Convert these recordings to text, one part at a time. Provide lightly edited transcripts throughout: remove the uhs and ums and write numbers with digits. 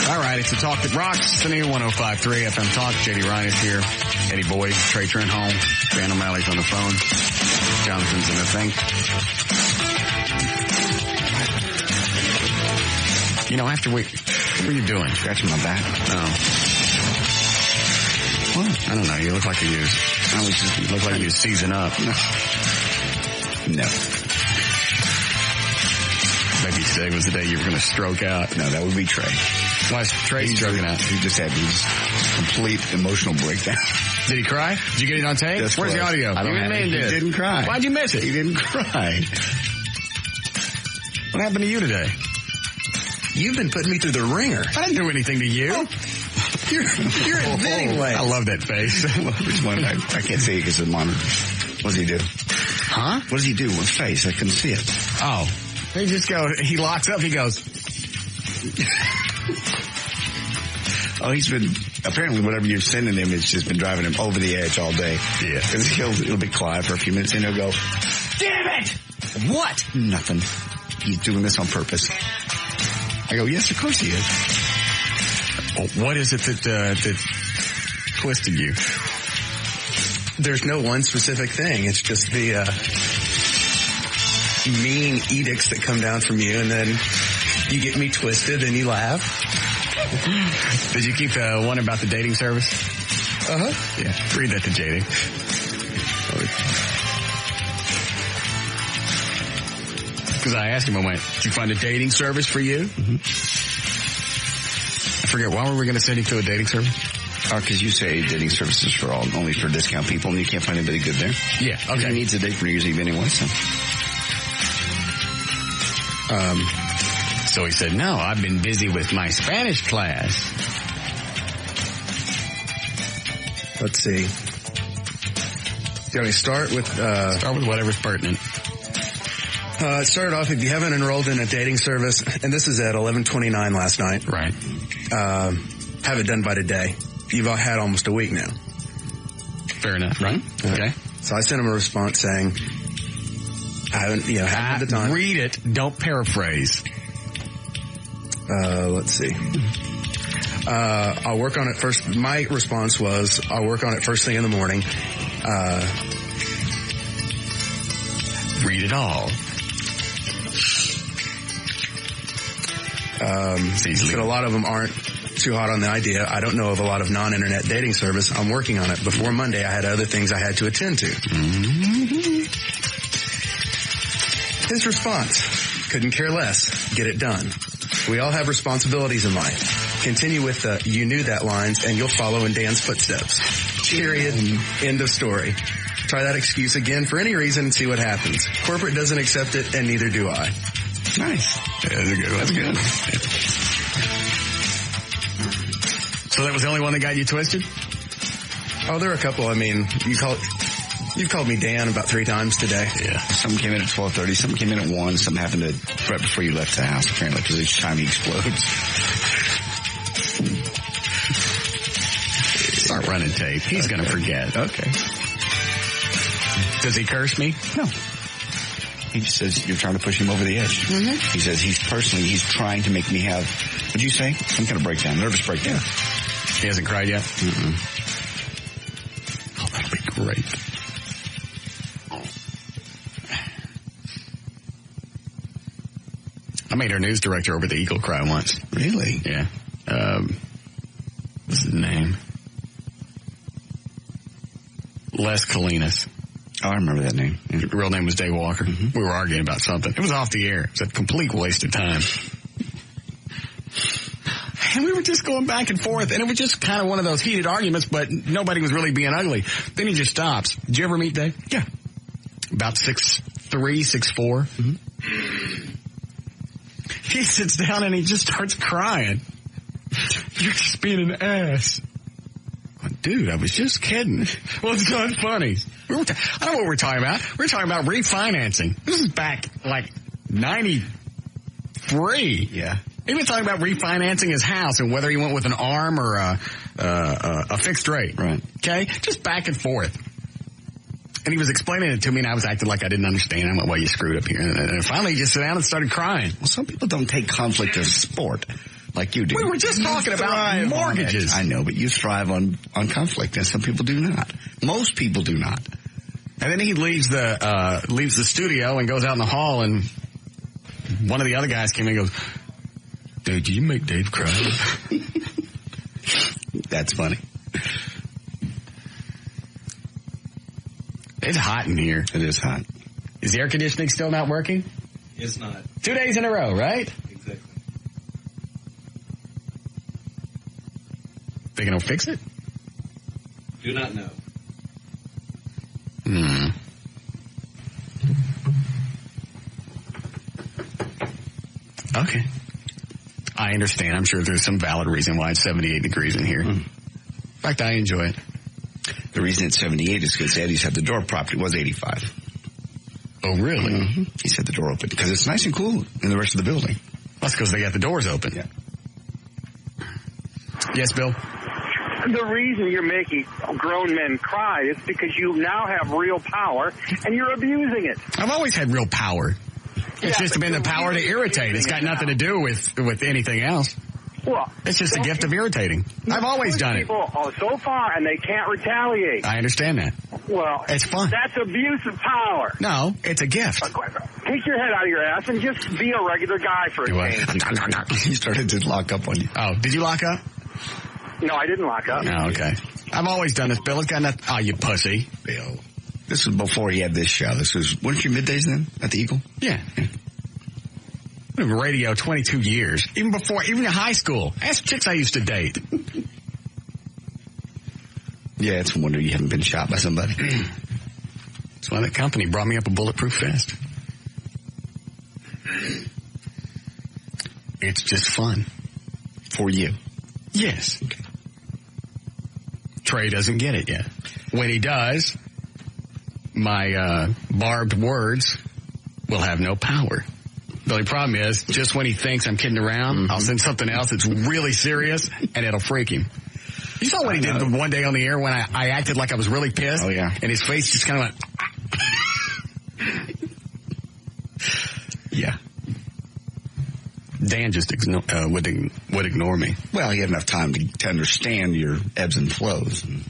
All right, it's a talk that rocks. It's the new 105.3 FM Talk. J.D. Ryan is here. Eddie Boyd, Trey Trenholm, Dan O'Malley's on the phone. Jonathan's in the thing. You know, after what are you doing? Scratching my back. Oh. What? I don't know. You look like you look like you season up. No. Maybe today was the day you were going to stroke out. No, that would be Trey. Why is Trey stroking out? He just had his complete emotional breakdown. Did he cry? Did you get it on tape? That's Where's close. the audio? I don't have it. He didn't cry. Why'd you miss it? He didn't cry. What happened to you today? You've been putting me through the ringer. I didn't do anything to you. Oh, you're admitting ways. I love that face. Which one? I can't see it because of the monitor. What does he do? Huh? What does he do with his face? I couldn't see it. Oh. He locks up, he goes. Oh, he's been, apparently whatever you're sending him has just been driving him over the edge all day. Yeah. Because he'll be quiet for a few minutes and he'll go, damn it! What? Nothing. He's doing this on purpose. I go, yes, of course he is. Well, what is it that twisted you? There's no one specific thing. It's just the mean edicts that come down from you, and then you get me twisted and you laugh. Did you keep the one about the dating service? Uh-huh. Yeah. Read that to JD. Because I asked him, I went, did you find a dating service for you? Mm-hmm. I forget, why were we going to send you to a dating service? Because you say dating services for only for discount people, and you can't find anybody good there. Yeah, okay. He needs a date for New Year's Eve anyway, so. So he said, no, I've been busy with my Spanish class. Let's see. Do you want me to start with... Start with whatever's pertinent. It started off, if you haven't enrolled in a dating service, and this is at 11:29 last night. Right. Have it done by today. You've had almost a week now. Fair enough, right? Okay. So I sent him a response saying, I haven't had the time. Read it, don't paraphrase. Let's see. I'll work on it first. My response was, I'll work on it first thing in the morning. Read it all. Said a lot of them aren't too hot on the idea. I don't know of a lot of non-internet dating service. I'm working on it. Before Monday, I had other things I had to attend to. Mm-hmm. His response, couldn't care less. Get it done. We all have responsibilities in life. Continue with the you knew that lines and you'll follow in Dan's footsteps. Period. End of story. Try that excuse again for any reason and see what happens. Corporate doesn't accept it and neither do I. Nice. Yeah, that's a good one. That's good. So that was the only one that got you twisted? Oh, there are a couple. I mean, you've called me Dan about 3 times today. Yeah. Some came in at 12:30. Some came in at 1. Some happened right before you left the house, apparently, because each time he explodes. Start running tape. He's going to forget. Okay. Does he curse me? No. He just says you're trying to push him over the edge. Mm-hmm. He says he's trying to make me have, what'd you say? Some kind of breakdown, nervous breakdown. Yeah. He hasn't cried yet? Mm-mm. Oh, that'll be great. I made our news director over the Eagle cry once. Really? Yeah. What's his name? Les Colinas. Oh, I remember that name. Yeah. His real name was Dave Walker. Mm-hmm. We were arguing about something. It was off the air. It was a complete waste of time. And we were just going back and forth, and it was just kind of one of those heated arguments, but nobody was really being ugly. Then he just stops. Did you ever meet Dave? Yeah. About 6'3", 6'4". Mm-hmm. He sits down and he just starts crying. You're just being an ass. Dude, I was just kidding. Well, it's not funny. I don't know what we're talking about. We're talking about refinancing. This is back like 93. Yeah. He was talking about refinancing his house and whether he went with an ARM or a fixed rate. Right. Okay? Just back and forth. And he was explaining it to me, and I was acting like I didn't understand. I went, well, you screwed up here. And finally, he just sat down and started crying. Well, some people don't take conflict as sport like you do. We were just talking about mortgages. I know, but you thrive on conflict, and some people do not. Most people do not. And then he leaves the studio and goes out in the hall, and one of the other guys came in and goes, dude, did you make Dave cry? That's funny. It's hot in here. It is hot. Is the air conditioning still not working? It's not. 2 days in a row, right? Exactly. They gonna fix it? Do not know. Okay. I understand. I'm sure there's some valid reason why it's 78 degrees in here. In fact, I enjoy it. The reason it's 78 is because Eddie's had the door propped. It was 85. Oh, really? Mm-hmm. He's had the door open because it's nice and cool in the rest of the building. That's because they got the doors open. Yeah. Yes, Bill? The reason you're making grown men cry is because you now have real power and you're abusing it. I've always had real power. It's just been the power to irritate. It's got nothing to do with anything else. Well, it's just a gift of irritating. I've always done it. People are so far and they can't retaliate. I understand that. Well, it's fun. That's abuse of power. No, it's a gift. Take your head out of your ass and just be a regular guy for a change. He started to lock up on you. Oh, did you lock up? No, I didn't lock up. Oh, okay. I've always done this, Bill. It's got nothing. Oh, you pussy. Bill. This was before he had this show. This was, weren't you middays then at the Eagle? Yeah. Radio 22 years. Even high school. Ask chicks I used to date. Yeah, it's a wonder you haven't been shot by somebody. That's why that company brought me up a bulletproof vest. It's just fun. For you. Yes. Okay. Trey doesn't get it yet. When he does, my barbed words will have no power. The only problem is, just when he thinks I'm kidding around, I'll send something else that's really serious, and it'll freak him. You saw what he did the one day on the air when I acted like I was really pissed? Oh, yeah. And his face just kind of went... Yeah. Dan just would ignore me. Well, he had enough time to understand your ebbs and flows. And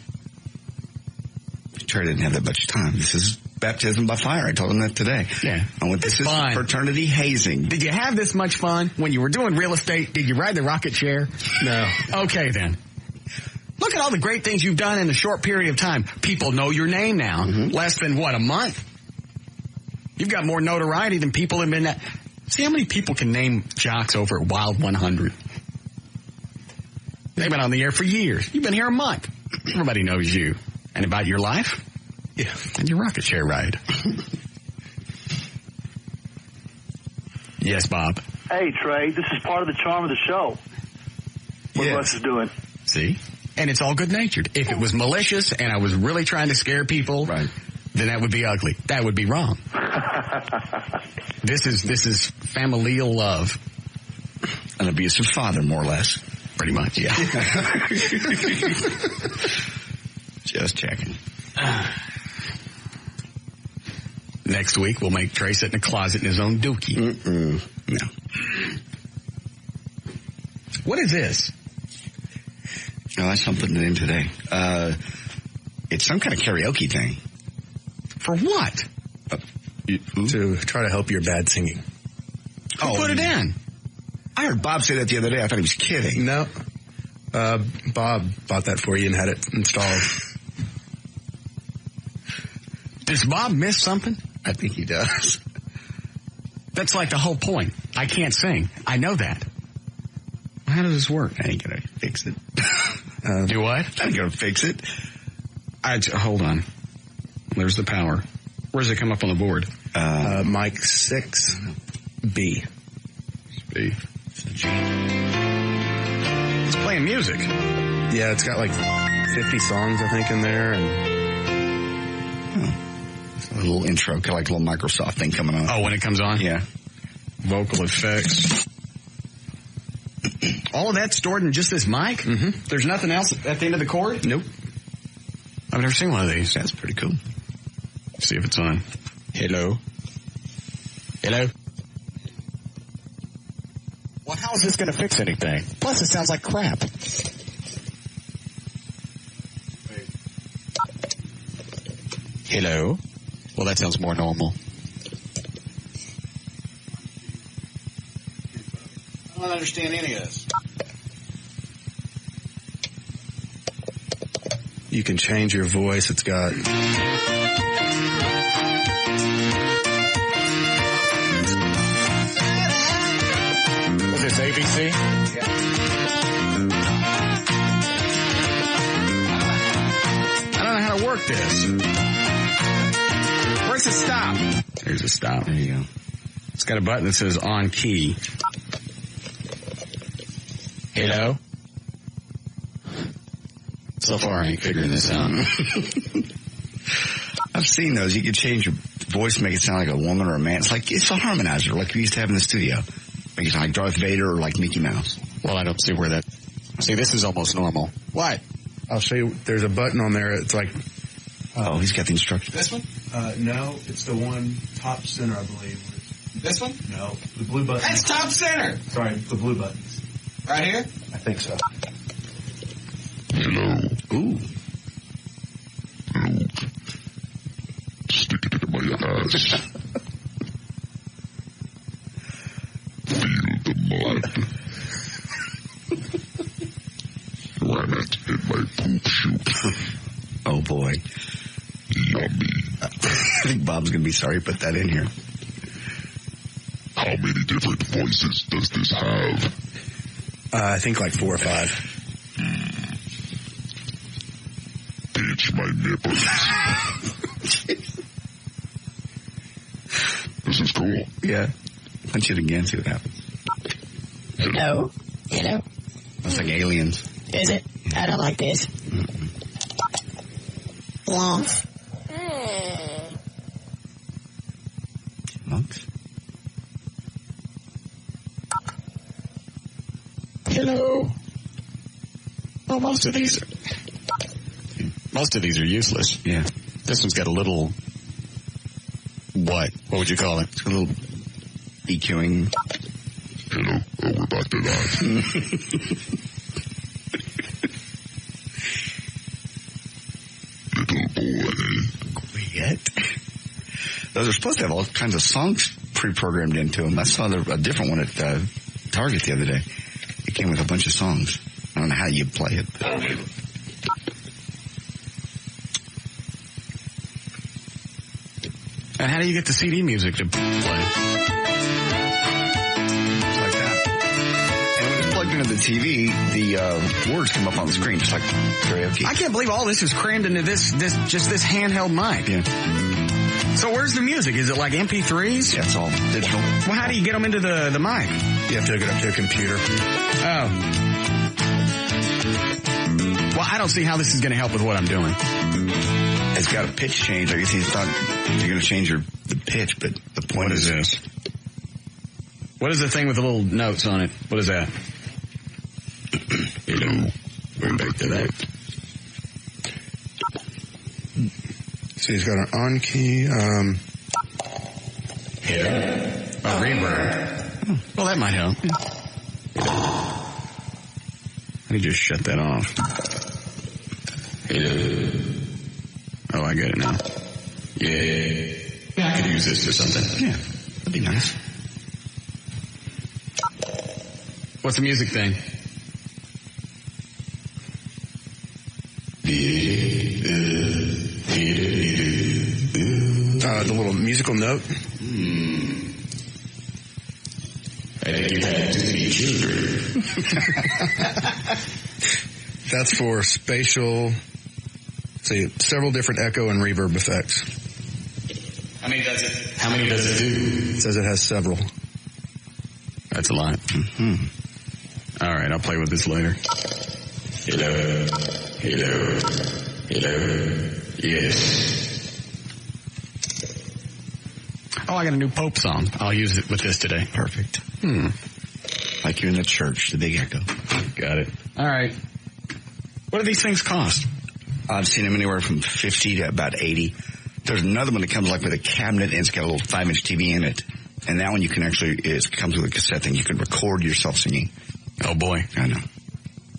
Trey didn't have that much time. This is baptism by fire. I told him that today. Yeah. This is fraternity hazing. Did you have this much fun when you were doing real estate? Did you ride the rocket chair? No. Okay, then. Look at all the great things you've done in a short period of time. People know your name now. Less than, a month? You've got more notoriety than people have been at. See how many people can name jocks over at Wild 100? They've been on the air for years. You've been here a month. Everybody knows you. And about your life? Yeah. And your rocket chair ride. Yes, Bob. Hey, Trey, this is part of the charm of the show. What Russ is doing. See? And it's all good-natured. If it was malicious and I was really trying to scare people, then that would be ugly. That would be wrong. This is familial love. An abusive father, more or less. Pretty much, yeah. Just checking. Next week, we'll make Trey sit in a closet in his own dookie. No. What is this? No, that's something in today. It's some kind of karaoke thing. For what? To try to help your bad singing. Who put it in? I heard Bob say that the other day. I thought he was kidding. No. Bob bought that for you and had it installed. Does Bob miss something? I think he does. That's like the whole point. I can't sing. I know that. How does this work? I ain't gonna fix it. Do what? I ain't gonna fix it. Hold on. There's the power. Where does it come up on the board? Mic 6, B. B. It's playing music. Yeah, it's got like 50 songs, I think, in there. And a little intro, kind of like a little Microsoft thing coming on. Oh, when it comes on? Yeah. Vocal effects. All of that stored in just this mic? Mm-hmm. There's nothing else at the end of the cord? Nope. I've never seen one of these. That's pretty cool. See if it's on. Hello? Hello? Well, how is this going to fix anything? Plus, it sounds like crap. Hello? Well, that sounds more normal. I don't understand any of this. You can change your voice. It's got... Is this ABC? Yeah. I don't know how to work this. Where's the stop? There's a stop. There you go. It's got a button that says on key. Hello? So far, I ain't figuring this out. I've seen those. You can change your voice, make it sound like a woman or a man. It's a harmonizer, like we used to have in the studio. Make it sound like Darth Vader or like Mickey Mouse. Well, I don't see where that... See, this is almost normal. What? I'll show you. There's a button on there. It's like... Oh, he's got the instructions. This one? No, it's the one top center, I believe. This one? No, the blue button. That's top center! Sorry, the blue buttons. Right here? I think so. Hello. Ooh. Luke. Stick it in my ass. Feel the mud. Ram it in my poop chute. Oh, boy. Yummy. I think Bob's going to be sorry to put that in here. How many different voices does this have? I think like 4 or 5. Pinch my nipples. This is cool. Yeah. Punch it again, see what happens. Hello? Hello? It's like aliens. Is it? I don't like this. Yes. Monks? Hello? Well, most of these are useless. Yeah. This one's got a little... What? What would you call it? It's a little EQing. Hello. Oh, we're back to that. Little boy. Quiet. Those are supposed to have all kinds of songs pre-programmed into them. I saw a different one at Target the other day. It came with a bunch of songs. I don't know how you play it. And how do you get the CD music to play? Just like that. And when it's plugged into the TV, the words come up on the screen just like karaoke. I can't believe all this is crammed into this handheld mic. Yeah. So where's the music? Is it like MP3s? Yeah, it's all digital. Well, how do you get them into the mic? You have to hook it up to a computer. Oh. Well, I don't see how this is going to help with what I'm doing. It's got a pitch change. I guess he's thought you're going to change the pitch, but the point is this? What is the thing with the little notes on it? What is that? Hello. We're back to that. So he's got an on key. Yeah. A reverb. Well, that might help. Let me just shut that off. Oh, I get it now. Yeah. I could use this for something. Yeah, that'd be nice. What's the music thing? The little musical note. I think you've had too many children. That's for spatial, several different echo and reverb effects. How many does it do? It says it has several. That's a lot. Mm-hmm. All right, I'll play with this later. Hello. Yes. Oh, I got a new Pope song. I'll use it with this today. Perfect. Like you're in the church, the big echo. Got it. All right. What do these things cost? I've seen them anywhere from 50 to about 80. There's another one that comes like with a cabinet and it's got a little 5-inch TV in it. And that one you can actually, it comes with a cassette thing. You can record yourself singing. Oh, boy. I know.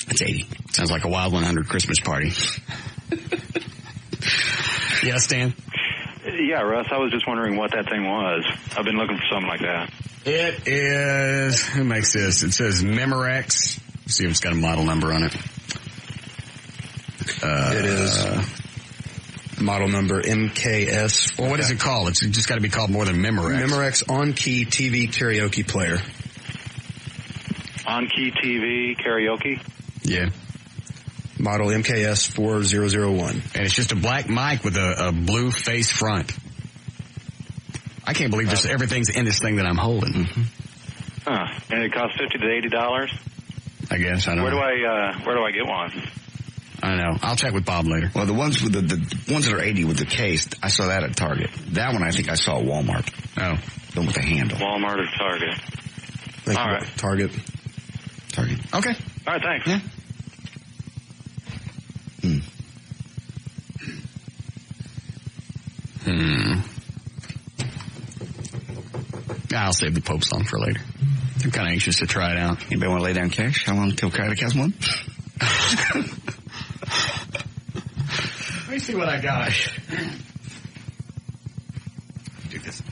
That's 80. Sounds like a Wild 100 Christmas party. Yeah, Stan? Yeah, Russ, I was just wondering what that thing was. I've been looking for something like that. It is, who makes this? It says Memorex. Let's see if it's got a model number on it. It is model number MKS. Well, what is it called? It's just got to be called more than Memorex. Memorex On-Key TV Karaoke Player. On-Key TV karaoke? Yeah. Model MKS 4001. And it's just a black mic with a blue face front. I can't believe just everything's in this thing that I'm holding. Mm-hmm. Huh. And it costs $50 to $80? I guess. I don't know. Where do I get one? I don't know. I'll check with Bob later. Well, the ones with the ones that are 80 with the case, I saw that at Target. That one I think I saw at Walmart. Oh. The one with the handle. Walmart or Target? All right. Target. Okay. All right, thanks. Yeah. I'll save the Pope song for later. I'm kind of anxious to try it out. Anybody want to lay down cash? How long until Craddock has one? Let me see what I got. Do this.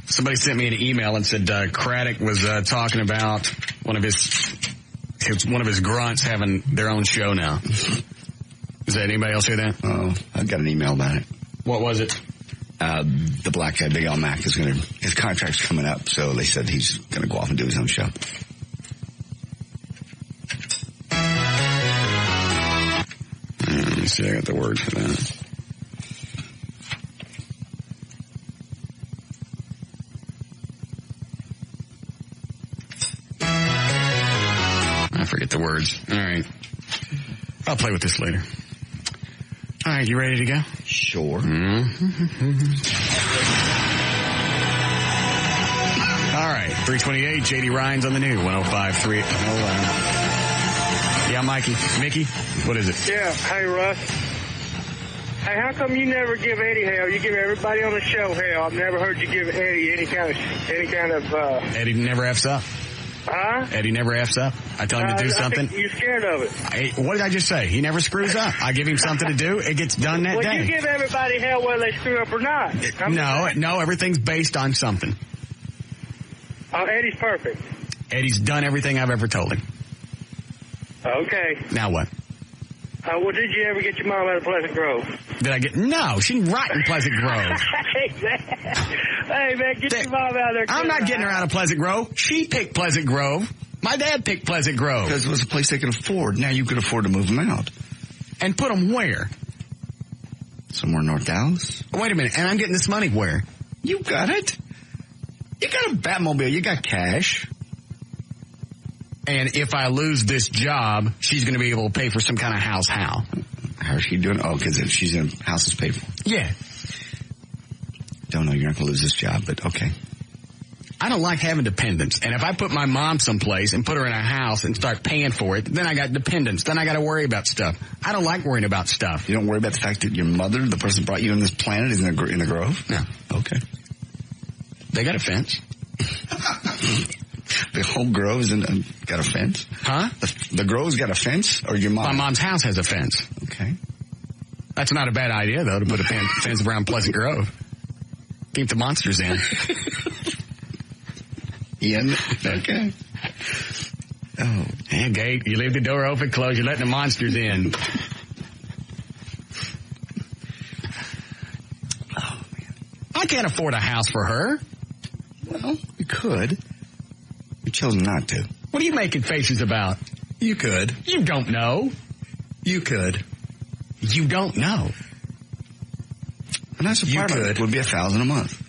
Somebody sent me an email and said Craddock was talking about one of his grunts having their own show now. Is that anybody else hear that? Oh, I got an email about it. What was it? The black guy, Big Al Mac, his contract's coming up, so they said he's gonna go off and do his own show. Let me see, I got the word for that. I forget the words. All right. I'll play with this later. All right, you ready to go? Sure. All right, 328, J.D. Ryan's on the new 105.3. Yeah, Mickey, what is it? Yeah, hey, Russ. Hey, how come you never give Eddie hell? You give everybody on the show hell. I've never heard you give Eddie any kind of. Eddie never F's up. Huh? Eddie never F's up. I tell him to do something. You're scared of it. Hey, what did I just say? He never screws up. I give him something to do. It gets done that day. Well, you give everybody hell whether they screw up or not. No, everything's based on something. Oh, Eddie's perfect. Eddie's done everything I've ever told him. Okay. Now what? Well, did you ever get your mom out of Pleasant Grove? Did I get... No, she's right in Pleasant Grove. Hey, man, get your mom out of there. I'm not getting her out of Pleasant Grove. She picked Pleasant Grove. My dad picked Pleasant Grove. Because it was a place they could afford. Now you could afford to move them out. And put them where? Somewhere in North Dallas. Wait a minute. And I'm getting this money where? You got it. You got a Batmobile. You got cash. And if I lose this job, she's going to be able to pay for some kind of house. How? How's she doing? Oh, because she's in house is paid for. Yeah. Don't know. You're not going to lose this job, but okay. I don't like having dependents. And if I put my mom someplace and put her in a house and start paying for it, then I got dependents. Then I got to worry about stuff. I don't like worrying about stuff. You don't worry about the fact that your mother, the person who brought you on this planet, is in the Grove? No. Okay. They got a fence. The whole Grove's got a fence? Huh? The Grove's got a fence? Or your mom? My mom's house has a fence. Okay. That's not a bad idea, though, to put a fence around Pleasant Grove. Keep the monsters in. Ian? Okay. Oh. Yeah, gate. You leave the door open, close, you're letting the monsters in. Oh, man. I can't afford a house for her. Well, you could. You chose not to. What are you making faces about? You could. You don't know. You could. You don't know. A nice apartment would be $1,000 a month.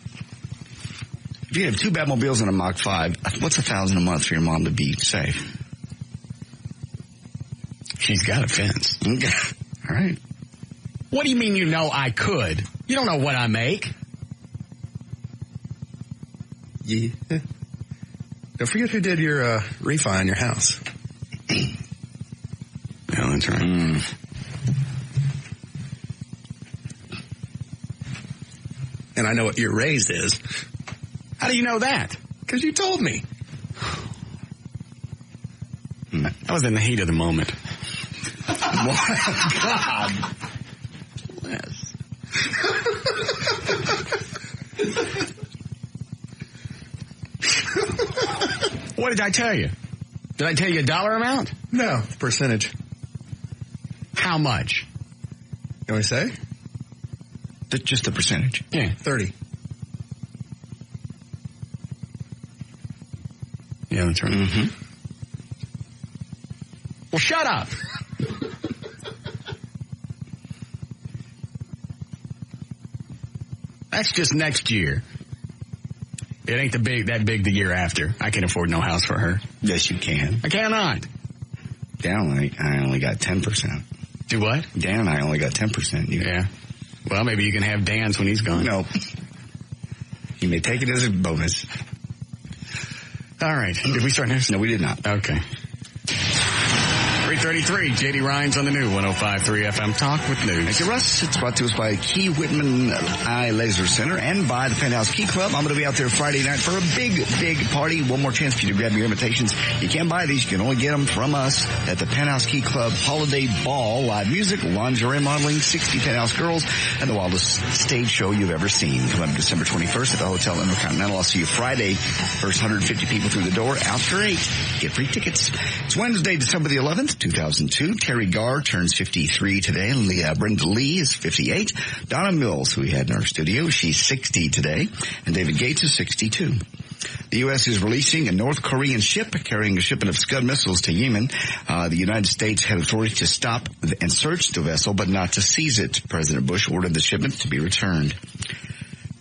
If you have 2 Batmobiles and a Mach 5, what's $1,000 a month for your mom to be safe? She's got a fence. Okay. All right. What do you mean you know I could? You don't know what I make. Yeah. Don't forget who did your refi on your house. Yeah, that's right. And I know what your raised is. How do you know that? Because you told me. I was in the heat of the moment. God. Yes. What did I tell you? Did I tell you a dollar amount? No, percentage. How much? You want to say? Just the percentage. Yeah. 30. Yeah, that's right. Mm-hmm. Well, shut up. That's just next year. It ain't that big the year after. I can't afford no house for her. Yes, you can. I cannot. Dan and I only got 10%. Do what? Dan and I only got 10%. Yeah. Well, maybe you can have Dan's when he's gone. No. You may take it as a bonus. All right. Did we start next? No, we did not. Okay. 3:33, J.D. Rhines on the new 105.3 FM Talk with News. Thank you, Russ. It's brought to us by Key Whitman Eye Laser Center and by the Penthouse Key Club. I'm going to be out there Friday night for a big, big party. One more chance for you to grab your invitations. You can't buy these. You can only get them from us at the Penthouse Key Club Holiday Ball. Live music, lingerie modeling, 60 Penthouse girls, and the wildest stage show you've ever seen. Come up December 21st at the Hotel Intercontinental. I'll see you Friday. First 150 people through the door. After 8, get free tickets. It's Wednesday, December the 11th. 2002. Terry Garr turns 53 today. Brenda Lee is 58. Donna Mills, who we had in our studio, she's 60 today. And David Gates is 62. The U.S. is releasing a North Korean ship carrying a shipment of Scud missiles to Yemen. The United States had authority to stop and search the vessel, but not to seize it. President Bush ordered the shipment to be returned.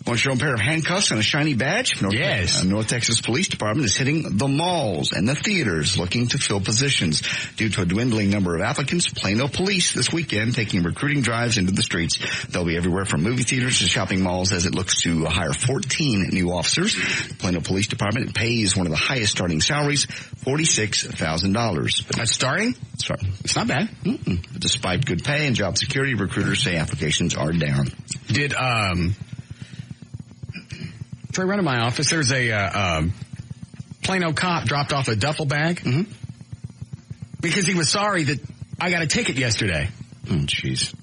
Want your own pair of handcuffs and a shiny badge? North Texas Police Department is hitting the malls and the theaters looking to fill positions. Due to a dwindling number of applicants, Plano Police this weekend taking recruiting drives into the streets. They'll be everywhere from movie theaters to shopping malls as it looks to hire 14 new officers. The Plano Police Department pays one of the highest starting salaries, $46,000. That's starting? It's not bad. Mm-mm. Despite good pay and job security, recruiters say applications are down. Right around my office, there's a Plano cop dropped off a duffel bag because he was sorry that I got a ticket yesterday. Oh, jeez.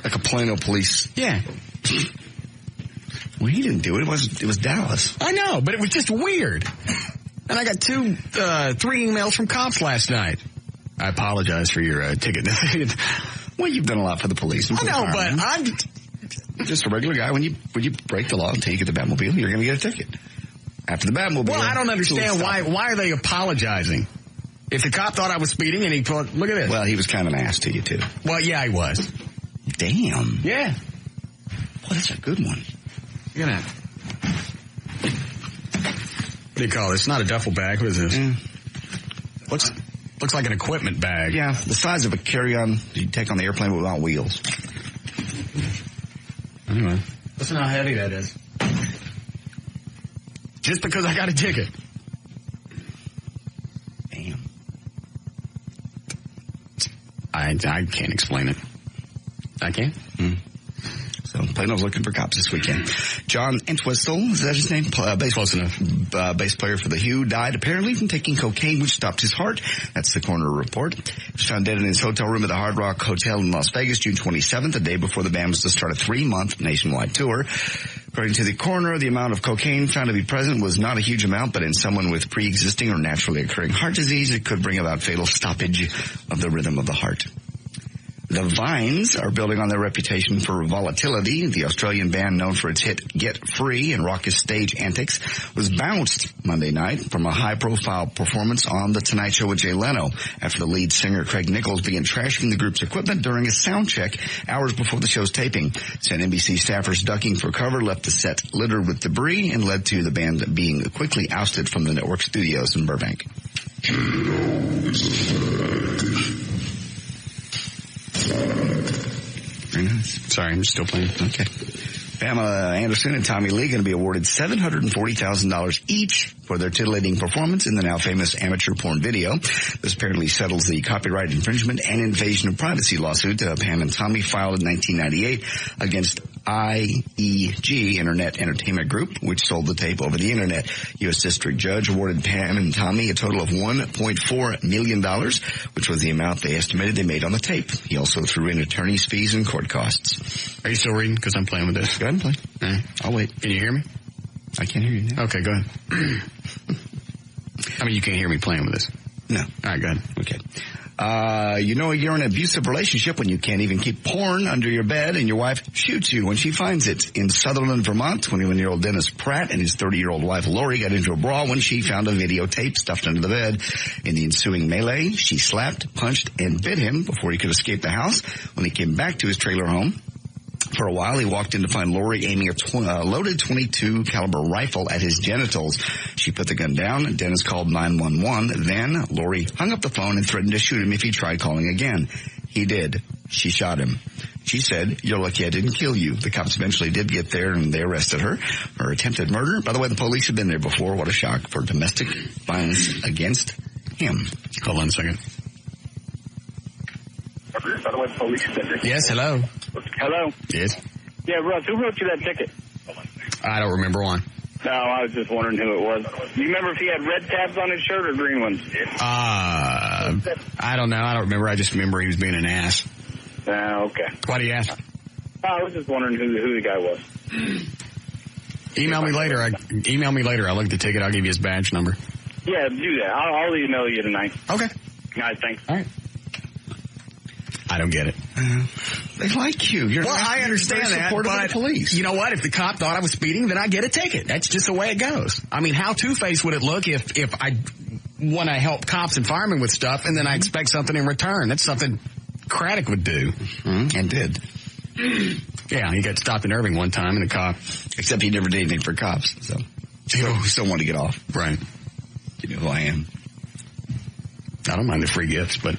Like a Plano police. Yeah. Well, he didn't do it. It was Dallas. I know, but it was just weird. And I got 3 emails from cops last night. I apologize for your ticket. Well, you've done a lot for the police. I know, but I'm just a regular guy. When you break the law until you get the Batmobile, you're going to get a ticket. After the Batmobile. Well, I don't understand why are they apologizing? If the cop thought I was speeding and he thought, look at this. Well, he was kind of an ass to you, too. Well, yeah, he was. Damn. Yeah. Well, that's a good one. Look at that. What do you call it? It's not a duffel bag. What is this? Looks like an equipment bag. Yeah, the size of a carry-on you take on the airplane without wheels. Anyway, listen how heavy that is. Just because I got a ticket. Damn. I can't explain it. I can't. So Plano's looking for cops this weekend. John Entwistle, is that his name? Bass player for The Who, died apparently from taking cocaine, which stopped his heart. That's the coroner report. He was found dead in his hotel room at the Hard Rock Hotel in Las Vegas, June 27th, the day before the band was to start a 3-month nationwide tour. According to the coroner, the amount of cocaine found to be present was not a huge amount, but in someone with pre-existing or naturally occurring heart disease, it could bring about fatal stoppage of the rhythm of the heart. The Vines are building on their reputation for volatility. The Australian band, known for its hit Get Free and raucous stage antics, was bounced Monday night from a high-profile performance on The Tonight Show with Jay Leno after the lead singer Craig Nichols began trashing the group's equipment during a sound check hours before the show's taping. Said NBC staffers ducking for cover left the set littered with debris and led to the band being quickly ousted from the network studios in Burbank. Very nice. Sorry, I'm still playing. Okay. Pamela Anderson and Tommy Lee going to be awarded $740,000 each for their titillating performance in the now famous amateur porn video. This apparently settles the copyright infringement and invasion of privacy lawsuit Pam and Tommy filed in 1998 against IEG, Internet Entertainment Group, which sold the tape over the Internet. U.S. District Judge awarded Pam and Tommy a total of $1.4 million, which was the amount they estimated they made on the tape. He also threw in attorney's fees and court costs. Are you still reading? Because I'm playing with this. Go ahead and play. All right. I'll wait. Can you hear me? I can't hear you now. Okay, go ahead. I mean, you can't hear me playing with this. No. All right, go ahead. Okay. You know you're in an abusive relationship when you can't even keep porn under your bed and your wife shoots you when she finds it. In Sutherland, Vermont, 21-year-old Dennis Pratt and his 30-year-old wife Lori got into a brawl when she found a videotape stuffed under the bed. In the ensuing melee, she slapped, punched, and bit him before he could escape the house. When he came back to his trailer home, for a while, he walked in to find Lori aiming a loaded .22 caliber rifle at his genitals. She put the gun down, and Dennis called 911. Then Lori hung up the phone and threatened to shoot him if he tried calling again. He did. She shot him. She said, "You're lucky I didn't kill you." The cops eventually did get there, and they arrested her. Her attempted murder. By the way, the police had been there before. What a shock for domestic violence against him. Hold on a second. By the way, police have been there. Yes, hello. Hello? Yes. Yeah, Russ, who wrote you that ticket? I don't remember one. No, I was just wondering who it was. Do you remember if he had red tabs on his shirt or green ones? I don't know. I don't remember. I just remember he was being an ass. Okay. Why do you ask? I was just wondering who the guy was. Email me later. I'll look at the ticket. I'll give you his badge number. Yeah, do that. I'll email you tonight. Okay. All right, thanks. All right. I don't get it. They like you. You're I understand that, but the police. You know what? If the cop thought I was speeding, then I get a ticket. That's just the way it goes. I mean, how two-faced would it look if I want to help cops and firemen with stuff and then I expect something in return? That's something Craddock would do. Mm-hmm. And did. Yeah, he got stopped in Irving one time and the cop. Except he never did anything for cops, so he still wanted to get off. Right. You know who I am. I don't mind the free gifts, but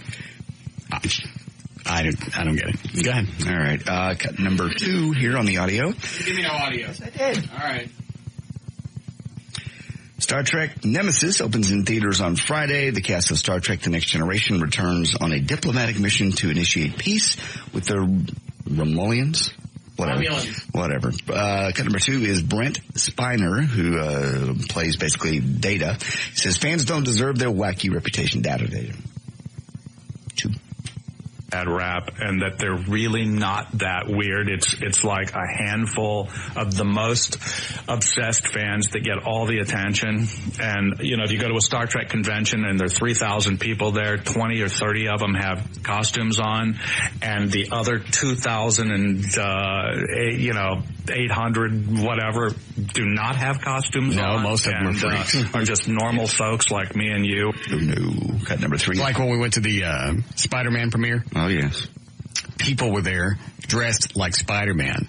I don't get it. Go ahead. All right. Cut number 2 here on the audio. Give me no audio. Yes, I did. All right. Star Trek Nemesis opens in theaters on Friday. The cast of Star Trek The Next Generation returns on a diplomatic mission to initiate peace with the Romulans. Whatever. Cut number 2 is Brent Spiner, who plays basically Data. He says fans don't deserve their wacky reputation. Data. 2. Bad rap, and that they're really not that weird. It's like a handful of the most obsessed fans that get all the attention. And, you know, if you go to a Star Trek convention and there are 3,000 people there, 20 or 30 of them have costumes on, and the other 2,000 and, 800 whatever do not have costumes on. No, most of them are freaks. Are just normal folks like me and you. No. Cut number 3. Like when we went to the Spider-Man premiere. Oh, yes. People were there dressed like Spider-Man.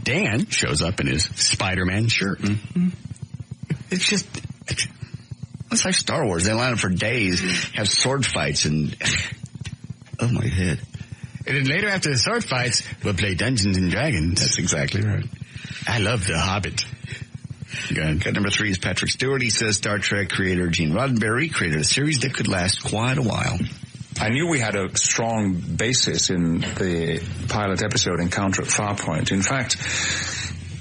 Dan shows up in his Spider-Man shirt. Mm-hmm. It's like Star Wars. They line up for days, have sword fights, and oh my head. And then later after the sword fights, we'll play Dungeons and Dragons. That's exactly right. I love The Hobbit. Go ahead. Cut number 3 is Patrick Stewart. He says Star Trek creator Gene Roddenberry created a series that could last quite a while. I knew we had a strong basis in the pilot episode Encounter at Farpoint. In fact,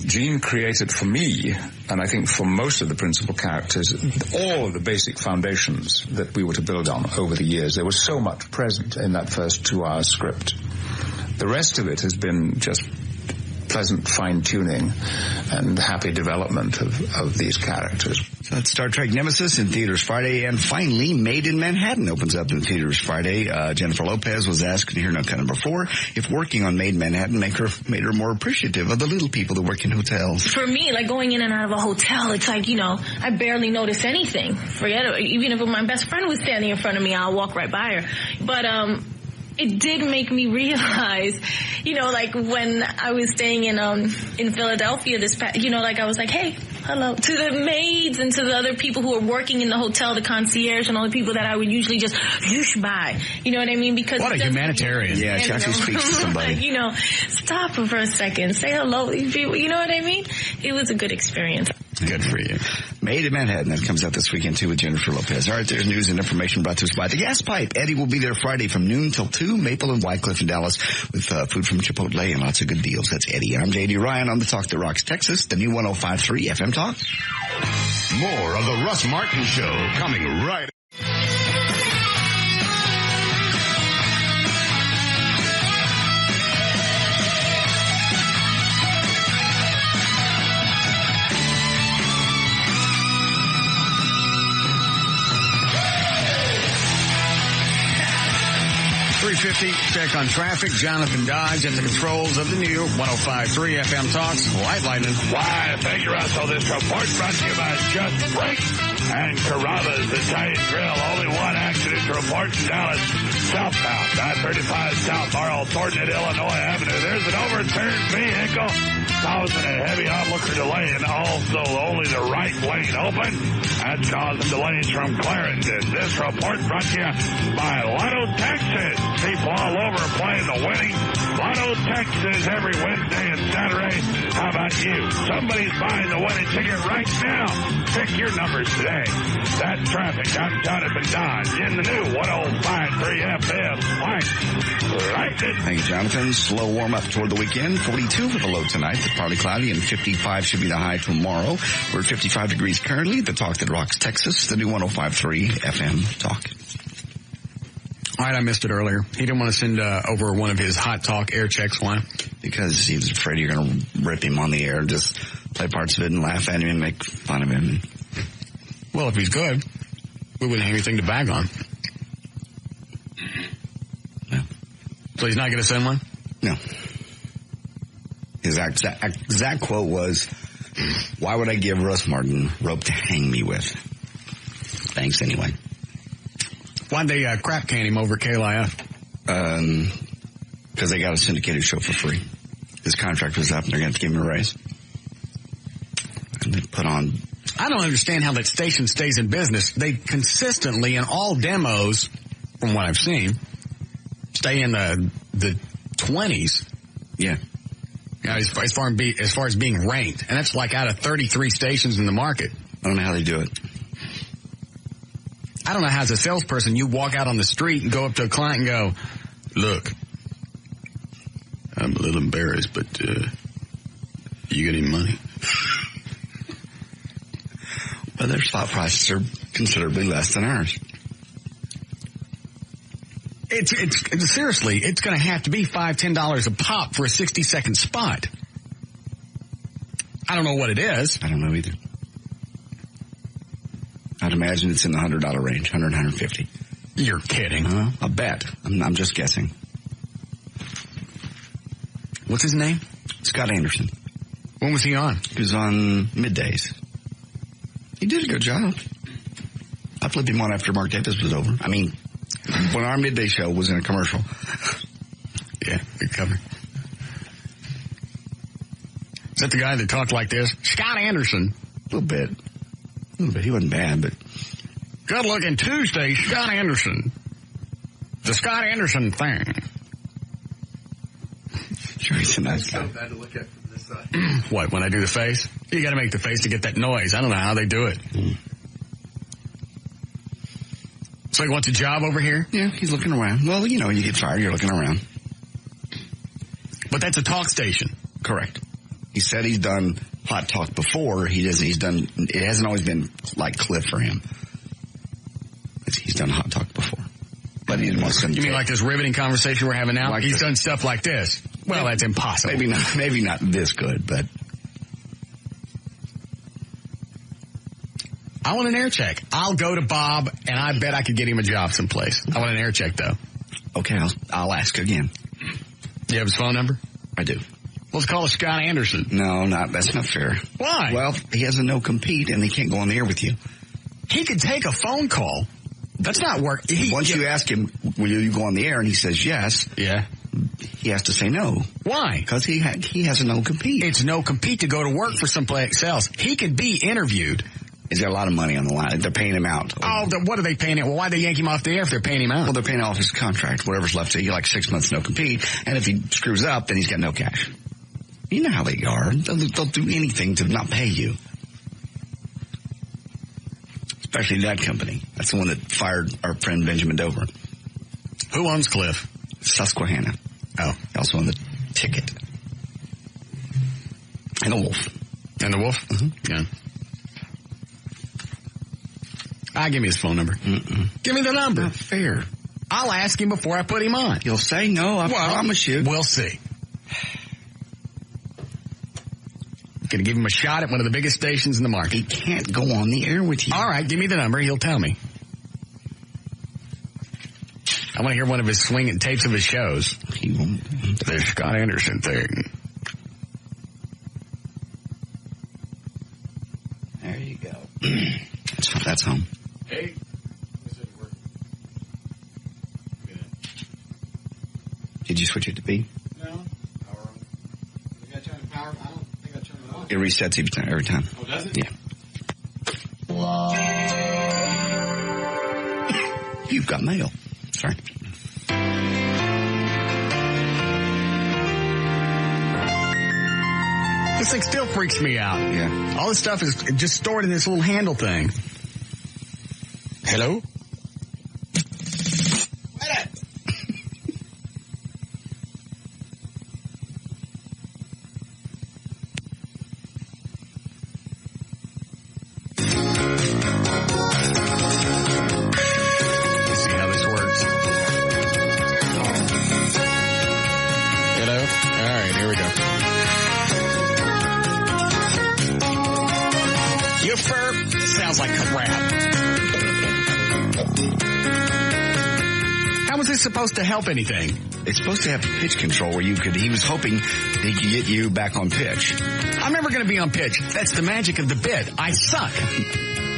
Gene created for me, and I think for most of the principal characters, all of the basic foundations that we were to build on over the years. There was so much present in that first 2-hour script. The rest of it has been just pleasant fine-tuning and happy development of these characters. So that's Star Trek Nemesis in theaters Friday. And finally, Made in Manhattan opens up in theaters Friday. Jennifer Lopez was asked, here now cut number 4, if working on Made in Manhattan made her more appreciative of the little people that work in hotels. For me, like going in and out of a hotel, it's like, I barely notice anything. Forget it. Even if my best friend was standing in front of me, I'll walk right by her. But, it did make me realize, like when I was staying in Philadelphia this past, I was like, hey, hello, to the maids and to the other people who are working in the hotel, the concierge and all the people that I would usually just whoosh by. You know what I mean? Because what a humanitarian. Yeah, she actually speaks to somebody. Stop for a second, say hello to these people. You know what I mean? It was a good experience. Good for you. Made in Manhattan. That comes out this weekend, too, with Jennifer Lopez. All right, there's news and information brought to us by The Gas Pipe. Eddie will be there Friday from noon till 2, Maple and Wycliffe in Dallas, with food from Chipotle and lots of good deals. That's Eddie. I'm J.D. Ryan on the Talk That Rocks Texas, the new 105.3 FM Talk. More of the Russ Martin Show coming right. Check on traffic. Jonathan Dodge at the controls of the new 105.3 FM Talks. White Lightning. Why, thank you, Russell. This report brought to you by Just Break and Carrabba's Italian Grill. Only one accident to report in Dallas. Southbound, I-35 South Laurel, Thornton, Illinois Avenue. There's an overturned vehicle causing a heavy onlooker delay, and also only the right lane open. That's causing delays from Clarendon. This report brought to you by Lotto Texas. People all over playing the winning Lotto Texas every Wednesday and Saturday. How about you? Somebody's buying the winning ticket right now. Pick your numbers today. That's traffic. I'm Jonathan Dodge in the new 105.3 FM. Lightning. Thank you, Jonathan. Slow warm up toward the weekend. 42 for the low tonight. It's partly cloudy, and 55 should be the high tomorrow. We're at 55 degrees currently. The Talk That Rocks Texas, the new 105.3 FM Talk. All right, I missed it earlier. He didn't want to send over one of his hot talk air checks. Why? Because he was afraid you're going to rip him on the air, just play parts of it and laugh at him and make fun of him. Well, if he's good, we wouldn't have anything to bag on. No. So he's not going to send one? No. His exact quote was, "Why would I give Russ Martin rope to hang me with? Thanks anyway." Why'd they crap can him over at KLIF? Because they got a syndicated show for free. His contract was up and they're going to give him a raise. And they put on... I don't understand how that station stays in business. They consistently, in all demos, from what I've seen, stay in the 20s. Yeah. As far as being ranked. And that's like out of 33 stations in the market. I don't know how they do it. I don't know how, as a salesperson, you walk out on the street and go up to a client and go, "Look, I'm a little embarrassed, but you got any money?" Well, their slot prices are considerably less than ours. It's seriously, it's going to have to be $5-10 a pop for a 60-second spot. I don't know what it is. I don't know either. I'd imagine it's in the $100 range, $100, $150. You're kidding. I bet. I'm just guessing. What's his name? Scott Anderson. When was he on? He was on middays. He did a good job. I flipped him on after Mark Davis was over. I mean, when our midday show was in a commercial. Yeah, good cover. Is that the guy that talked like this? Scott Anderson. A little bit. He wasn't bad, but... Good looking Tuesday, Scott Anderson. The Scott Anderson thing. Sure, he's a nice guy. So bad to look at from this side. What, when I do the face? You got to make the face to get that noise. I don't know how they do it. So he wants a job over here? Yeah, he's looking around. Well, you know, you get fired, you're looking around. But that's a talk station. Correct. He said he's done hot talk before. It hasn't always been like Cliff for him. He's done hot talk before. But he didn't want to. You mean like this riveting conversation we're having now? Like he's done stuff like this. Well, that's impossible. Maybe not this good, but. I want an air check. I'll go to Bob, and I bet I could get him a job someplace. I want an air check, though. Okay, I'll ask again. Do you have his phone number? I do. Let's call it Scott Anderson. No, that's not fair. Why? Well, he has a no-compete, and he can't go on the air with you. He could take a phone call. That's not work. Once you ask him, will you go on the air, and he says yes. Yeah. He has to say no. Why? Because he has a no-compete. It's no-compete to go to work for someplace else. He could be interviewed. He's got a lot of money on the line. They're paying him out. Oh, what are they paying him? Well, why'd they yank him off the air if they're paying him out? Well, they're paying off his contract, whatever's left. He like 6 months no-compete, and if he screws up, then he's got no cash. You know how they are. They'll do anything to not pay you. Actually, that company. That's the one that fired our friend Benjamin Dover. Who owns Cliff? Susquehanna. Oh. He also owned the Ticket. And the Wolf. And the Wolf? Mm-hmm. Yeah. Give me his phone number. Mm-mm. Give me the number. Not fair. I'll ask him before I put him on. You'll say no, I promise you. We'll see. Gonna give him a shot at one of the biggest stations in the market. He can't go on the air with you. All right, give me the number. He'll tell me. I want to hear one of his swinging tapes of his shows. He won't. The Scott Anderson thing. There you go. That's home. Hey. Did you switch it to B? No. Power on. You got to turn the power. I don't think I turned it on. It resets every time. Oh, does it? Yeah. You've got mail. Sorry. This thing still freaks me out. Yeah. All this stuff is just stored in this little handle thing. Hello? Supposed to help anything. It's supposed to have pitch control where he was hoping he could get you back on pitch. I'm never going to be on pitch. That's the magic of the bit. I suck.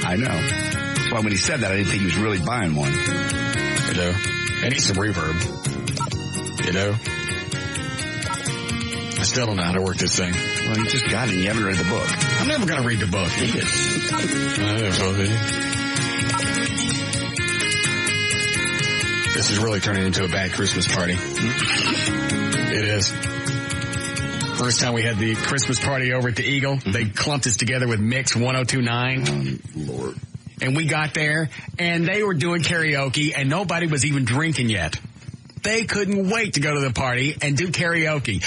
I know. That's why when he said that, I didn't think he was really buying one. You know, I need some reverb. You know? I still don't know how to work this thing. Well, you just got it and you haven't read the book. I'm never going to read the book. Read it. This is really turning into a bad Christmas party. It is. First time we had the Christmas party over at the Eagle, they clumped us together with Mix 1029. Lord. And we got there, and they were doing karaoke, and nobody was even drinking yet. They couldn't wait to go to the party and do karaoke.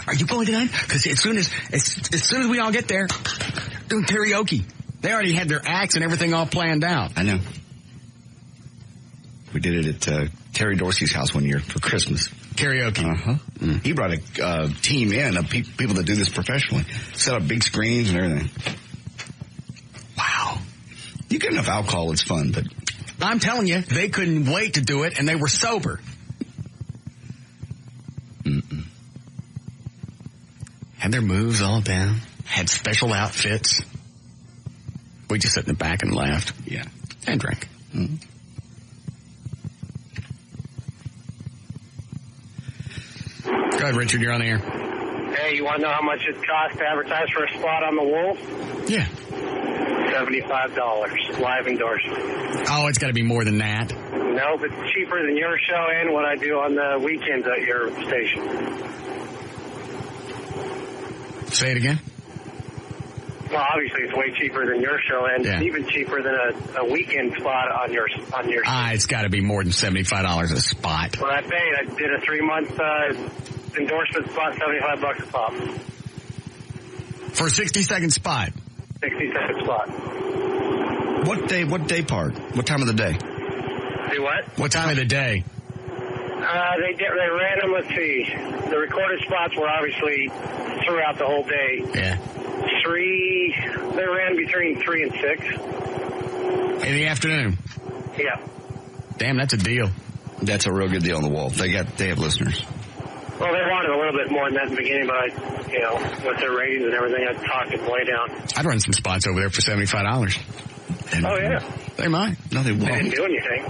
Are you going tonight? Because as soon as we all get there, doing karaoke. They already had their acts and everything all planned out. I know. We did it at Terry Dorsey's house one year for Christmas. Karaoke. Uh-huh. Mm. He brought a team in of people that do this professionally. Set up big screens and everything. Wow. You get enough alcohol, it's fun, but... I'm telling you, they couldn't wait to do it, and they were sober. Mm-mm. Had their moves all down. Had special outfits. We just sat in the back and laughed. Yeah. And drank. Mm-hmm. Go ahead, Richard. You're on the air. Hey, you want to know how much it costs to advertise for a spot on the Wolf? Yeah. $75. Live endorsement. Oh, it's got to be more than that. Nope, it's cheaper than your show and what I do on the weekends at your station. Say it again. Well, obviously it's way cheaper than your show and even cheaper than a weekend spot on your show. It's got to be more than $75 a spot. Well, I paid. I did a 3-month endorsement spot, $75 a pop. For a 60-second spot? 60-second spot. What day part? What time of the day? Do what? What time of the day? They ran them, let's see. The recorded spots were obviously throughout the whole day. Yeah. They ran between 3 and 6. In the afternoon? Yeah. Damn, that's a deal. That's a real good deal on the Wolf. They have listeners. Well, they wanted a little bit more than that in the beginning, but with their ratings and everything, I talked it way down. I'd run some spots over there for $75. Oh, yeah. They might. No, they won't. They didn't do anything.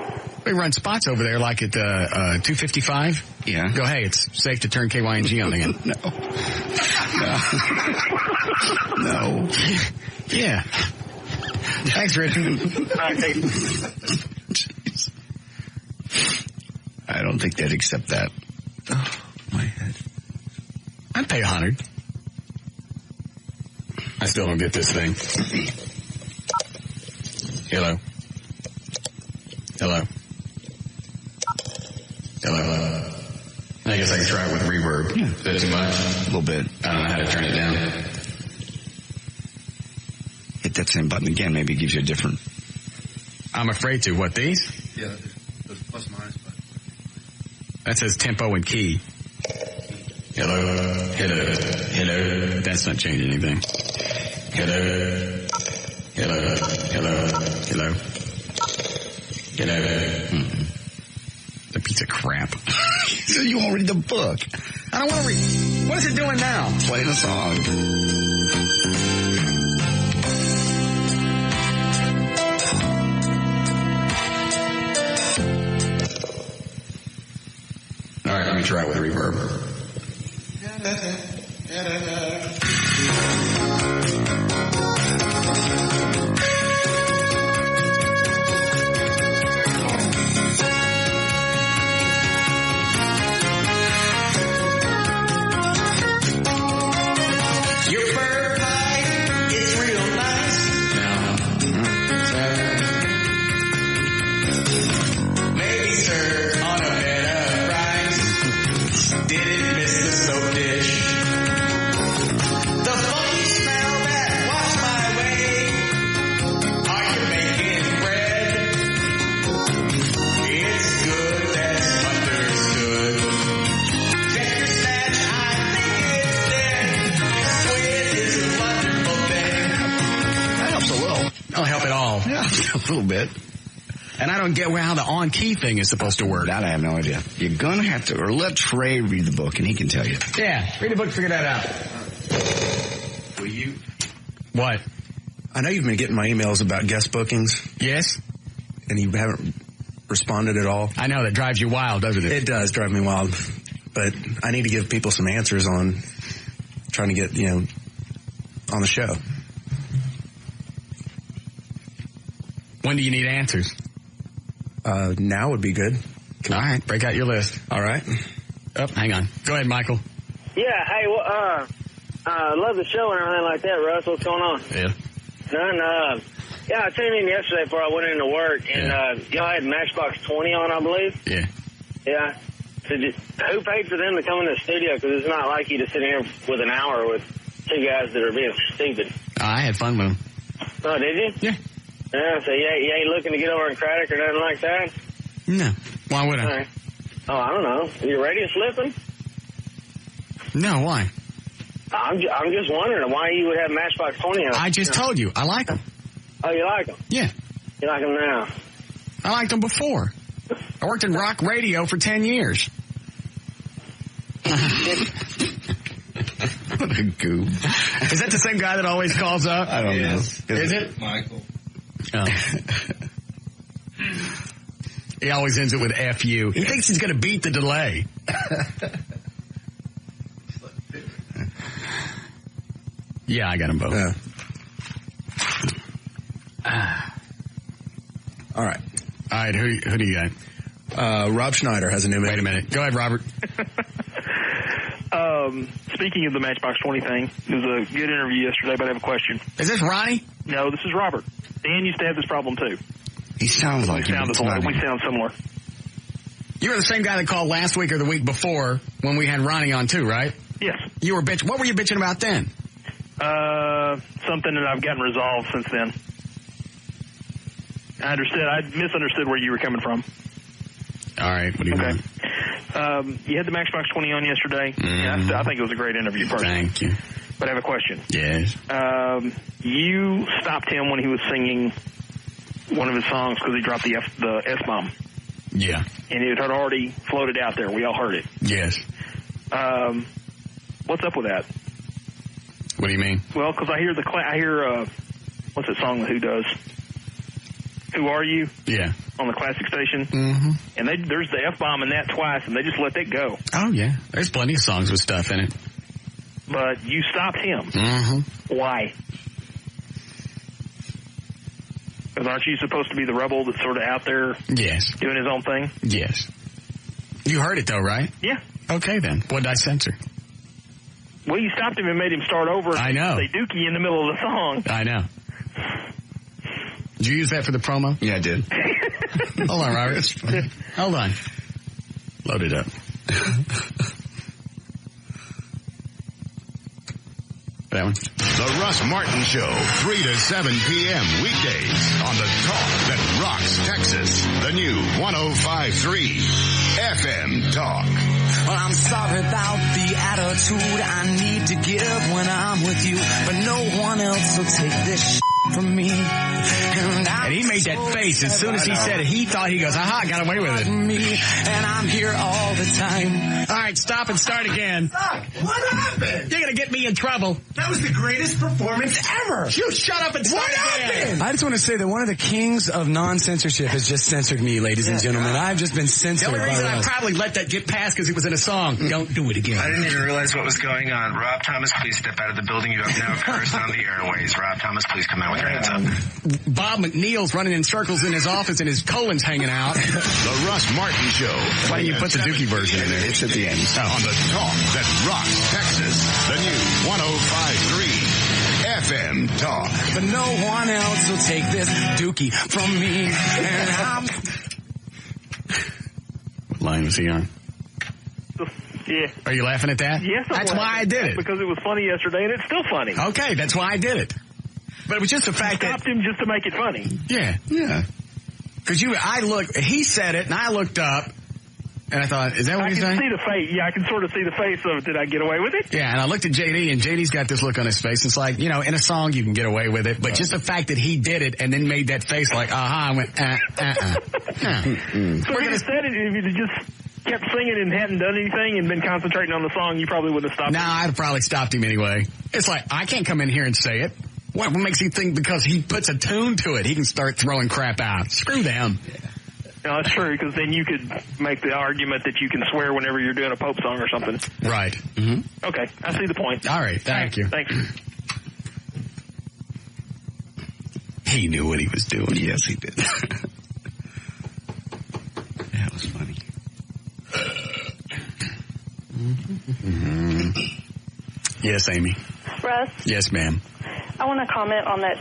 We run spots over there like at 255. Yeah. Go, hey, it's safe to turn KYNG on again. No. Yeah. Thanks, Richard. Jeez. I don't think they'd accept that. Oh, my head. I'd pay $100. I still don't get this thing. Hello. Hello. Hello. I guess I can try it with reverb. Yeah. Is that too much? A little bit. I don't know how to turn it down. Hit that same button again. Maybe it gives you a different... I'm afraid to. What, these? Yeah, those plus minus buttons. That says tempo and key. Hello. That's not changing anything. Hello. Mm-hmm. The piece of crap. So you won't read the book. I don't want to read. What is it doing now? Playing a song. All right, let me try it with reverb. Your fur pie, it's real nice. Maybe served on a bed of rice. Didn't miss the soap dish. The funky smell that washed my way. Are you making bread? It's good, that's understood. Check your snatch, I think it's dead. Squid is a wonderful thing. That helps a little. That'll help it all. Yeah, a little bit. And I don't get how the on-key thing is supposed to work. That I have no idea. You're going to have to, or let Trey read the book and he can tell you. Yeah, read the book, figure that out. Will you? What? I know you've been getting my emails about guest bookings. Yes? And you haven't responded at all. I know, that drives you wild, doesn't it? It does drive me wild. But I need to give people some answers on trying to get, on the show. When do you need answers? Now would be good. All right, break out your list. All right. Oh, hang on. Go ahead, Michael. Yeah, hey, love the show and everything like that, Russ. What's going on? Yeah. None, yeah, I tuned in yesterday before I went into work, and y'all had Matchbox 20 on, I believe. Yeah. Yeah. So who paid for them to come in the studio? Because it's not like you to sit here with an hour with two guys that are being stupid. I had fun with them. Oh, did you? Yeah. Yeah, so you ain't looking to get over in Craddock or nothing like that? No. Why would I? All right. Oh, I don't know. Are your radio slipping? No, why? I'm just wondering why you would have Matchbox 20 on. I just told you. I like them. Oh, you like them? Yeah. You like them now? I liked them before. I worked in rock radio for 10 years. What a goof. Is that the same guy that always calls up? I don't know. Is it? Michael. Oh. He always ends it with F you. He thinks he's going to beat the delay. Yeah, I got them both. All right. All right, who do you got? Rob Schneider has a new. Wait a minute. Go ahead, Robert. Speaking of the Matchbox 20 thing, it was a good interview yesterday, but I have a question. Is this Ronnie? No, this is Robert. Dan used to have this problem, too. He sounds like we sound similar. You were the same guy that called last week or the week before when we had Ronnie on, too, right? Yes. You were bitching. What were you bitching about then? Something that I've gotten resolved since then. I misunderstood where you were coming from. All right. What do you want? You had the Matchbox 20 on yesterday. Mm-hmm. I think it was a great interview, personally. Thank you. But I have a question. Yes. You stopped him when he was singing one of his songs because he dropped the S-bomb. Yeah. And it had already floated out there. We all heard it. Yes. What's up with that? What do you mean? Well, because I hear what's that song that Who does? Who Are You? Yeah. On the classic station. Mm-hmm. And there's the F-bomb in that twice, and they just let that go. Oh, yeah. There's plenty of songs with stuff in it. But you stopped him. Mm-hmm. Why? Because aren't you supposed to be the rebel that's sort of out there yes. doing his own thing? Yes. You heard it, though, right? Yeah. Okay, then. What did I censor? Well, you stopped him and made him start over. I know. Say Dookie in the middle of the song. I know. Did you use that for the promo? Yeah, I did. Hold on, Robert. Hold on. Load it up. That one. The Russ Martin Show, 3 to 7 p.m. weekdays on the talk that rocks Texas. The new 105.3 FM Talk. Well, I'm sorry about the attitude I need to give when I'm with you, but no one else will take this from me. And he made that face as soon as he said it. He thought, he goes, aha, got away with it. And I'm here all the time. All right, stop and start again. What happened? You're going to get me in trouble. That was the greatest performance ever. You shut up and start again. I just want to say that one of the kings of non-censorship has just censored me, ladies and gentlemen. I've just been censored. The only reason I probably let that get past because it was in a song. Don't do it again. I didn't even realize what was going on. Rob Thomas, please step out of the building. You have now cursed on the airways. Rob Thomas, please come out with your hands up. Bob McNeil's running in circles in his office and his colon's hanging out. The Russ Martin Show. Why don't you put the Dookie version in there? It's at the end. On the talk that rocks Texas. The new 105.3 FM Talk. But no one else will take this Dookie from me. And I'm... What line was he on? Yeah. Are you laughing at that? Yes, That's why I did it. Because it was funny yesterday, and it's still funny. Okay, that's why I did it. But it was just the fact that... stopped him just to make it funny. Yeah. Yeah. Because he said it, and I looked up, and I thought, is that what he's saying? I can see the face. Yeah, I can sort of see the face of, did I get away with it? Yeah, and I looked at JD, and JD's got this look on his face. It's like, in a song you can get away with it, but just the fact that he did it and then made that face like, I went, So if you said it, if you just kept singing and hadn't done anything and been concentrating on the song, you probably wouldn't have stopped him. I'd have probably stopped him anyway. It's like, I can't come in here and say it. What makes you think because he puts a tune to it, he can start throwing crap out? Screw them. Yeah. No, that's true, because then you could make the argument that you can swear whenever you're doing a Pope song or something. Right. Mm-hmm. Okay, I see the point. All right, thank you. Thank you. He knew what he was doing. Yes, he did. That was funny. Mm-hmm. Yes, Amy. Russ? Yes, ma'am. I want to comment on that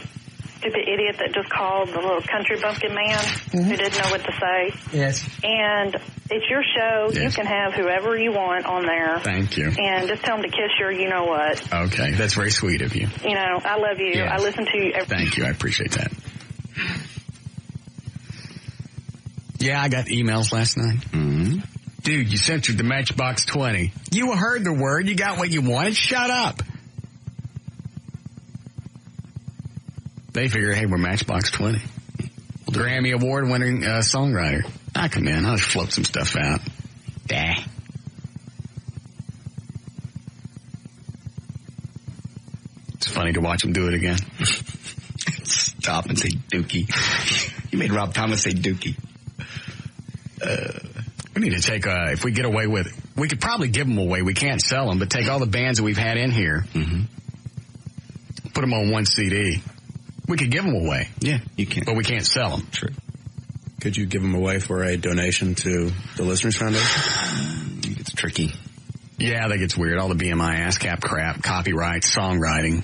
stupid idiot that just called the little country bumpkin man who didn't know what to say. Yes. And it's your show. Yes. You can have whoever you want on there. Thank you. And just tell them to kiss your you-know-what. Okay, that's very sweet of you. I love you. Yes. I listen to you every... Thank you, I appreciate that. Yeah, I got emails last night. Mm-hmm. Dude, you censored the Matchbox 20. You heard the word. You got what you wanted. Shut up. They figure, hey, we're Matchbox 20. Grammy Award-winning songwriter. I come in. I'll just float some stuff out. Dah. It's funny to watch them do it again. Stop and say Dookie. You made Rob Thomas say Dookie. We need to take, if we get away with it, we could probably give them away. We can't sell them, but take all the bands that we've had in here, put them on one CD. We could give them away. Yeah, you can. But we can't sell them. True. Could you give them away for a donation to the Listeners Foundation? It's tricky. Yeah, that gets weird. All the BMI ASCAP crap, copyright, songwriting.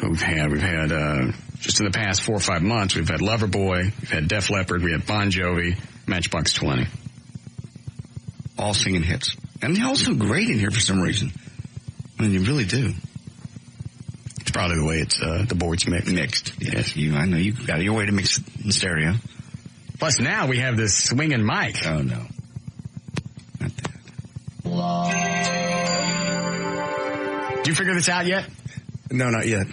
We've had, just in the past 4 or 5 months, we've had Loverboy, we've had Def Leppard, we had Bon Jovi, Matchbox 20. All singing hits. And they all sound great in here for some reason. I mean, you really do. It's probably the way it's, the board's mixed. Yes. I know you got your way to mix in stereo. Plus now we have this swinging mic. Oh, no. Not that. Did you figure this out yet? No, not yet.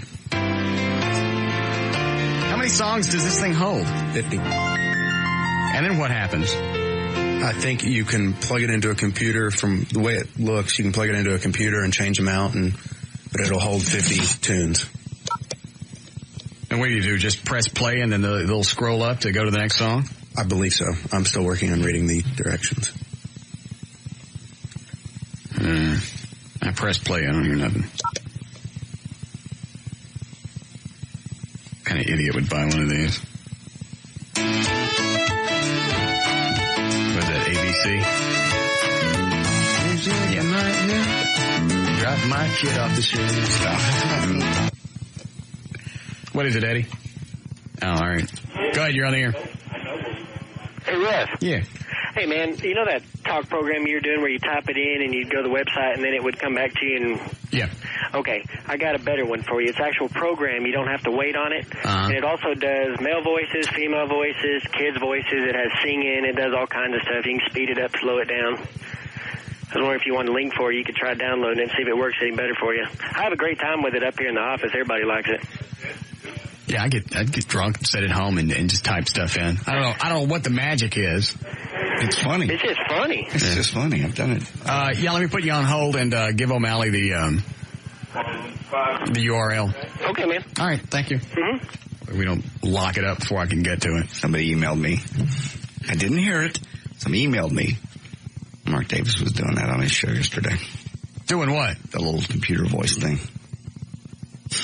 How many songs does this thing hold? 50. And then what happens? I think you can plug it into a computer. From the way it looks, you can plug it into a computer and change them out, but it'll hold 50 tunes. And what do? Just press play and then they'll scroll up to go to the next song? I believe so. I'm still working on reading the directions. I press play. I don't hear nothing. What kind of idiot would buy one of these? What is that, ABC? Yeah. Drop my kid off the street. What is it, Eddie? Oh, all right. Go ahead, you're on the air. Hey, Russ. Yeah. Hey, man, you know that talk program you're doing where you type it in and you'd go to the website and then it would come back to you and... Yeah. Okay, I got a better one for you. It's actual program. You don't have to wait on it. Uh-huh. And it also does male voices, female voices, kids' voices. It has singing. It does all kinds of stuff. You can speed it up, slow it down. I was wondering if you want a link for it, you could try downloading it and see if it works any better for you. I have a great time with it up here in the office. Everybody likes it. Yeah, I'd get drunk and sit at home and just type stuff in. I don't know what the magic is. It's funny. It's just funny. It's just funny. I've done it. Yeah, let me put you on hold and give O'Malley the URL. Okay, man. All right, thank you. Mm-hmm. We don't lock it up before I can get to it. Somebody emailed me. I didn't hear it. Somebody emailed me. Mark Davis was doing that on his show yesterday. Doing what? The little computer voice thing.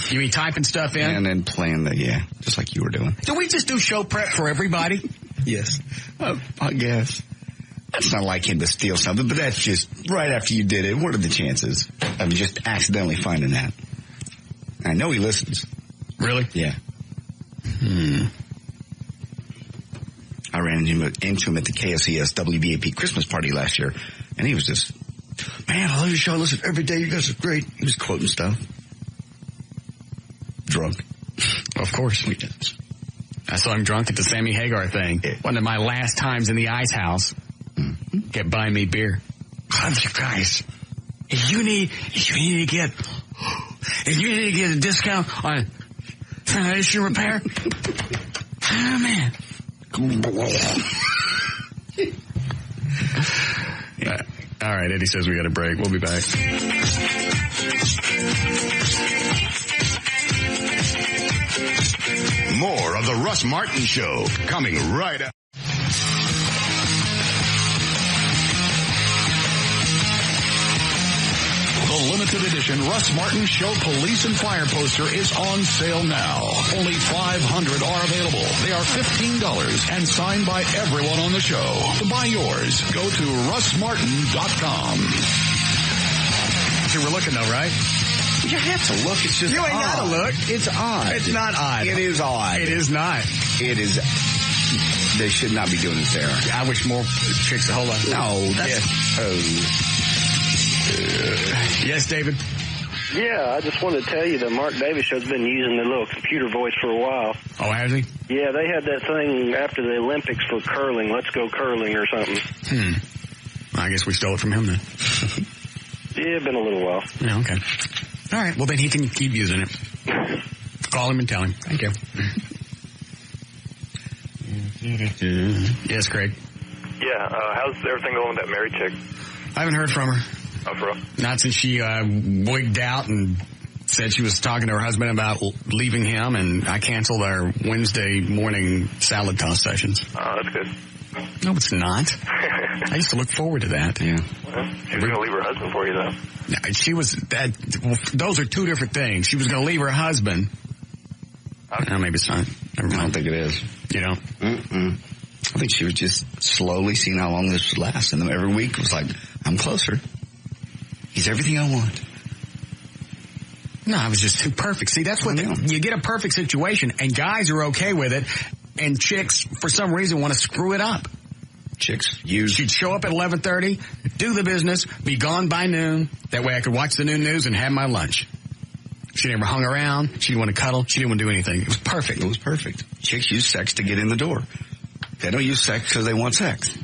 You mean typing stuff in? And then playing just like you were doing. Do we just do show prep for everybody? Yes. I guess. That's not like him to steal something, but that's just right after you did it. What are the chances of just accidentally finding that? I know he listens. Really? Yeah. I ran into him at the KSES WBAP Christmas party last year, and he was just, man, I love your show. I listen every day. You guys are great. He was quoting stuff. Drunk. Of course. I saw him drunk at the Sammy Hagar thing. Yeah. One of my last times in the Ice House. Mm-hmm. Kept buying me beer. You guys, if you need to get a discount on foundation repair, oh man. All right, Eddie says we got a break. We'll be back. More of the Russ Martin Show coming right up. The limited edition Russ Martin Show Police and Fire poster is on sale now. Only 500 are available. They are $15 and signed by everyone on the show. To buy yours, go to russmartin.com. So we're looking though, right? You have to look. It's just you ain't got to look. It's odd. It's not odd. It is odd. It is not. It is. They should not be doing this there. I wish more chicks. Hold on. No. That's. Yes, David. Yeah, I just wanted to tell you that Mark Davis Show's been using the little computer voice for a while. Oh, has he? Yeah, they had that thing after the Olympics for curling. Let's go curling or something. I guess we stole it from him then. Yeah, been a little while. Yeah, okay. All right, well, then he can keep using it. Call him and tell him. Thank you. Yes, Craig. Yeah, how's everything going with that married chick? I haven't heard from her. Oh, for real? Not since she wigged out and said she was talking to her husband about leaving him, and I canceled our Wednesday morning salad toss sessions. Oh, that's good. No, it's not. I used to look forward to that. Yeah. Well, she was going to leave her husband for you, though. She was that. Well, those are two different things. She was going to leave her husband. Okay. Maybe it's not. I don't think it is. You know? I think she was just slowly seeing how long this would last, and then every week was like, I'm closer. He's everything I want. No, I was just too perfect. See, that's what you get a perfect situation, and guys are okay with it, and chicks, for some reason, want to screw it up. She'd show up at 11:30, do the business, be gone by noon. That way I could watch the noon news and have my lunch. She never hung around. She didn't want to cuddle. She didn't want to do anything. It was perfect. It was perfect. Chicks use sex to get in the door. They don't use sex because they want sex.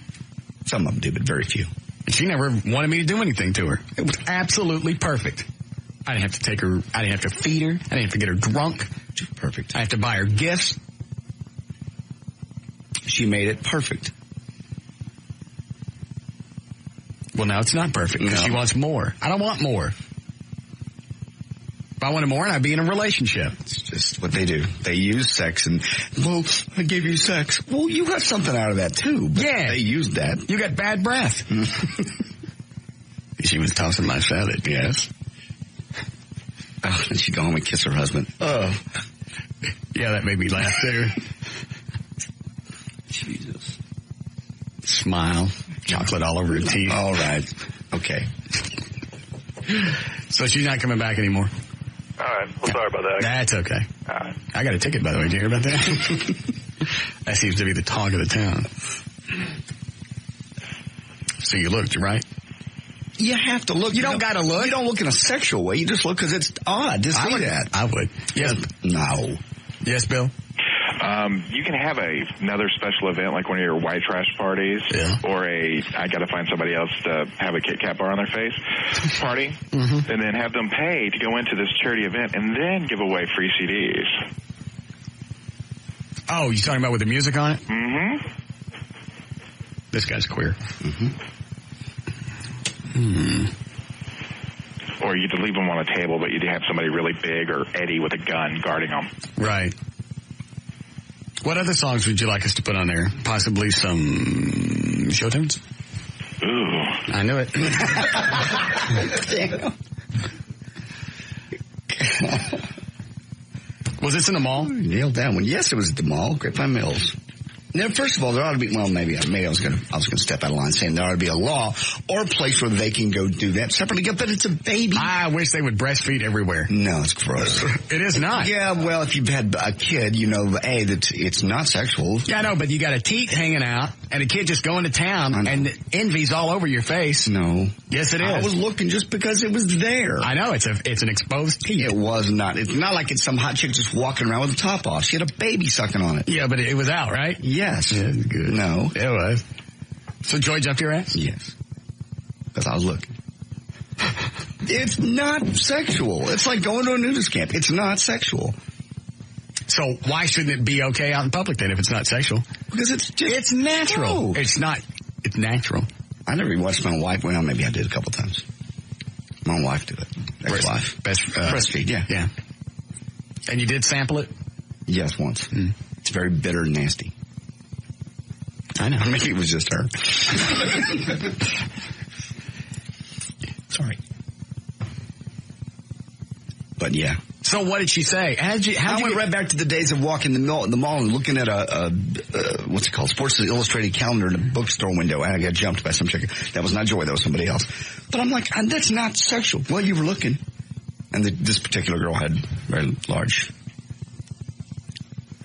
Some of them do, but very few. She never wanted me to do anything to her. It was absolutely perfect. I didn't have to take her. I didn't have to feed her. I didn't have to get her drunk. Perfect. I have to buy her gifts. She made it perfect. Well, now it's not perfect because she wants more. I don't want more. If I wanted more, I'd be in a relationship. It's just what they do. They use sex and, well, I gave you sex. Well, you got something out of that too. But yeah. They used that. You got bad breath. She was tossing my salad. Yes. Oh, and she'd go home and kiss her husband. Oh. Yeah, that made me laugh too. Jesus. Smile. Chocolate all over her teeth. All right. Okay. So she's not coming back anymore? All right. Well, sorry about that. That's okay. All right. I got a ticket, by the way. Did you hear about that? That seems to be the talk of the town. So you looked, right? You have to look. You don't got to look. You don't look in a sexual way. You just look because it's odd to see that. I would. Yes. No. Yes, Bill? You can have another special event like one of your white trash parties or I got to find somebody else to have a Kit Kat bar on their face party and then have them pay to go into this charity event and then give away free CDs. Oh, you talking about with the music on it? Mm-hmm. This guy's queer. Or you'd leave them on a table, but you'd have somebody really big or Eddie with a gun guarding them. Right. What other songs would you like us to put on there? Possibly some show tunes? Ooh. I knew it. Was this in the mall? Nailed that one. Yes, it was at the mall, Grapevine Mills. Now, first of all, there ought to be, well, maybe I was going to step out of line saying there ought to be a law or a place where they can go do that separately, but it's a baby. I wish they would breastfeed everywhere. No, it's gross. It is not. Yeah, well, if you've had a kid, you know, that it's not sexual. Yeah, I know, but you got a teat hanging out and a kid just going to town and envy's all over your face. No. Yes, it is. I was looking just because it was there. I know, it's an exposed teat. It was not. It's not like it's some hot chick just walking around with the top off. She had a baby sucking on it. Yeah, but it was out, right? Yes. Yeah, good. No. It was. So Joy jumped your ass? Yes. Because I was looking. It's not sexual. It's like going to a nudist camp. It's not sexual. So why shouldn't it be okay out in public then if it's not sexual? Because it's natural. No. It's not. It's natural. I never watched my wife. Well, maybe I did a couple times. My wife did it. Ex-wife. Breastfeed, yeah. Yeah. And you did sample it? Yes, once. It's very bitter and nasty. I know. Maybe it was just her. Sorry. But yeah. So what did she say? I went right back to the days of walking the mall and looking at what's it called? Sports Illustrated calendar in a bookstore window. And I got jumped by some chick. That was not Joy. That was somebody else. But I'm like, that's not sexual. Well, you were looking. And this particular girl had very large.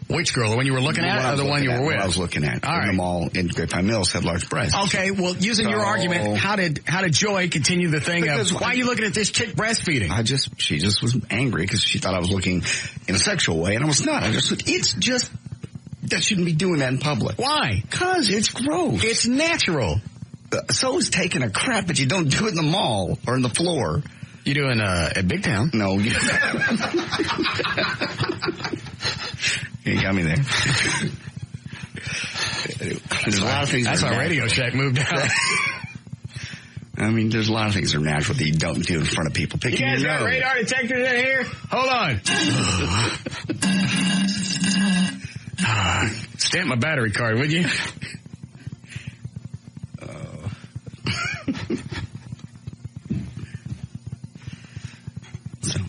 Which girl? The one you were looking at or the one you were with? I was looking at. All right. The mall in Grapevine Mills had large breasts. Okay, well, using your argument, how did Joy continue the thing of, why are you looking at this chick breastfeeding? She just was angry because she thought I was looking in a sexual way, and I was not. It's just, that shouldn't be doing that in public. Why? Because it's gross. It's natural. So is taking a crap, but you don't do it in the mall or in the floor. You do in at Big Town? No. You got me there. There's a lot of things. That's why Radio Shack moved out. I mean, there's a lot of things that are natural that you don't do in front of people. You guys got radar detectors in here? Hold on. Stamp my battery card, would you?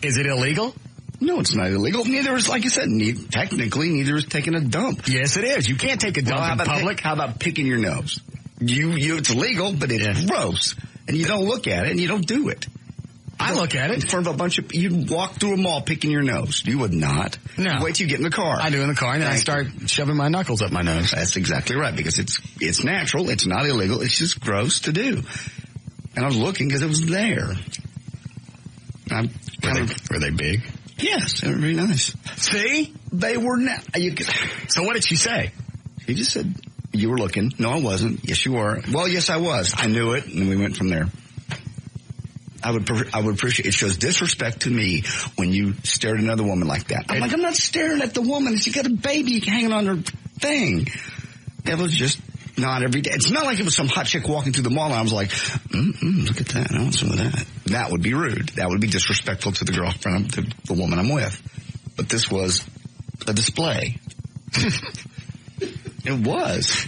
Is it illegal? No, it's not illegal. Neither is, like you said, technically, neither is taking a dump. Yes, it is. You can't take a dump in public. How about picking your nose? It's illegal, but it's gross. And you don't look at it, and you don't do it. I look at it. In front of a bunch of... You'd walk through a mall picking your nose. You would not. No. You'd wait till you get in the car. I do in the car, and then I start shoving my knuckles up my nose. That's exactly right, because it's natural. It's not illegal. It's just gross to do. And I was looking because it was there. Were they big? Yes, they were very nice. See? They were not. So what did she say? She just said, you were looking. No, I wasn't. Yes, you were. Well, yes, I was. I knew it, and we went from there. I would appreciate it. Shows disrespect to me when you stare at another woman like that. I'm not staring at the woman. She got a baby hanging on her thing. It was just not every day. It's not like it was some hot chick walking through the mall and I was like, look at that. I want some of that. That would be rude. That would be disrespectful to the girlfriend, to the woman I'm with. But this was a display. It was.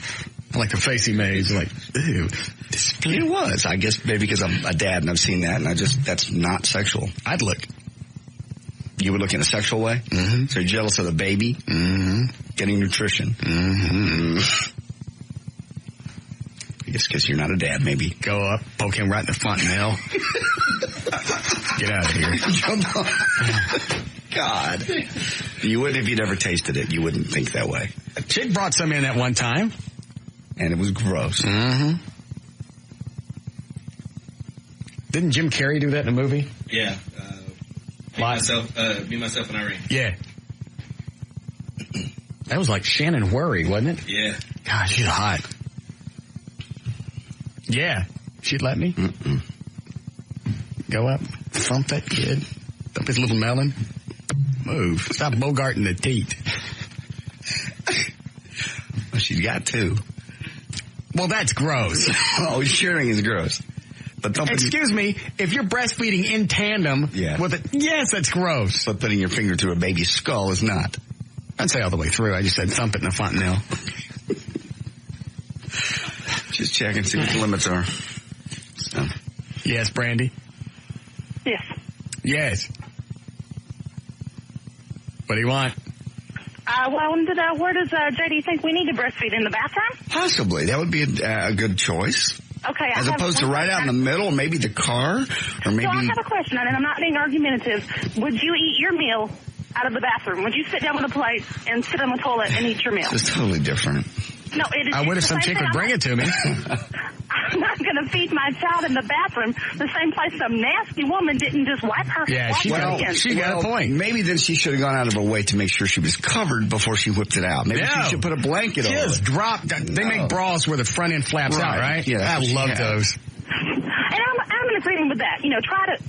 Like the face he made. He's like, ew. Display. It was. I guess maybe because I'm a dad and I've seen that and that's not sexual. I'd look. You would look in a sexual way? Mm-hmm. So you're jealous of the baby? Mm-hmm. Getting nutrition? Mm-hmm. Just because you're not a dad, maybe. Go up, poke him right in the fontanelle. Get out of here. Jump on. God. You wouldn't if you'd ever tasted it. You wouldn't think that way. A chick brought some in at one time. And it was gross. Mm-hmm. Didn't Jim Carrey do that in a movie? Yeah. Me, Myself, and Irene. Yeah. That was like Shannon Worry, wasn't it? Yeah. God, she's hot. Yeah. She'd let me. Mm-mm. Go up, thump that kid, thump his little melon. Move. Stop bogarting the teat. Well, she's got two. Well, that's gross. Oh, sharing is gross. But excuse me, if you're breastfeeding in tandem with it, yes, that's gross. But putting your finger through a baby's skull is not. I'd say all the way through. I just said thump it in the fontanelle. Just check and see what the limits are. So. Yes, Brandy? Yes. Yes. What do you want? Well, I wanted to know, where does JD think we need to breastfeed? In the bathroom? Possibly. That would be a good choice. Okay. As opposed to right out in the middle, or maybe the car, or maybe... So I have a question, and I'm not being argumentative. Would you eat your meal out of the bathroom? Would you sit down with a plate and sit on the toilet and eat your meal? It's totally different. No, it is. I would if some chick would bring it to me. I'm not going to feed my child in the bathroom the same place some nasty woman didn't just wipe her. Yeah, she got a point. Maybe then she should have gone out of her way to make sure she was covered before she whipped it out. Maybe she should put a blanket over it. Just drop. They make bras where the front end flaps out, right? Yeah, I love those. And I'm in agreement with that. You know, try to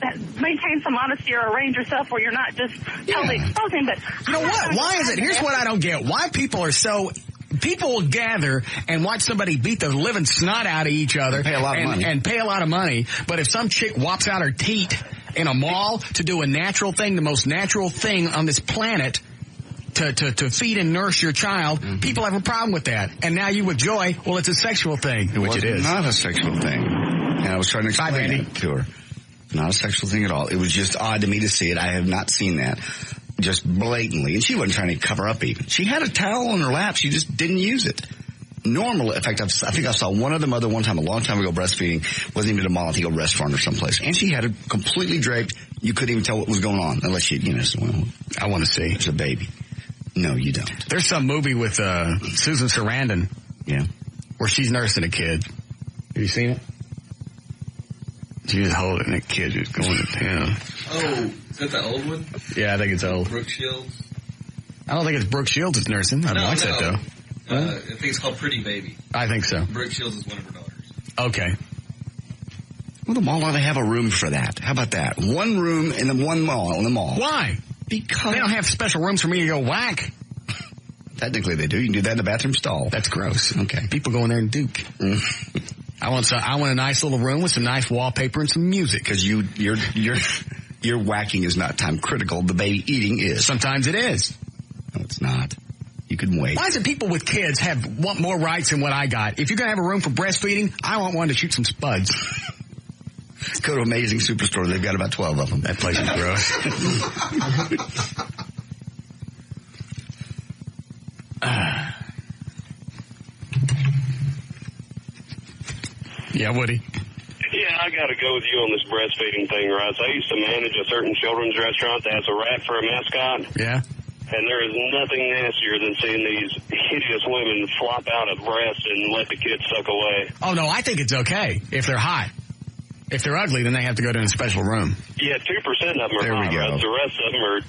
maintain some honesty or arrange yourself where you're not just totally exposing. But you know what? Why is it? Here's what I don't get. Why people are so... People will gather and watch somebody beat the living snot out of each other. Pay a lot of money. And pay a lot of money. But if some chick whops out her teat in a mall to do a natural thing, the most natural thing on this planet, to feed and nurse your child, people have a problem with that. And now you with Joy, well, it's a sexual thing, which it is. Not a sexual thing. And I was trying to explain it to her. Not a sexual thing at all. It was just odd to me to see it. I have not seen that. Just blatantly. And she wasn't trying to cover up even. She had a towel on her lap. She just didn't use it. Normal. In fact, I think I saw one other mother one time, a long time ago, breastfeeding. Wasn't even at a mall, I think a restaurant or someplace. And she had it completely draped. You couldn't even tell what was going on unless you know, well, I want to see. It's a baby. No, you don't. There's some movie with Susan Sarandon. Yeah. Where she's nursing a kid. Have you seen it? She was holding that kid who's going to town. Oh, is that the old one? Yeah, I think it's old. Brooke Shields? I don't think it's Brooke Shields that's nursing. I'd watch that, though. I think it's called Pretty Baby. I think so. Brooke Shields is one of her daughters. Okay. Well, the mall ought to have a room for that. How about that? One room in the one mall, in the mall. Why? Because they don't have special rooms for me to go whack. Technically they do. You can do that in the bathroom stall. That's gross. Okay. People go in there and duke. I want a nice little room with some nice wallpaper and some music. Because your whacking is not time critical. The baby eating is. Sometimes it is. No, it's not. You can wait. Why is it people with kids want more rights than what I got? If you're going to have a room for breastfeeding, I want one to shoot some spuds. Go to Amazing Superstore. They've got about 12 of them. That place is gross. Yeah, Woody. Yeah, I got to go with you on this breastfeeding thing, Russ. I used to manage a certain children's restaurant that has a rat for a mascot. Yeah. And there is nothing nastier than seeing these hideous women flop out a breast and let the kids suck away. Oh, no, I think it's okay if they're hot. If they're ugly, then they have to go to a special room. Yeah, 2% of them are there hot, we go. Russ. The rest of them are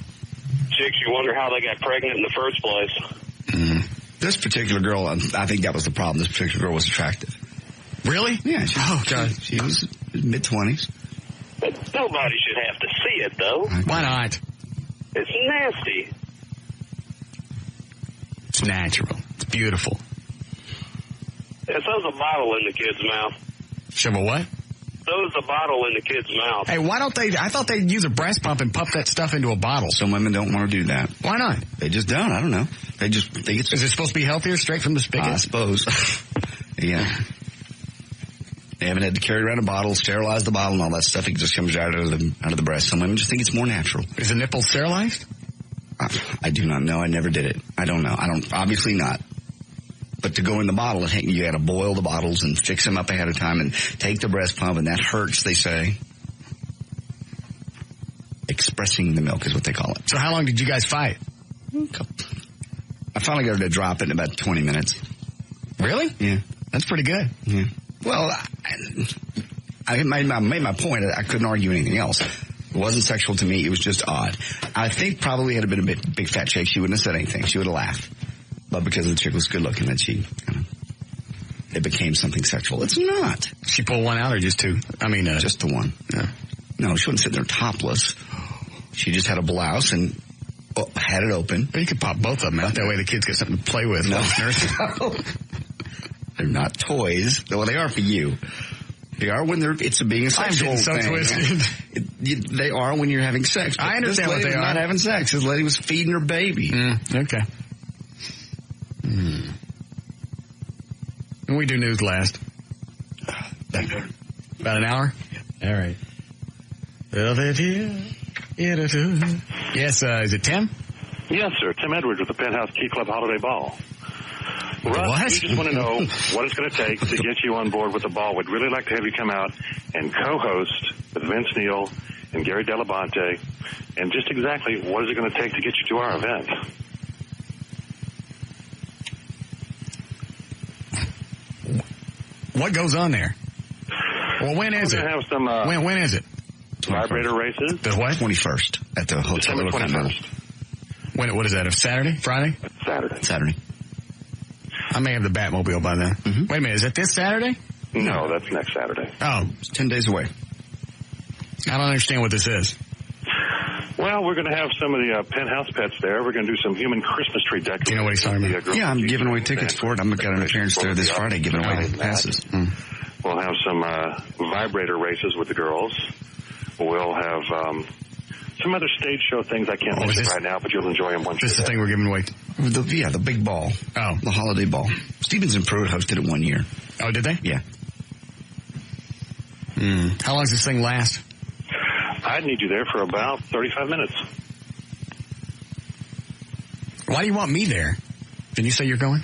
chicks you wonder how they got pregnant in the first place. This particular girl, I think that was the problem. This particular girl was attractive. Really? Yeah. God. She was mid-20s. But nobody should have to see it, though. Why not? It's nasty. It's natural. It's beautiful. It throws a bottle in the kid's mouth. Shove a what? Throws a bottle in the kid's mouth. Hey, why don't they? I thought they'd use a breast pump and pump that stuff into a bottle. Some women don't want to do that. Why not? They just don't. I don't know. They just think it's... Is it supposed to be healthier straight from the spigot? I suppose. Yeah. They haven't had to carry around a bottle, sterilize the bottle, and all that stuff. It just comes right out of the breast. Some women just think it's more natural. Is the nipple sterilized? I do not know. I never did it. I don't know. Obviously not. but to go in the bottle, you got to boil the bottles and fix them up ahead of time and take the breast pump, and that hurts, they say. Expressing the milk is what they call it. So how long did you guys fight? I finally got her to drop it in about 20 minutes. Really? Yeah. That's pretty good. Yeah. Well, I made my point. I couldn't argue anything else. It wasn't sexual to me. It was just odd. I think probably had it been a big fat chick, she wouldn't have said anything. She would have laughed. But because the chick was good looking, that it became something sexual. It's not. She pulled one out or just two? I mean, just the one. Yeah. No, she wasn't sitting there topless. She just had a blouse and had it open. Well, you could pop both of them out. That way the kids get something to play with. No. They're not toys. Well, they are for you. They are when it's being a sexual I'm getting so twisted. They are when you're having sex. I understand what they are. Not having sex. This lady was feeding her baby. Okay. When we do news last? About an hour? All right. Yes, is it Tim? Yes, sir. Tim Edwards with the Penthouse Key Club Holiday Ball. Russ, What? we just want to know what it's going to take to get you on board with the ball. We'd really like to have you come out and co-host with Vince Neil and Gary Delabonte, and just exactly what is it going to take to get you to our event? What goes on there? Well, when is it? We're going to have some when is it? vibrator races. The what? 21st at the hotel. December 21st. What is that? A Saturday? Friday? Saturday. I may have the Batmobile by then. Wait a minute, is it this Saturday? No, that's next Saturday. Oh. It's 10 days away. I don't understand what this is. Well, we're going to have some of the Penthouse pets there. We're going to do some human Christmas tree decorations. Do you know what he's talking about? Yeah, I'm giving away tickets for it. I'm got an appearance there this Friday giving away passes. We'll have some vibrator races with the girls. We'll have some other stage show things I can't mention right now, but you'll enjoy them once you're This is the thing we're giving away? The big ball. Oh. The holiday ball. Stevens and Pruitt hosted it one year. Oh, did they? Yeah. How long does this thing last? I'd need you there for about 35 minutes. Why do you want me there? Did you say you're going?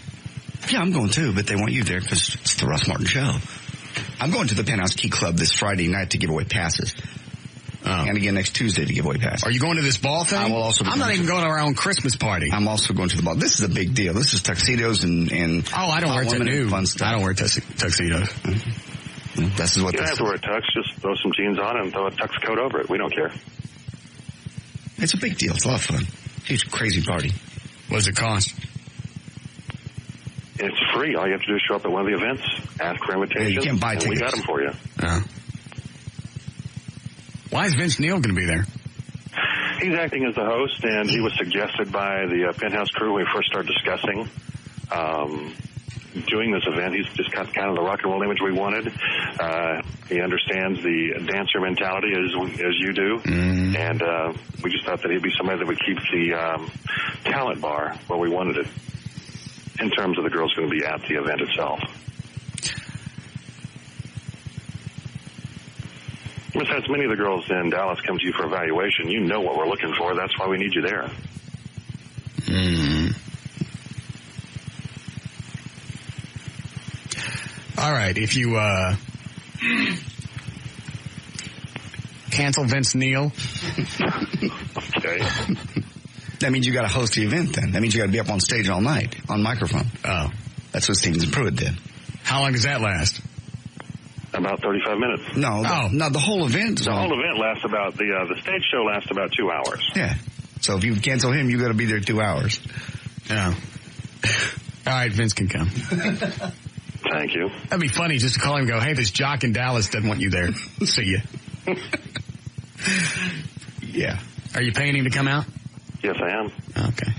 Yeah, I'm going too, but they want you there because it's the Russ Martin Show. I'm going to the Penthouse Key Club this Friday night to give away passes. And again next Tuesday to give away passes. Are you going to this ball thing? I will also. I'm not even going to our own Christmas party. I'm also going to the ball. This is a big deal. This is tuxedos and oh, I don't wear fun stuff. I don't wear tuxedos. This is what you don't have to wear a tux. Just throw some jeans on and throw a tux coat over it. We don't care. It's a big deal. It's a lot of fun. Huge, crazy party. What does it cost? It's free. All you have to do is show up at one of the events, ask for invitations, you can't buy and we got tickets. them for you. Why is Vince Neil going to be there? He's acting as the host, and he was suggested by the Penthouse crew when we first started discussing doing this event. He's just got kind of the rock and roll image we wanted. He understands the dancer mentality as you do, and we just thought that he'd be somebody that would keep the talent bar where we wanted it in terms of the girls going to be at the event itself. Besides, many of the girls in Dallas come to you for evaluation. You know what we're looking for. That's why we need you there. All right, if you cancel Vince Neil. Okay. That means you got to host the event then. That means you got to be up on stage all night on microphone. Oh. That's what Stevens and Pruitt did. How long does that last? About 35 minutes. No, the whole event. The whole event lasts about, the stage show lasts about 2 hours. Yeah. So if you cancel him, you got to be there 2 hours. Yeah. All right, Vince can come. Thank you. That'd be funny just to call him and go, hey, this jock in Dallas doesn't want you there. See ya. Yeah. Are you paying him to come out? Yes, I am. Okay.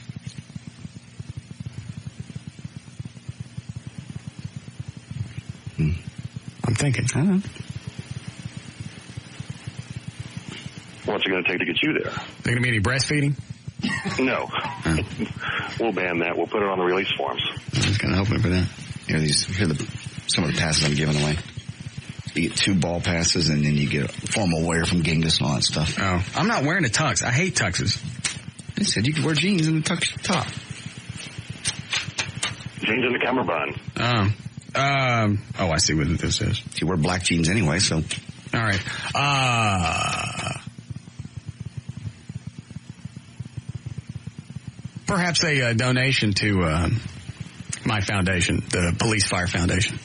I'm thinking. I don't know. What's it going to take to get you there? There going to be any breastfeeding? No. We'll ban that. We'll put it on the release forms. I was kind of hoping for that. Here some of the passes I'm giving away. You get 2 ball passes, and then you get a formal wear from Genghis and all that stuff. Oh. I'm not wearing a tux. I hate tuxes. They said you could wear jeans and a tux top. Jeans and a cummerbund. Oh, I see what this is. You wear black jeans anyway, so. All right. Perhaps a donation to my foundation, the Police Fire Foundation.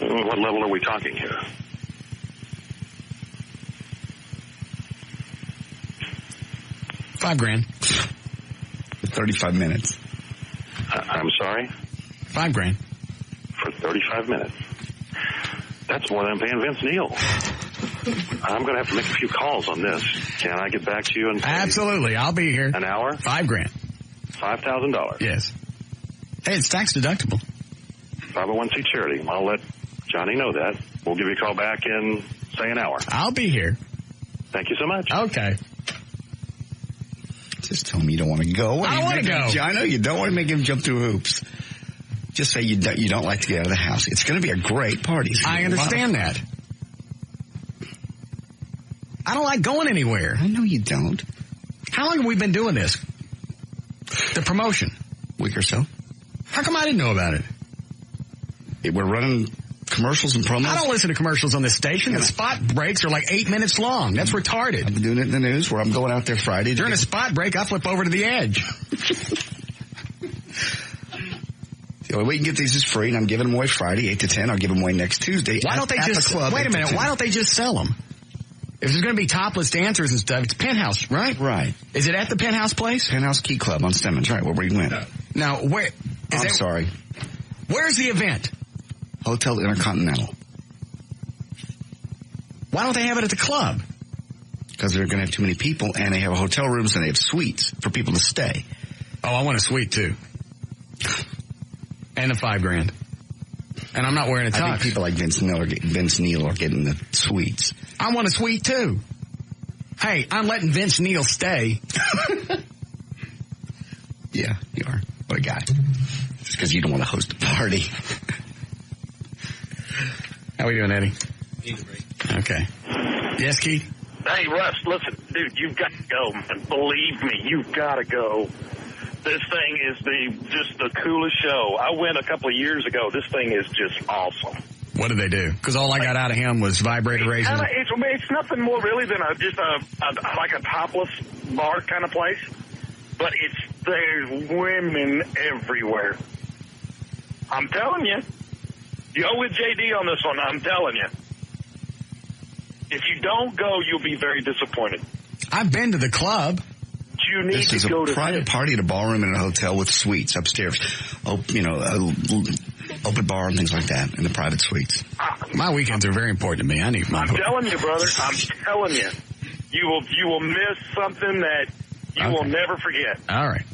What level are we talking here? $5,000. For 35 minutes. I'm sorry? $5,000. For 35 minutes. That's more than I'm paying Vince Neil. I'm going to have to make a few calls on this. Can I get back to you in Absolutely. I'll be here. An hour? $5,000. $5,000. Yes. Hey, it's tax deductible. 501c charity. I'll let Johnny know that. We'll give you a call back in, say, an hour. I'll be here. Thank you so much. Okay. Just tell him you don't want to go. I want to go. I know you don't want to make him jump through hoops. Just say you don't like to get out of the house. It's going to be a great party. I understand that. I don't like going anywhere. I know you don't. How long have we been doing this? The promotion. Week or so. How come I didn't know about it? We're running commercials and promos. I don't listen to commercials on this station. The spot breaks are like 8 minutes long. That's retarded. I've been doing it in the news where I'm going out there Friday. During a spot break, I flip over to the edge. The only way you can get these is free, and I'm giving them away Friday, 8 to 10. I'll give them away next Tuesday. Why don't they just, wait a minute, why don't they just sell them? If there's going to be topless dancers and stuff, it's Penthouse, right? Right. Is it at the Penthouse place? Penthouse Key Club on Stemmons, right, where we went. Now, where? I'm sorry. Where's the event? Hotel Intercontinental. Why don't they have it at the club? Because they're going to have too many people, and they have hotel rooms, and they have suites for people to stay. Oh, I want a suite, too. And a $5,000. And I'm not wearing a tux. I think people like Vince Neil are getting the suites. I want a suite, too. Hey, I'm letting Vince Neil stay. Yeah, you are. What a guy. Just because you don't want to host a party. How we doing, Eddie? Need a break. Okay. Yes, Keith? Hey, Russ, listen, dude, you've got to go, man. Believe me, you've got to go. This thing is just the coolest show. I went a couple of years ago. This thing is just awesome. What did they do? Because all I got out of him was vibrator raisins. It's nothing more really than like a topless bar kind of place. But there's women everywhere. I'm telling you. Go with JD on this one. I'm telling you. If you don't go, you'll be very disappointed. I've been to the club. You need this is to go a to private party at a ballroom in a hotel with suites upstairs. Open bar and things like that in the private suites. My weekends are very important to me. I need my. I'm telling you, brother. I'm telling you. You will miss something that you will never forget. All right.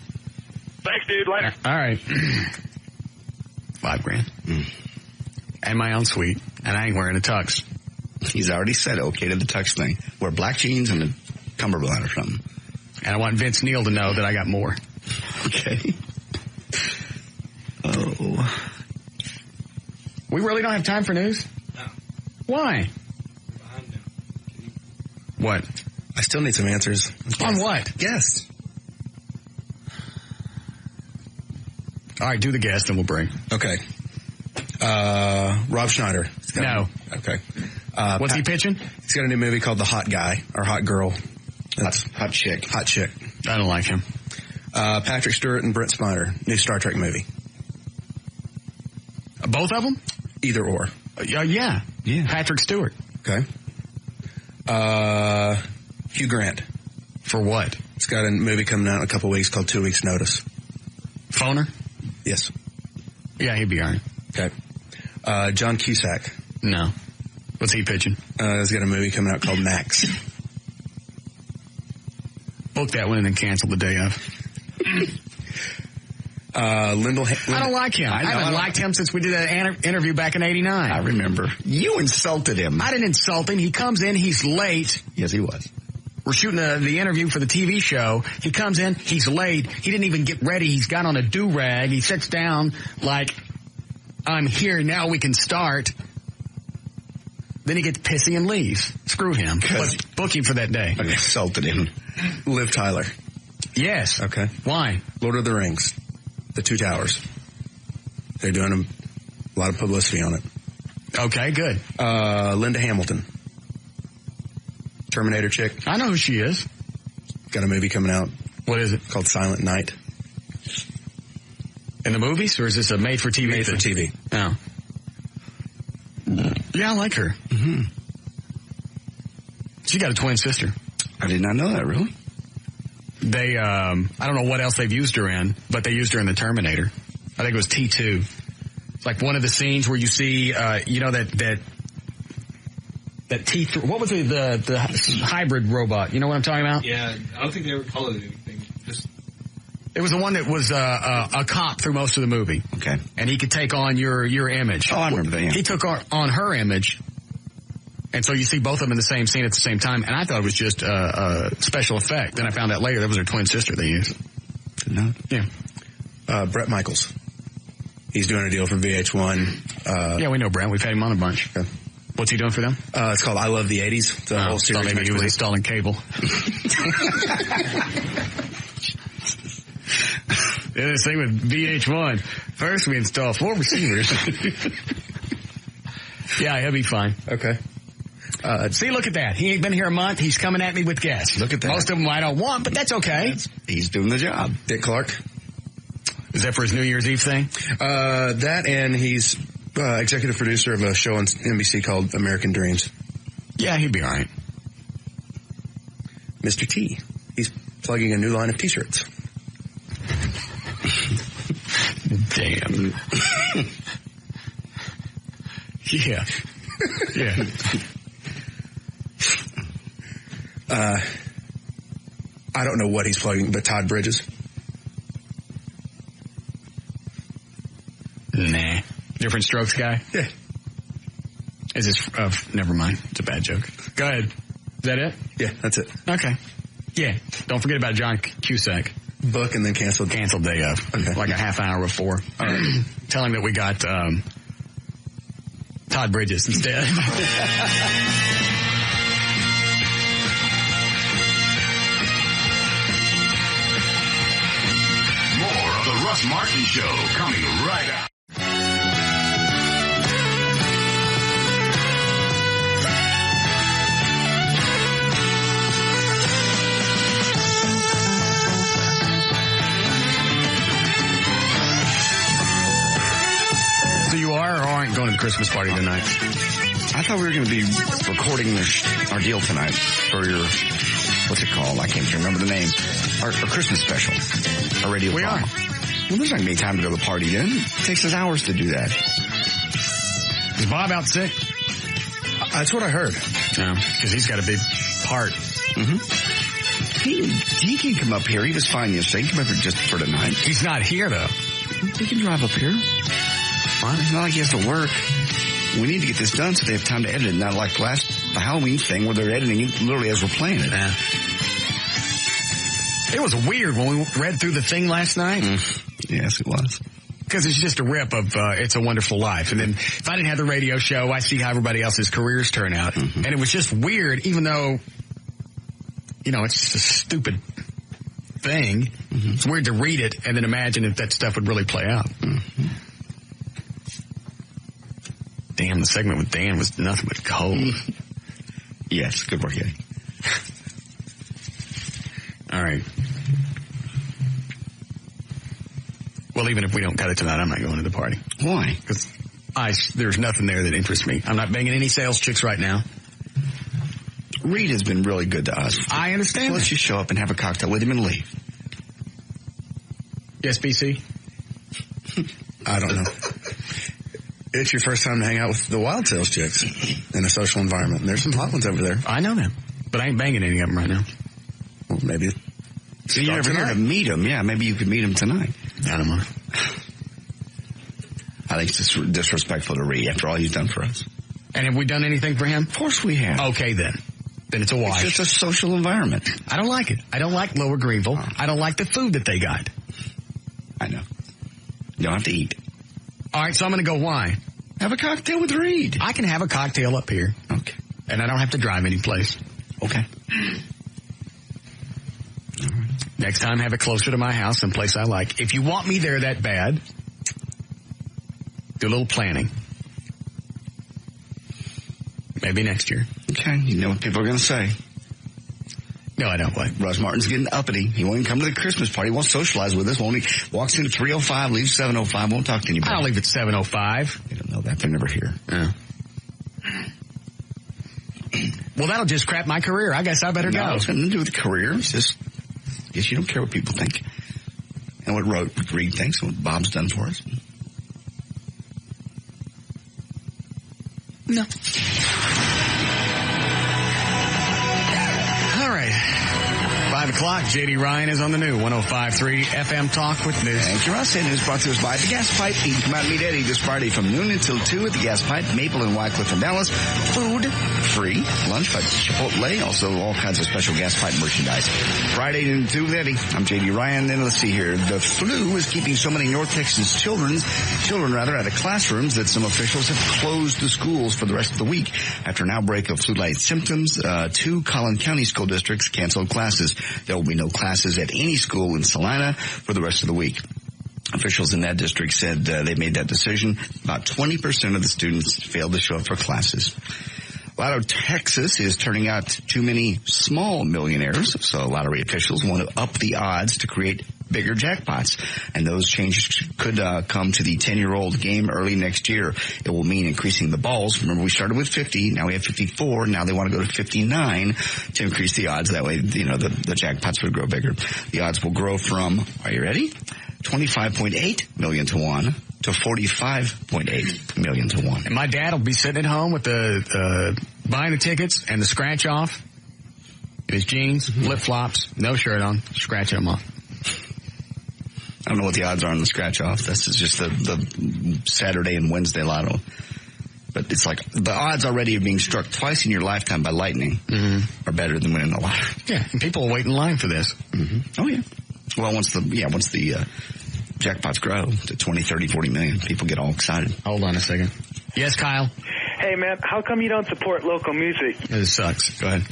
Thanks, dude. Later. All right. $5,000. And my own suite. And I ain't wearing a tux. He's already said okay to the tux thing. Wear black jeans and a cummerbund or something. And I want Vince Neil to know that I got more. Okay. Oh. We really don't have time for news? No. Why? We're behind now. What? I still need some answers. On what? Guess. All right, do the guess, then we'll break. Okay. Rob Schneider. No. Okay. What's he pitching? He's got a new movie called The Hot Guy, or Hot Girl. That's Hot Chick. Hot Chick. I don't like him. Patrick Stewart and Brent Spiner, new Star Trek movie. Both of them? Either or. Yeah. Patrick Stewart. Okay. Hugh Grant. For what? He's got a movie coming out in a couple weeks called 2 Weeks Notice. Phoner? Yes. Yeah, he'd be all right. Okay. John Cusack. No. What's he pitching? He's got a movie coming out called Max. Book that one and then cancel the day of. I don't like him. I haven't liked him since we did that interview back in '89. I remember. You insulted him. I didn't insult him. He comes in, he's late. Yes, he was. We're shooting the interview for the TV show. He comes in, he's late. He didn't even get ready. He's got on a do-rag. He sits down like, I'm here, now we can start. Then he gets pissy and leaves. Screw him. Book him for that day. I insulted him. Liv Tyler. Yes. Okay. Why? Lord of the Rings. The Two Towers. They're doing a lot of publicity on it. Okay, good. Linda Hamilton. Terminator chick. I know who she is. Got a movie coming out. What is it? Called Silent Night. In the movies, or is this a made-for-TV Made for thing? TV. Oh. Yeah, I like her. Mm-hmm. She got a twin sister. I did not know that, really. They, I don't know what else they've used her in, but they used her in the Terminator. I think it was T2. It's like one of the scenes where you see, that T3, what was the hybrid robot? You know what I'm talking about? Yeah, I don't think they ever called it anything. It was the one that was a cop through most of the movie. Okay. And he could take on your image. Oh, I remember that, yeah. He took on her image. And so you see both of them in the same scene at the same time. And I thought it was just a special effect. Then I found out later that was her twin sister they used. No. Yeah. Brett Michaels. He's doing a deal for VH1. Yeah, we know Brett. We've had him on a bunch. Okay. What's he doing for them? It's called I Love the 80s. It's a whole series. Maybe he was installing cable. Yeah, this thing with VH1. First we install 4 receivers. Yeah, he'll be fine. Okay. See, look at that. He ain't been here a month. He's coming at me with guests. Look at that. Most of them I don't want, but that's okay. He's doing the job. Dick Clark. Is that for his New Year's Eve thing? That, and he's executive producer of a show on NBC called American Dreams. Yeah, he'd be all right. Mr. T. He's plugging a new line of T-shirts. Damn. Yeah. Yeah. I don't know what he's plugging, but Todd Bridges. Nah. Different Strokes guy? Yeah. Is this, never mind. It's a bad joke. Go ahead. Is that it? Yeah, that's it. Okay. Yeah. Don't forget about John Cusack. Book and then canceled. Canceled day of. Okay. Like a half hour before. Tell him that we got, Todd Bridges instead. More of the Russ Martin Show coming right up. So you are or aren't going to the Christmas party tonight? I thought we were going to be recording our deal tonight for your, what's it called? I can't remember the name. Our Christmas special. Our radio We promo. are. Well, there's not going to be time to go to the party then. It takes us hours to do that. Is Bob out sick? That's what I heard. No, because he's got a big part. Mm-hmm. He can come up here. He was fine yesterday. He can come up here just for tonight. He's not here, though. He can drive up here. Fine. It's not like he has to work. We need to get this done so they have time to edit it. Not like the Halloween thing where they're editing it literally as we're playing it. It was weird when we read through the thing last night. Yes, it was. Because it's just a rip of It's a Wonderful Life. And then if I didn't have the radio show, I see how everybody else's careers turn out. And it was just weird, even though, it's just a stupid thing. It's weird to read it and then imagine if that stuff would really play out. Damn, the segment with Dan was nothing but cold. Yes, good work, Eddie. All right. Well, even if we don't cut it tonight, I'm not going to the party. Why? Because there's nothing there that interests me. I'm not banging any sales chicks right now. Reed has been really good to us. I understand. So let's just show up and have a cocktail with him and leave. Yes, BC? I don't know. It's your first time to hang out with the wild sales chicks in a social environment. And there's some hot ones over there. I know them. But I ain't banging any of them right now. Well, maybe. So you're never here to meet them. Yeah, maybe you could meet them tonight. I don't know. I think it's disrespectful to Reed after all he's done for us. And have we done anything for him? Of course we have. Okay, then. Then it's a wash. It's just a social environment. I don't like it. I don't like Lower Greenville. I don't like the food that they got. I know. You don't have to eat. All right, so I'm going to go why? Have a cocktail with Reed. I can have a cocktail up here. Okay. And I don't have to drive any place. Okay. Next time, have it closer to my house, someplace I like. If you want me there that bad, Do a little planning. Maybe next year. Okay, you know what people are going to say. No, I don't. What? Russ Martin's getting uppity. He won't even come to the Christmas party. He won't socialize with us. He walks in at 3:05, leaves 7:05, won't talk to anybody. I don't leave at 7:05. You don't know that. They're never here. Yeah. Well, that'll just crap my career. I guess I better go. It's nothing to do with the career. It's just, I guess you don't care what people think. And what Reed thinks, and what Bob's done for us. No. All right. 5 o'clock, J.D. Ryan is on the new 105.3 FM Talk with News. Thank you, Russ. And it's brought to us by The Gas Pipe. You can come out and meet Eddie this Friday from noon until 2 at The Gas Pipe, Maple and Wycliffe and Dallas. Food, free, lunch by Chipotle, also all kinds of special Gas Pipe merchandise. Friday noon to 2 with Eddie. I'm J.D. Ryan. Then let's see here. The flu is keeping so many North Texas children out of classrooms that some officials have closed the schools for the rest of the week. After an outbreak of flu-like symptoms, 2 Collin County school districts canceled classes. There will be no classes at any school in Salina for the rest of the week. Officials in that district said they made that decision. About 20% of the students failed to show up for classes. Lotto Texas is turning out too many small millionaires, so lottery officials want to up the odds to create bigger jackpots. And those changes could come to the 10-year-old game early next year. It will mean increasing the balls. Remember, we started with 50. Now we have 54. Now they want to go to 59 to increase the odds. That way, you know, the jackpots would grow bigger. The odds will grow from, are you ready? 25.8 million to 1 to 45.8 million to 1. And my dad will be sitting at home with the buying the tickets and the scratch off. His jeans, flip-flops, no shirt on, scratching them off. I don't know what the odds are on the scratch off. This is just the Saturday and Wednesday lotto. But it's like the odds already of being struck twice in your lifetime by lightning are better than winning the lotto. Yeah, and people will wait in line for this. Oh, yeah. Well, once the jackpots grow to 20, 30, 40 million, people get all excited. Hold on a second. Yes, Kyle? Hey, man, how come you don't support local music? It sucks. Go ahead.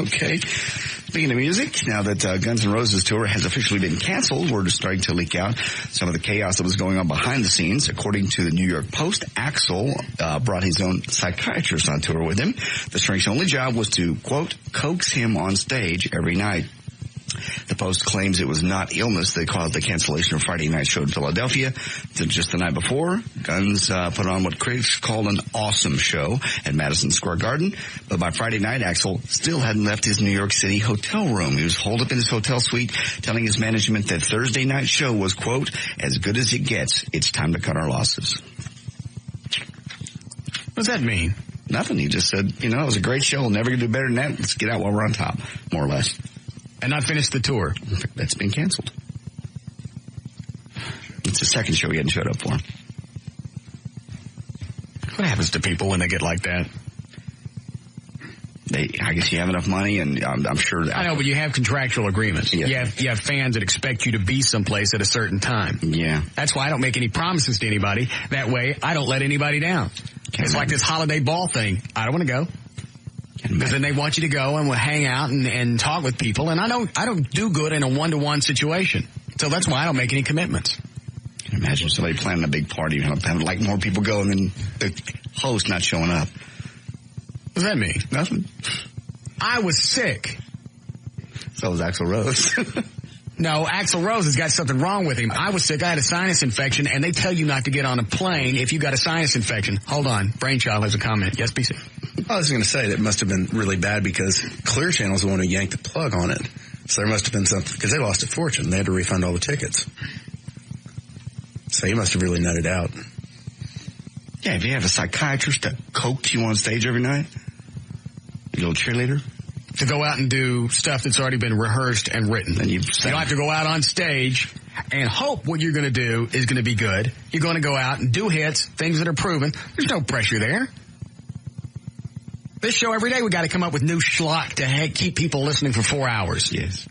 Okay. Speaking of music, now that Guns N' Roses tour has officially been canceled, word is starting to leak out some of the chaos that was going on behind the scenes. According to the New York Post, Axl brought his own psychiatrist on tour with him. The Strength's only job was to, quote, coax him on stage every night. The Post claims it was not illness that caused the cancellation of Friday night show in Philadelphia. Just the night before, Guns put on what critics called an awesome show at Madison Square Garden. But by Friday night, Axl still hadn't left his New York City hotel room. He was holed up in his hotel suite, telling his management that Thursday night show was, quote, as good as it gets. It's time to cut our losses. What does that mean? Nothing. He just said, you know, it was a great show. We'll never do better than that. Let's get out while we're on top, more or less. And not finish the tour. That's been canceled. It's the second show he hadn't showed up for. What happens to people when they get like that? I guess you have enough money, and I'm sure that... I know, but you have contractual agreements. Yeah. You have fans that expect you to be someplace at a certain time. Yeah. That's why I don't make any promises to anybody. That way, I don't let anybody down. It's like this holiday ball thing. I don't want to go. Because then they want you to go and we'll hang out and talk with people. And I don't do good in a one-to-one situation. So that's why I don't make any commitments. Can you imagine somebody planning a big party and having like more people go and then the host not showing up? What does that mean? Nothing. I was sick. So was Axl Rose. No, Axl Rose has got something wrong with him. I was sick. I had a sinus infection, and they tell you not to get on a plane if you got a sinus infection. Hold on. Brainchild has a comment. Yes, BC. I was going to say that must have been really bad because Clear Channel's the one who yanked the plug on it. So there must have been something, because they lost a fortune. They had to refund all the tickets. So he must have really nutted out. Yeah, if you have a psychiatrist that coax you on stage every night, you little cheerleader. To go out and do stuff that's already been rehearsed and written. And you don't have to go out on stage and hope what you're going to do is going to be good. You're going to go out and do hits, things that are proven. There's no pressure there. This show every day, we got to come up with new schlock to keep people listening for 4 hours. Yes.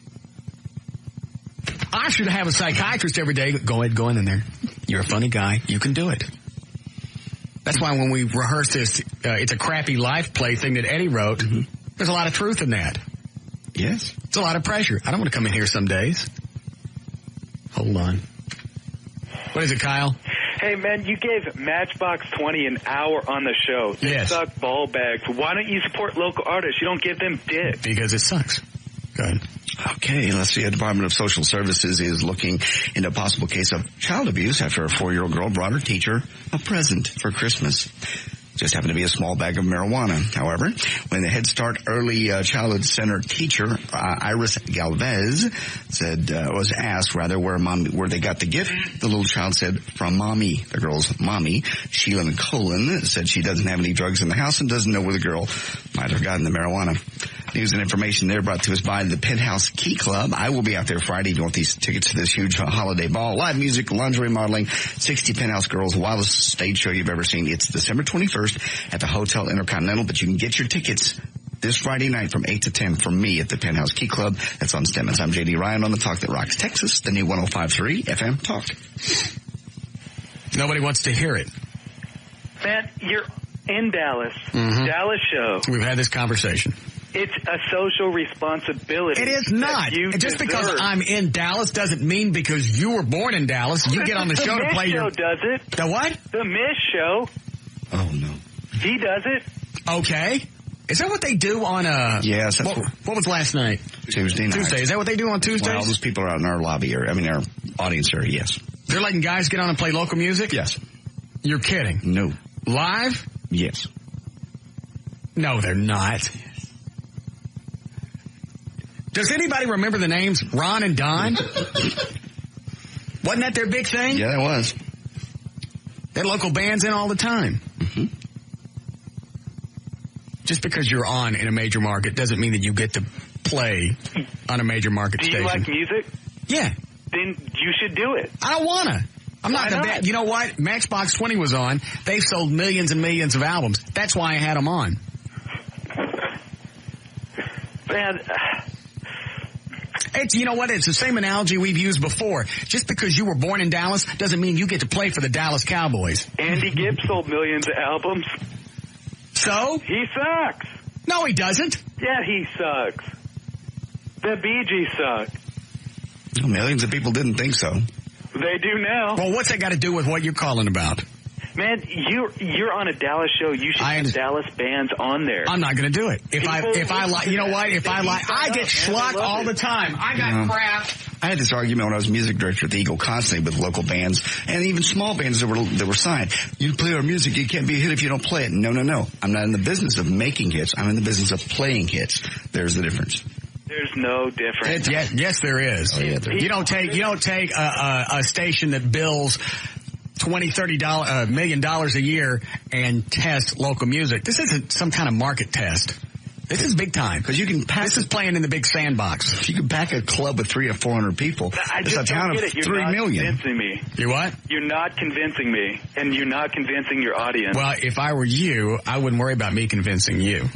I should have a psychiatrist every day. Go ahead, go in there. You're a funny guy. You can do it. That's why when we rehearse this, it's a crappy life play thing that Eddie wrote. There's a lot of truth in that. Yes. It's a lot of pressure. I don't want to come in here some days. Hold on. What is it, Kyle? Hey, man, you gave Matchbox 20 an hour on the show. They suck ball bags. Why don't you support local artists? You don't give them dick. Because it sucks. Go ahead. Okay, let's see. The Department of Social Services is looking into a possible case of child abuse after a 4-year-old girl brought her teacher a present for Christmas. Just happened to be a small bag of marijuana. However, when the Head Start Early Childhood Center teacher, Iris Galvez, was asked where they got the gift, the little child said, from mommy. The girl's mommy, Sheila Colin, said she doesn't have any drugs in the house and doesn't know where the girl might have gotten the marijuana. News and information there brought to us by the Penthouse Key Club. I will be out there Friday. You want these tickets to this huge holiday ball. Live music, lingerie modeling, 60 Penthouse girls, wildest stage show you've ever seen. It's December 21st at the Hotel Intercontinental, but you can get your tickets this Friday night from 8 to 10 from me at the Penthouse Key Club. That's on Stemmons. I'm J.D. Ryan on the Talk That Rocks Texas, the new 105.3 FM Talk. Nobody wants to hear it. Man, you're in Dallas. Mm-hmm. Dallas show. We've had this conversation. It's a social responsibility. It is not. Just because I'm in Dallas doesn't mean because you were born in Dallas, you get on the show to play your... The Miz Show does it. The what? The Miz Show. Oh, no. He does it. Okay. Is that what they do on Yes. What was last night? Tuesday night. Tuesday. Is that what they do on Tuesdays? Well, all those people are out in our lobby, our audience area, yes. They're letting guys get on and play local music? Yes. You're kidding. No. Live? Yes. No, they're not. Does anybody remember the names Ron and Don? Wasn't that their big thing? Yeah, it was. They had local bands in all the time. Mm-hmm. Just because you're on in a major market doesn't mean that you get to play on a major market station. Do you like music? Yeah. Then you should do it. I don't want to. I'm not the best. You know what? Matchbox 20 was on. They've sold millions and millions of albums. That's why I had them on. Man... You know what? It's the same analogy we've used before. Just because you were born in Dallas doesn't mean you get to play for the Dallas Cowboys. Andy Gibb sold millions of albums. So? He sucks. No, he doesn't. Yeah, he sucks. The Bee Gees suck. Well, millions of people didn't think so. They do now. Well, what's that got to do with what you're calling about? Man, you're on a Dallas show. You should have Dallas bands on there. I'm not going to do it. If I like, you know what? If I like, I get schluck all the time. I got crap. I had this argument when I was music director at the Eagle constantly with local bands and even small bands that were signed. You play our music, you can't be a hit if you don't play it. No. I'm not in the business of making hits. I'm in the business of playing hits. There's the difference. There's no difference. Yes, there is. Oh, yeah, there is. You don't take a station that bills $20-30 million a year and test local music. This isn't some kind of market test. This is big time. Because you can pack. This is playing in the big sandbox. If you can pack a club with 300 or 400 people, it's a town of 3 million. You're not convincing me. You what? You're not convincing me, and you're not convincing your audience. Well, if I were you, I wouldn't worry about me convincing you.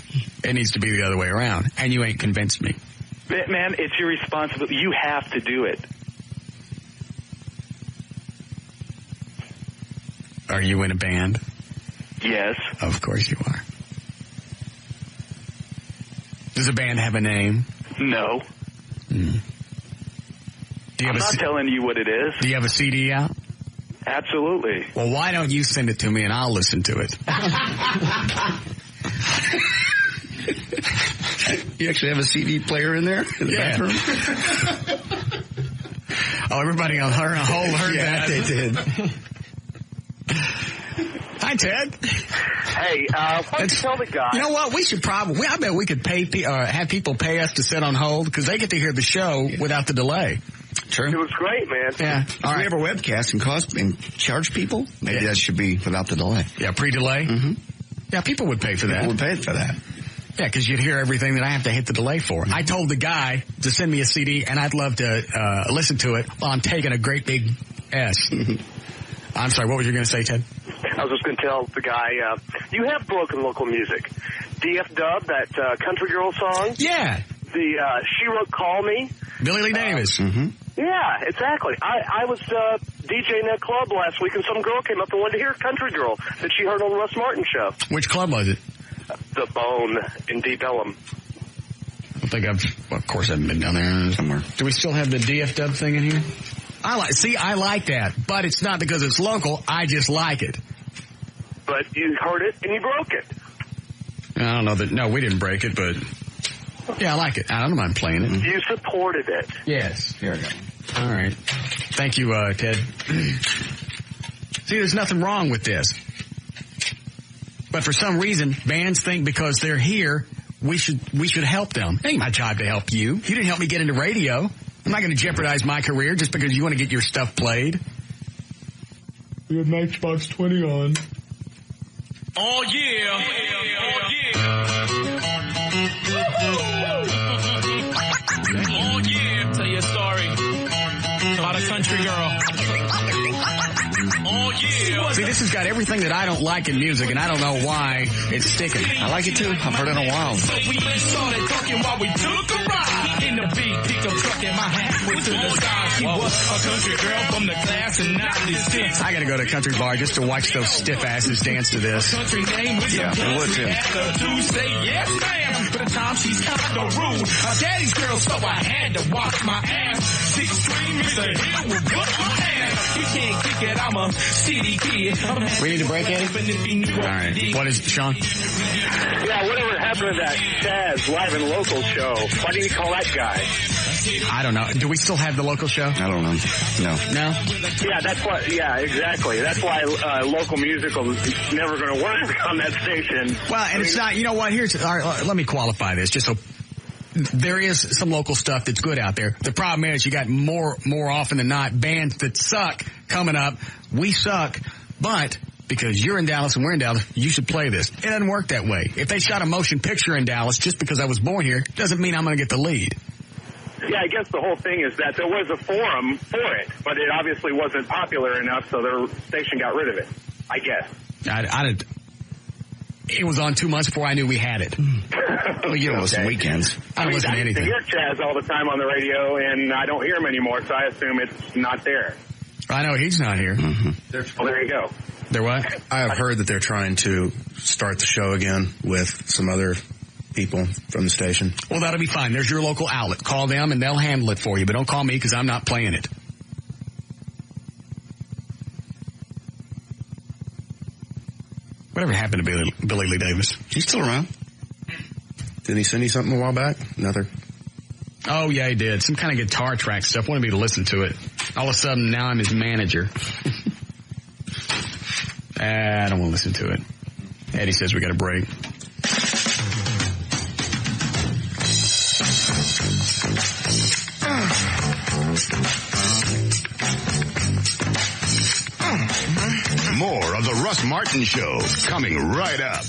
It needs to be the other way around, and you ain't convinced me. Man, it's your responsibility. You have to do it. Are you in a band? Yes. Of course you are. Does a band have a name? No. Mm. I'm not telling you what it is. Do you have a CD out? Absolutely. Well, why don't you send it to me and I'll listen to it? You actually have a CD player in there in the bathroom? Oh, everybody on hold heard that. They did. Hi, Ted. Hey, why don't you tell the guy? You know what? We should I bet we could have people pay us to sit on hold because they get to hear the show without the delay. True. It was great, man. Yeah. All right. We have a webcast and charge people. Maybe that should be without the delay. Yeah, pre-delay? Mm-hmm. Yeah, people would pay for that. People would pay for that. Yeah, because you'd hear everything that I have to hit the delay for. I told the guy to send me a CD, and I'd love to listen to it while I'm taking a great big S. I'm sorry, what were you going to say, Ted? I was just going to tell the guy, you have broken local music. DF Dub, that Country Girl song. Yeah. The She Wrote Call Me. Billy Lee Davis. Mm-hmm. Yeah, exactly. I was DJing that club last week, and some girl came up and wanted to hear Country Girl that she heard on the Russ Martin Show. Which club was it? The Bone in Deep Ellum. I think of course I haven't been down there somewhere. Do we still have the DF Dub thing in here? I like that, but it's not because it's local. I just like it. But you heard it and you broke it. I don't know that. No, we didn't break it, but yeah, I like it. I don't mind playing it. You supported it. Yes. Here we go. All right. Thank you, Ted. See, there's nothing wrong with this. But for some reason, bands think because they're here, we should help them. It ain't my job to help you. You didn't help me get into radio. I'm not going to jeopardize my career just because you want to get your stuff played. We have Matchbox 20 on. Oh, yeah. Oh, yeah. Oh, yeah. Tell you a story about a country girl. Oh, yeah. See, this has got everything that I don't like in music, and I don't know why it's sticking. I like it, too. I've heard it in a while. So we started talking while we took a ride in the big pickup truck, and my hat went to the side. She was a country girl from the class of 96. I got to go to a country bar just to watch those stiff asses dance to this. Country name with yeah, some it would, too. To say yes, ma'am. For the time she's kind of rude. A daddy's girl, so I had to wash my ass. 6 stream is a hill with what my ass. You can't kick it, I'm a city kid. We need to break it? All right. What is it, Sean? Yeah, whatever happened to that Chaz Live and Local show? Why didn't you call that guy? I don't know. Do we still have the local show? I don't know. No. No? Yeah, that's why. Yeah, exactly. That's why local musical is never going to work on that station. Well, and it's not. You know what? Here's. All right, let me qualify this just so. There is some local stuff that's good out there. The problem is you got more often than not bands that suck coming up. We suck, but because you're in Dallas and we're in Dallas, you should play this. It doesn't work that way. If they shot a motion picture in Dallas just because I was born here, doesn't mean I'm going to get the lead. Yeah, I guess the whole thing is that there was a forum for it, but it obviously wasn't popular enough, so their station got rid of it, I guess. It was on 2 months before I knew we had it. Well, you don't listen weekends. I don't listen to anything. I used to hear Chaz all the time on the radio, and I don't hear him anymore, so I assume it's not there. I know he's not here. Mm-hmm. Well, there you go. They're what? I have heard that they're trying to start the show again with some other people from the station. Well, that'll be fine. There's your local outlet. Call them and they'll handle it for you, but don't call me because I'm not playing it. Whatever happened to Billy Lee Davis? He's still around. Didn't he send you something a while back? Another? Oh, yeah, he did. Some kind of guitar track stuff. Wanted me to listen to it. All of a sudden, now I'm his manager. I don't want to listen to it. Eddie says we got a break. More of the Russ Martin Show coming right up.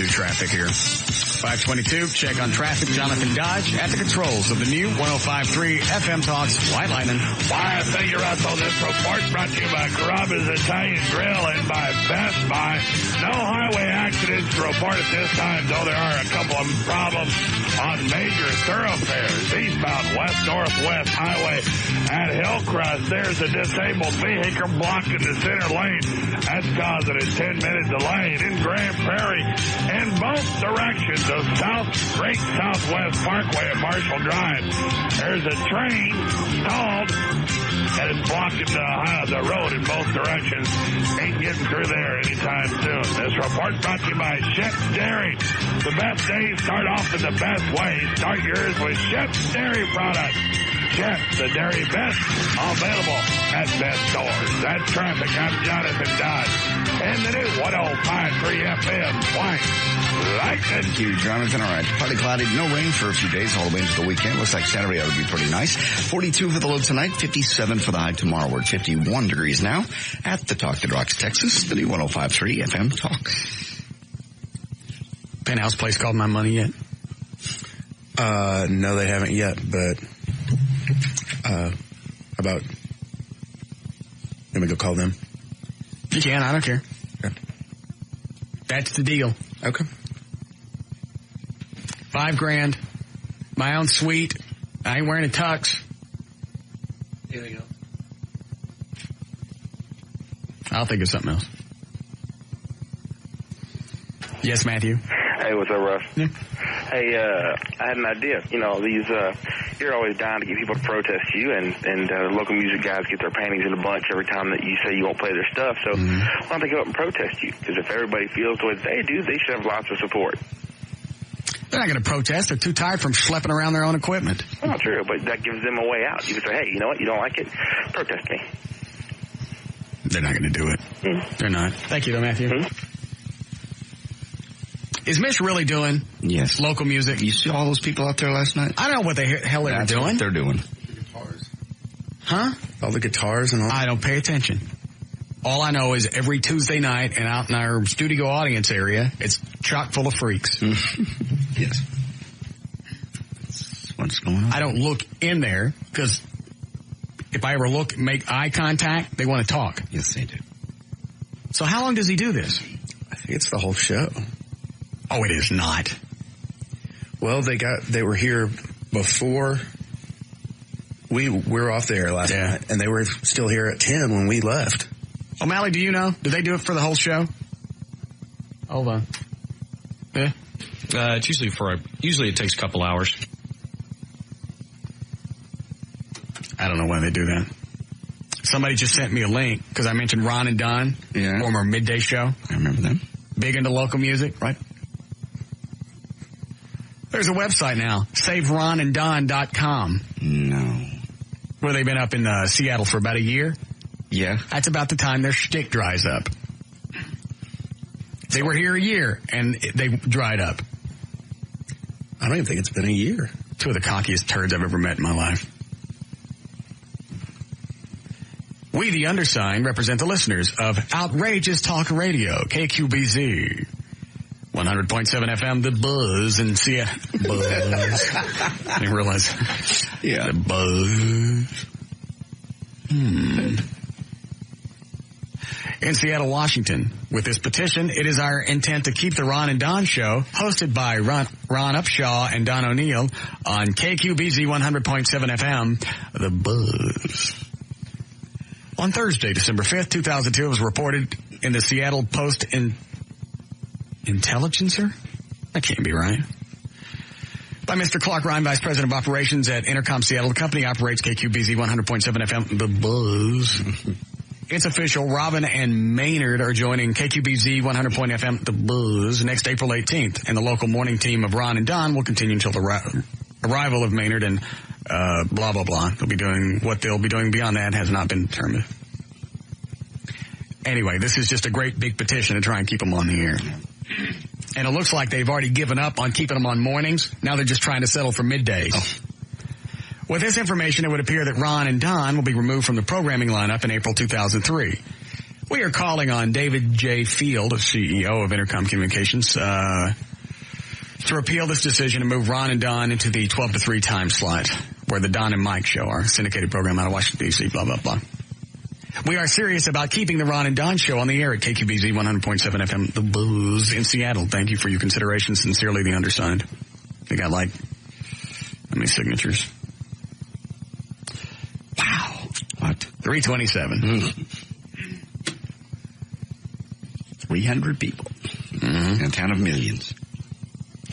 Traffic here. 522, check on traffic. Jonathan Dodge at the controls of the new 105.3 FM Talks White Lightning. Why, thank you, Russ. On this report brought to you by Carrabba's Italian Grill and by Best Buy. No highway accidents to report at this time, though there are a couple of problems on major thoroughfares. Eastbound West Northwest Highway at Hillcrest. There's a disabled vehicle blocking the center lane. That's causing a 10-minute delay. In Grand Prairie, in both directions of Great Southwest Parkway at Marshall Drive, there's a train stalled and it's blocking the road in both directions. Ain't getting through there anytime soon. This report brought to you by Shep's Dairy. The best days start off in the best way. Start yours with Shep's Dairy products. Shep's, the dairy best, available at best stores. That's traffic. I'm Jonathan Dodge. And the new 105.3 FM White Lightning. Thank you, Jonathan. All right. Partly cloudy, no rain for a few days all the way into the weekend. Looks like Saturday ought to be pretty nice. 42 for the low tonight, 57 for the high tomorrow. We're at 51 degrees now at the Talk That Rocks, Texas, the new 105.3 FM Talk. Penthouse place called my money yet? No, they haven't yet, but about, let me go call them. You can, I don't care. Okay. That's the deal. Okay. $5,000, my own suite, I ain't wearing a tux. Anything else? I'll think of something else. Yes, Matthew. Hey, what's up, Russ? Yeah. Hey, I had an idea. You know, you're always dying to get people to protest you, and local music guys get their panties in a bunch every time that you say you won't play their stuff. So why don't they go up and protest you? Because if everybody feels the way they do, they should have lots of support. They're not going to protest. They're too tired from schlepping around their own equipment. Well, true, but that gives them a way out. You can say, hey, you know what? You don't like it? Protest me. They're not going to do it. They're not. Thank you, though, Matthew. Is Mitch really doing local music? You see all those people out there last night? I don't know what the hell they were doing. What they're doing. Huh? All the guitars and all. I don't pay attention. All I know is every Tuesday night and out in our studio audience area, it's chock full of freaks. Yes. That's what's going on. I don't look in there because if I ever make eye contact, they want to talk. Yes, they do. So how long does he do this? I think it's the whole show. Oh, it is not. Well, they were here before we were off the air last night, and they were still here at 10 when we left. O'Malley, do you know? Do they do it for the whole show? Hold on. Yeah. It's usually it takes a couple hours. I don't know when they do that. Somebody just sent me a link because I mentioned Ron and Don, former midday show. I remember them. Big into local music, right? There's a website now, SaveRonandDon.com. No. Where they've been up in Seattle for about a year. Yeah. That's about the time their shtick dries up. They were here a year, and they dried up. I don't even think it's been a year. Two of the cockiest turds I've ever met in my life. We, the undersigned, represent the listeners of Outrageous Talk Radio, KQBZ. 100.7 FM, The Buzz in Seattle. Buzz. I didn't realize. Yeah. The Buzz. In Seattle, Washington. With this petition, it is our intent to keep the Ron and Don Show, hosted by Ron Upshaw and Don O'Neill, on KQBZ 100.7 FM, The Buzz. On Thursday, December 5th, 2002, it was reported in the Seattle Post Intelligencer? That can't be right. By Mr. Clark Ryan, Vice President of Operations at Intercom Seattle. The company operates KQBZ 100.7 FM, The Buzz. It's official. Robin and Maynard are joining KQBZ 100.7 FM, The Buzz, next April 18th. And the local morning team of Ron and Don will continue until the arrival of Maynard and blah, blah, blah. They'll be doing what they'll be doing beyond that has not been determined. Anyway, this is just a great big petition to try and keep them on the air. And it looks like they've already given up on keeping them on mornings. Now they're just trying to settle for middays. Oh. With this information, it would appear that Ron and Don will be removed from the programming lineup in April 2003. We are calling on David J. Field, CEO of Intercom Communications, to repeal this decision and move Ron and Don into the 12 to 3 time slot, where the Don and Mike show, our syndicated program out of Washington, D.C., blah, blah, blah. We are serious about keeping the Ron and Don Show on the air at KQBZ 100.7 FM, The Buzz in Seattle. Thank you for your consideration. Sincerely, the undersigned. They got how many signatures? Wow. What? 327. 300 people. In a town of millions.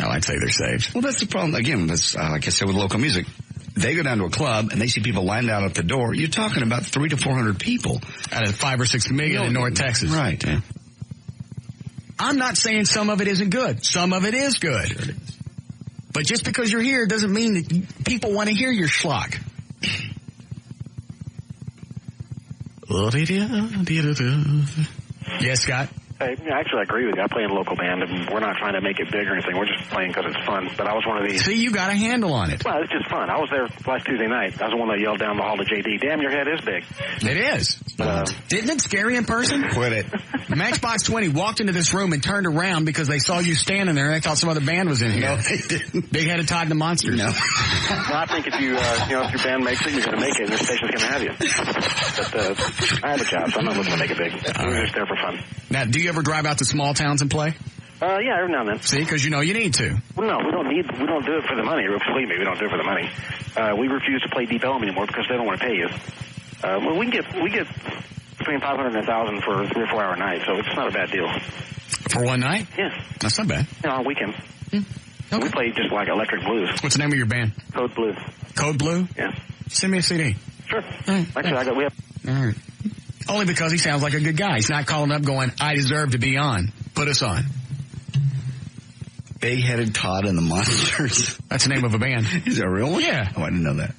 Oh, I'd say they're saved. Well, that's the problem. Again, that's, like I said, with local music. They go down to a club and they see people lined out at the door. You're talking about 300 to 400 people. Out of 5 or 6 million in North Texas. Right. Yeah. I'm not saying some of it isn't good. Some of it is good. Sure it is. But just because you're here doesn't mean that people want to hear your schlock. Yes, Scott? Hey, actually, I agree with you. I play in a local band, and we're not trying to make it big or anything. We're just playing because it's fun. But I was one of these. See, you got a handle on it. Well, it's just fun. I was there last Tuesday night. I was the one that yelled down the hall to JD, "Damn, your head is big." It is. Isn't it scary in person? Quit it. Matchbox 20 walked into this room and turned around because they saw you standing there and they thought some other band was in here. No, they didn't. Big Headed Todd and the Monsters. No. Well, I think if you, if your band makes it, you're going to make it, and this station's going to have you. But I have a job, so I'm not looking to make it big. We're just there for fun. Now, do you ever drive out to small towns and play? Yeah, every now and then. See, because you know you need to. Well, no, we don't do it for the money. Believe me, we don't do it for the money. We refuse to play Deep Ellum anymore because they don't want to pay you. Well, we get between $500 and $1,000 for a 3 or 4 hour night, so it's not a bad deal. For one night? Yeah. That's not bad. On a weekend. Okay. We play just like electric blues. What's the name of your band? Code Blue. Code Blue? Yeah. Send me a CD. Sure. All Actually, we have. All right. Only because he sounds like a good guy. He's not calling up going, I deserve to be on. Put us on. Big-headed Todd and the Monsters. That's the name of a band. Is that a real one? Yeah. Oh, I didn't know that.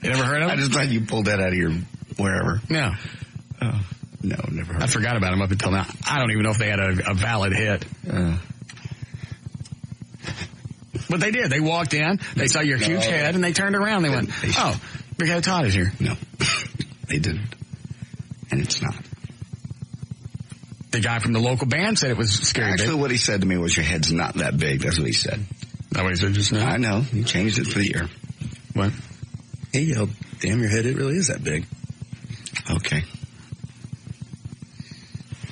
You never heard of it? I just thought you pulled that out of your wherever. No. Oh, no, never heard I forgot about them up until now. I don't even know if they had a valid hit. But they did. They walked in, they saw your huge head, and they turned around. They went, oh, Big-headed Todd is here. No. They didn't. And it's not. The guy from the local band said it was scary. Actually, what he said to me was, your head's not that big. That's what he said. That what he said just now? I know. He changed it for the year. What? He yelled, damn, your head, it really is that big. Okay.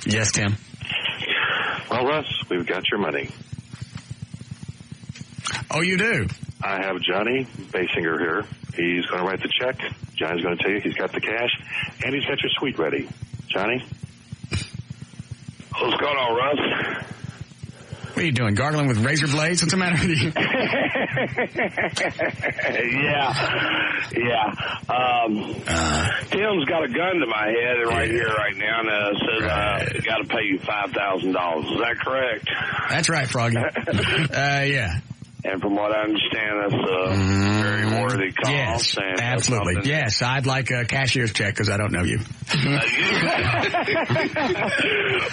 Yes, Tim. Well, Russ, we've got your money. Oh, you do? I have Johnny Basinger here. He's going to write the check. Johnny's going to tell you he's got the cash, and he's got your suite ready. Johnny? What's going on, Russ? What are you doing, gargling with razor blades? What's the matter with you? Yeah. Tim's got a gun to my head right here, right now, and says I got to pay you $5,000. Is that correct? That's right, Froggy. Yeah. And from what I understand, that's a very worthy cause. Yes, and absolutely. Yes, I'd like a cashier's check because I don't know you.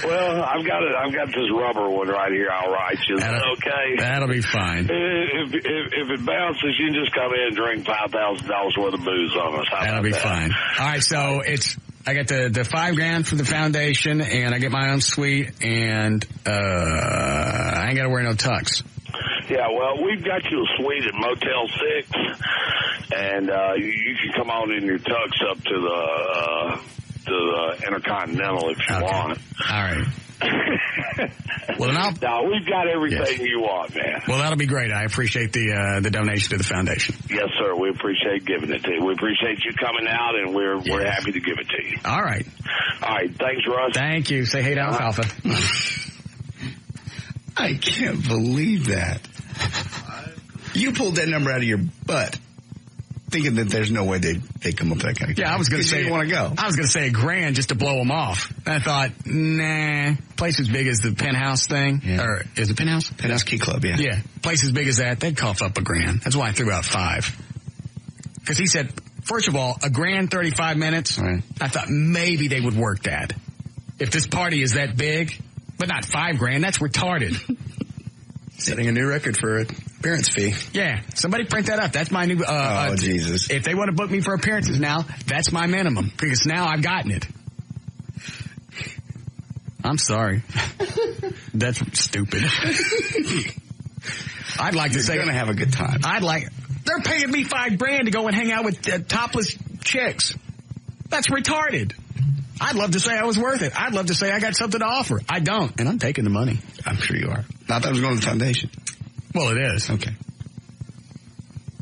Well, I've got this rubber one right here. I'll write you. Okay. That'll be fine. If it bounces, you can just come in and drink $5,000 worth of booze on us. That'll be fine. All right, so I got the $5,000 for the foundation, and I get my own suite, and I ain't got to wear no tux. Yeah, well, we've got you a suite at Motel 6, and you can come on in your tux up to the Intercontinental if you want. All right. Well, no, we've got everything you want, man. Well, that'll be great. I appreciate the donation to the foundation. Yes, sir. We appreciate giving it to you. We appreciate you coming out, and we're happy to give it to you. All right. All right. Thanks, Russ. Thank you. Say hey to Alfalfa. I can't believe that. You pulled that number out of your butt, thinking that there's no way they'd come up with that kind of Yeah, I was going to say, you want to go. I was going to say $1,000 just to blow them off. And I thought, nah, place as big as the Penthouse thing, or is it Penthouse? Penthouse Key Club, yeah. Yeah, place as big as that, they'd cough up $1,000. That's why I threw out $5,000. Because he said, first of all, $1,000, 35 minutes. Right. I thought maybe they would work that. If this party is that big, but not $5,000, that's retarded. Setting a new record for appearance fee. Yeah, somebody print that up. That's my new. Jesus! If they want to book me for appearances now, that's my minimum because now I've gotten it. I'm sorry. That's stupid. I'd like to say you're gonna have a good time. They're paying me $5,000 to go and hang out with topless chicks. That's retarded. I'd love to say I was worth it. I'd love to say I got something to offer. I don't, and I'm taking the money. I'm sure you are. Not that I was going to the foundation. Well, it is. Okay.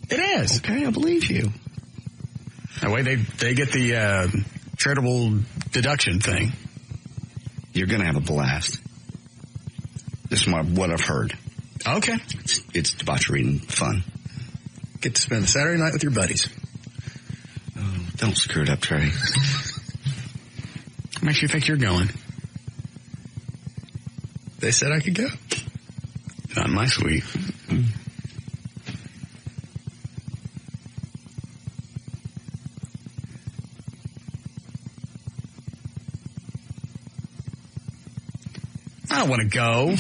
It is. Okay, I believe you. That way they get the charitable deduction thing. You're going to have a blast. This is what I've heard. Okay. It's debauchery and fun. Get to spend a Saturday night with your buddies. Oh, don't screw it up, Trey. What makes you think you're going? They said I could go. Not in my suite. I don't want to go.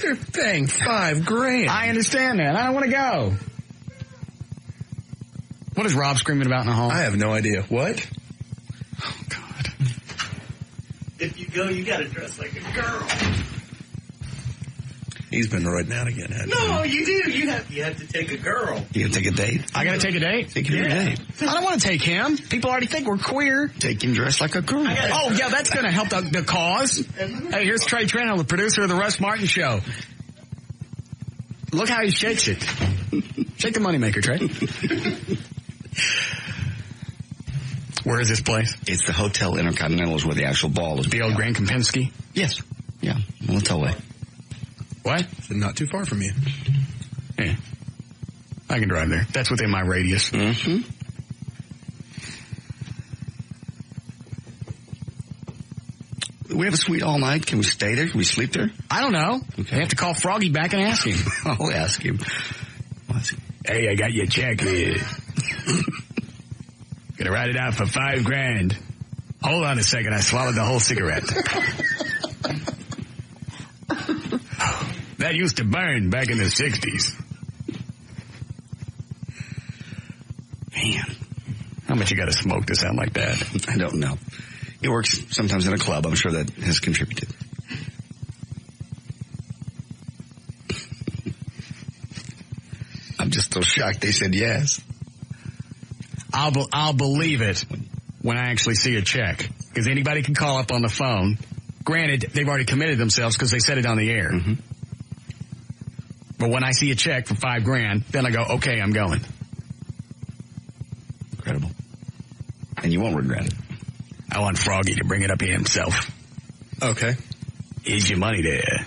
You're paying $5,000. I understand that. I don't want to go. What is Rob screaming about in the hall? I have no idea. What? Oh, God. If you go, you got to dress like a girl. He's been right now again. No, you do. You have to take a girl. You gonna take a date? I gotta take a date? Take him to a date. I don't want to take him. People already think we're queer. Take him dressed like a girl. Oh, yeah, that's going to help the cause. Hey, here's Trey Trenhill, the producer of the Russ Martin Show. Look how he shakes it. Shake the moneymaker, Trey. Where is this place? It's the Hotel Intercontinental is where the actual ball is. The old Grand Kempinski? Yes. Yeah. Way. What? Not too far from you. Yeah. I can drive there. That's within my radius. Mm-hmm. We have a suite all night. Can we stay there? Can we sleep there? I don't know. Okay. I have to call Froggy back and ask him. I'll ask him. Hey, I got your check here. Gonna write it out for $5,000. Hold on a second. I swallowed the whole cigarette. That used to burn back in the 60s. Man. How much you got to smoke to sound like that? I don't know. He works sometimes in a club. I'm sure that has contributed. I'm just so shocked they said yes. I'll believe it when I actually see a check. Because anybody can call up on the phone. Granted, they've already committed themselves because they said it on the air. Mm-hmm. But when I see a check for $5,000, then I go, okay, I'm going. Incredible. And you won't regret it. I want Froggy to bring it up here himself. Okay. Here's your money there.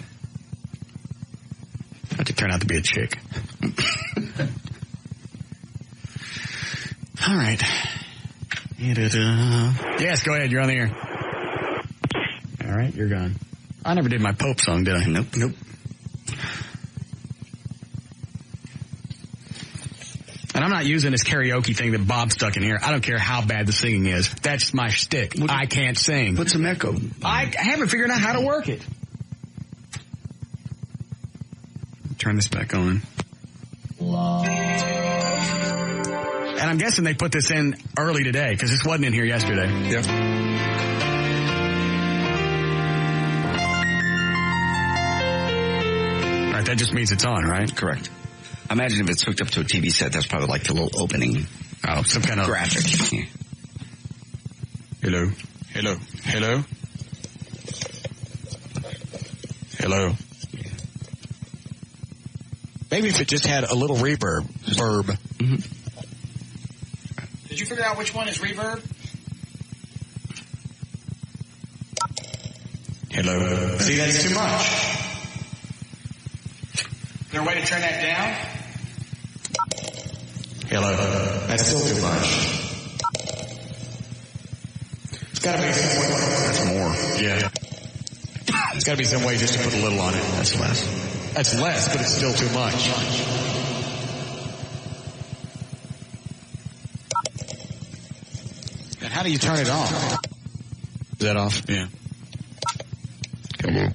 Had to turn out to be a chick. All right. Yes, go ahead. You're on the air. All right, you're gone. I never did my Pope song, did I? Nope. And I'm not using this karaoke thing that Bob stuck in here. I don't care how bad the singing is. That's my shtick. I can't sing. Put some echo. I haven't figured out how to work it. Turn this back on. And I'm guessing they put this in early today because this wasn't in here yesterday. Yeah. All right, that just means it's on, right? Correct. I imagine if it's hooked up to a TV set, that's probably like the little opening. Oh, some kind of graphic. Yeah. Hello. Hello. Hello. Hello. Maybe if it just had a little reverb. Mm-hmm. Did you figure out which one is reverb? Hello. See, that's too much. Is there a way to turn that down? Hello. That's still too much. It's got to be some way. That's more. Yeah. It's got to be some way just to put a little on it. That's less. That's less, but it's still too much. And how do you turn it off? Is that off? Yeah. Hello.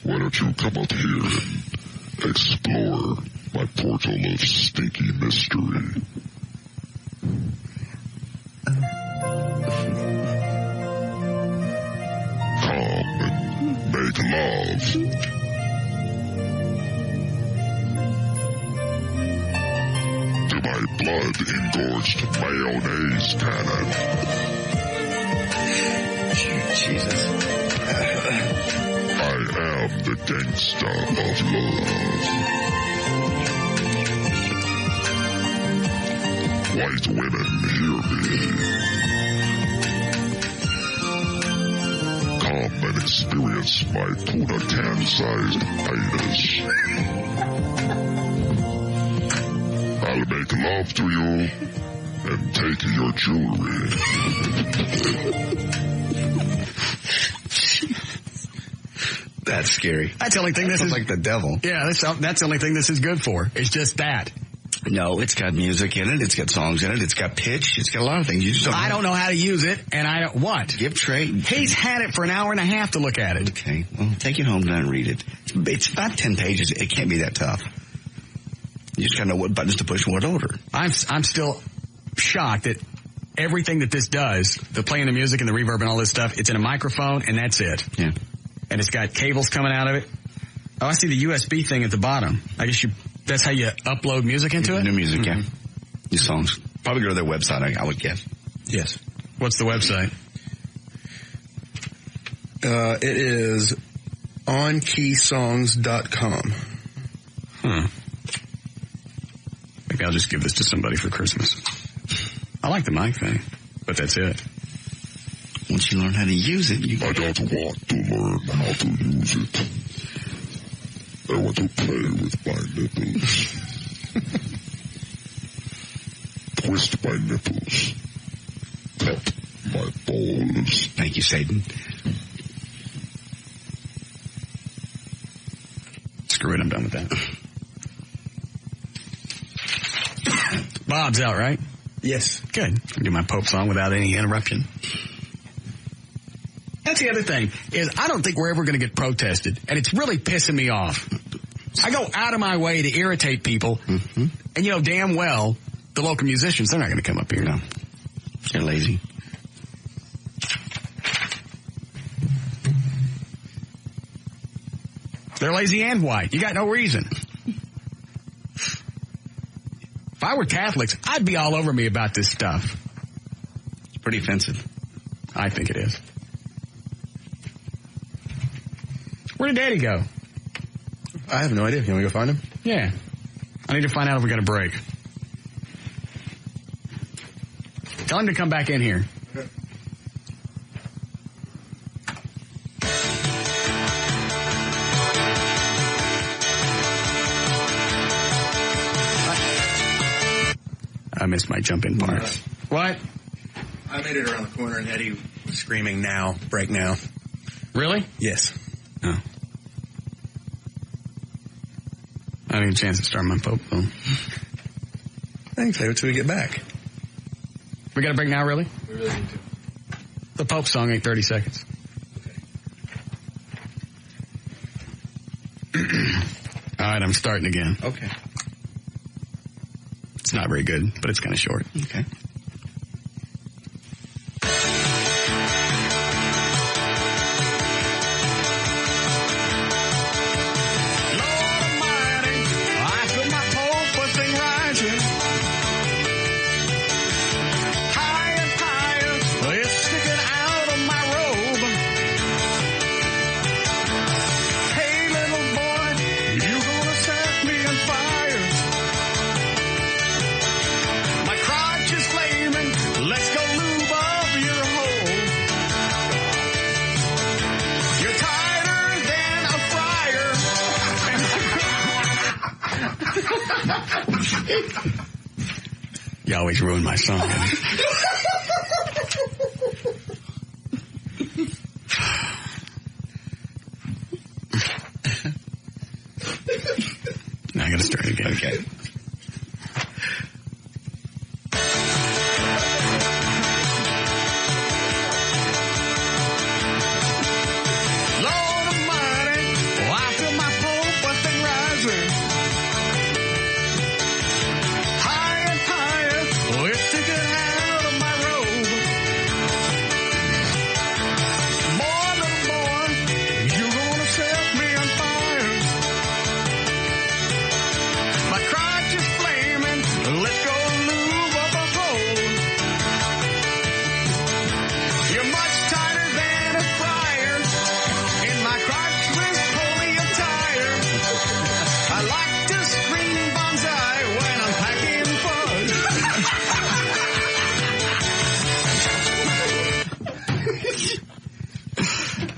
Why don't you come up here and explore my portal of stinky mystery? Come and make love. To my blood-engorged mayonnaise cannon. Jesus. I am the gangsta of love. White women, hear me. Come and experience my tuna can-sized anus. I'll make love to you and take your jewelry. That's scary. That's the only thing this is like the devil. Yeah, that's the only thing this is good for. It's just that. No, it's got music in it. It's got songs in it. It's got pitch. It's got a lot of things. You just don't. I don't know how to use it, and I don't what. Give Trey. He's had it for an hour and a half to look at it. Okay, well, take it home tonight and read it. It's about 10 pages. It can't be that tough. You just gotta know what buttons to push in what order. I'm still shocked that everything that this does, the playing the music and the reverb and all this stuff, it's in a microphone and that's it. Yeah. And it's got cables coming out of it. Oh, I see the USB thing at the bottom. I guess that's how you upload music into it? New music, yeah. New songs. Probably go to their website, I would guess. Yes. What's the website? It is onkeysongs.com. Maybe I'll just give this to somebody for Christmas. I like the mic thing, but that's it. Once you learn how to use it, I don't want to learn how to use it. I want to play with my nipples. Twist my nipples. Tap my balls. Thank you, Satan. Screw it, I'm done with that. Bob's out, right? Yes. Good. I can do my Pope song without any interruption. That's the other thing, is I don't think we're ever going to get protested, and it's really pissing me off. I go out of my way to irritate people, and you know damn well the local musicians, they're not going to come up here. No. They're lazy. They're lazy and white. You got no reason. If I were Catholics, I'd be all over me about this stuff. It's pretty offensive. I think it is. Where did Daddy go? I have no idea. You want me to go find him? Yeah. I need to find out if we got a break. Tell him to come back in here. I missed my jump in part. What? I made it around the corner and Eddie was screaming, now, break now. Really? Yes. Oh. I didn't get a chance to start my Pope phone. Thanks, David, till we get back. We got a break now, really? We really need to. The Pope song ain't 30 seconds. Okay. All right, I'm starting again. Okay. It's not very good, but it's kind of short. Okay. You always ruin my song. Now I gotta start again. Okay.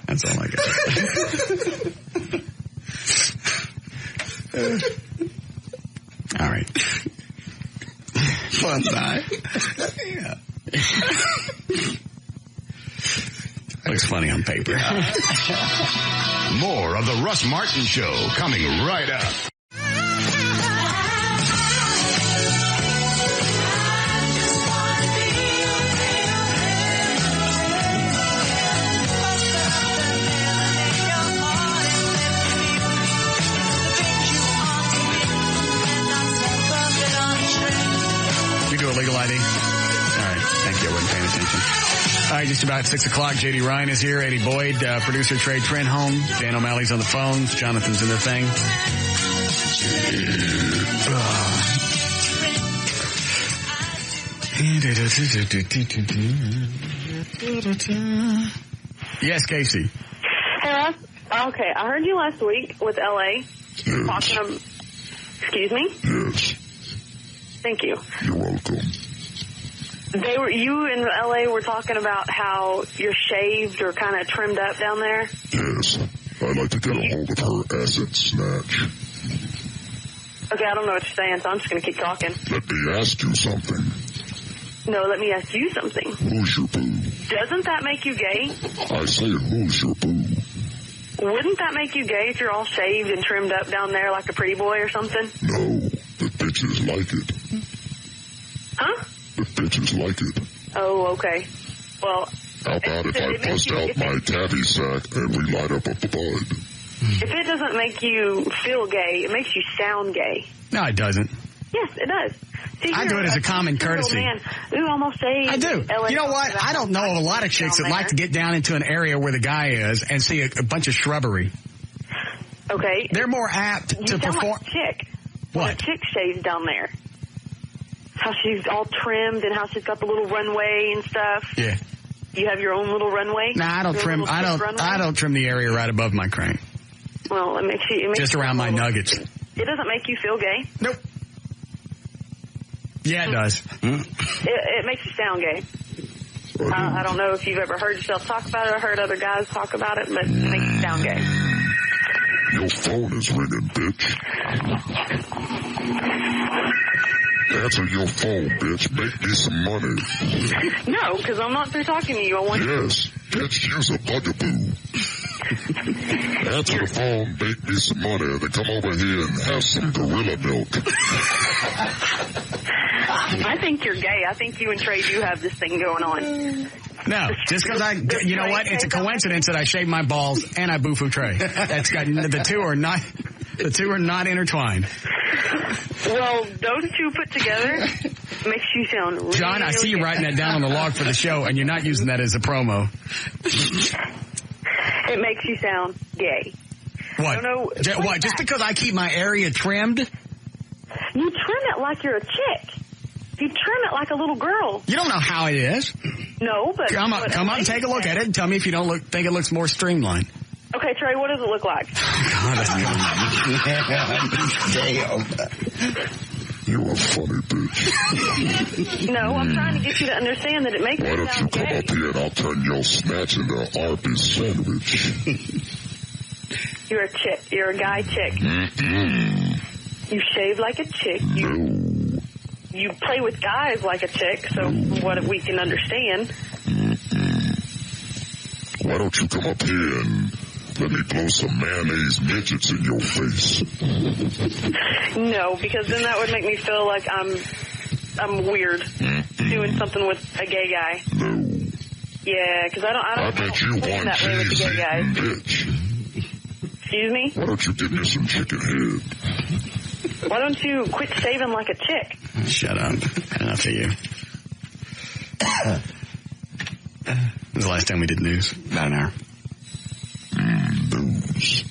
That's all I got. All right. Fun night. Yeah. Looks funny on paper. More of the Russ Martin Show coming right up. right, just about 6 o'clock. J.D. Ryan is here. Eddie Boyd, producer Trey Trenholm. Dan O'Malley's on the phones. Jonathan's in the thing. Yes, Casey. Hey, Russ. Okay, I heard you last week with L.A. Yes. Excuse me? Yes. Thank you. You're welcome. You in L.A. were talking about how you're shaved or kind of trimmed up down there? Yes. I'd like to get a hold of her asset snatch. Okay, I don't know what you're saying, so I'm just going to keep talking. Let me ask you something. No, let me ask you something. Who's your boo? Doesn't that make you gay? I say, who's your boo? Wouldn't that make you gay if you're all shaved and trimmed up down there like a pretty boy or something? No, the bitches like it. Huh? The bitches like it. Oh, okay. Well... How about if I bust out my taffy sack and we light up a bud? If it doesn't make you feel gay, it makes you sound gay. No, it doesn't. Yes, it does. See, I do it as a common courtesy. Man. Ooh, almost shaved. I do. You know what? I don't know of a lot of chicks that like to get down into an area where the guy is and see a bunch of shrubbery. Okay. They're more apt to perform. Like a chick. What? When a chick shaves down there. How she's all trimmed and how she's got the little runway and stuff. Yeah. You have your own little runway? Nah, I don't trim. I don't trim the area right above my crank. Well, it makes you. Just around my nuggets. It doesn't make you feel gay. Nope. Yeah, it does. It makes you sound gay. I don't know if you've ever heard yourself talk about it or heard other guys talk about it, but it makes you sound gay. Your phone is ringing, bitch. Answer your phone, bitch. Make me some money. No, because I'm not through talking to you. I want Yes, bitch, use a bugaboo. Answer the phone, make me some money, and then come over here and have some gorilla milk. I think you're gay. I think you and Trey do have this thing going on. No, just because you know what? It's a coincidence that I shave my balls and I boo-foo Trey. That's got, the two are not intertwined. Well, those two put together makes you sound really, John, I see you writing that down on the log for the show, and you're not using that as a promo. It makes you sound gay. What? I don't know. What? Just because I keep my area trimmed? You trim it like you're a chick. You trim it like a little girl. You don't know how it is. No, but... Come on, take a look at it and tell me if you don't think it looks more streamlined. Okay, Trey, what does it look like? Damn. You're a funny bitch. No, I'm trying to get you to understand that it makes Why you don't you sound come gay. up here and I'll turn your snatch into Arby's sandwich. You're a chick. You're a guy chick. Mm-mm. You shave like a chick. You play with guys like a chick, so what we can understand. Why don't you come up here and let me blow some mayonnaise midgets in your face? No, because then that would make me feel like I'm weird doing something with a gay guy. No. Yeah, because I don't bet you play want that way with the gay guys. bitch. Excuse me? Why don't you give me some chicken head? Why don't you quit shaving like a chick? Shut up. Enough of you. When was the last time we did news? About an hour. News.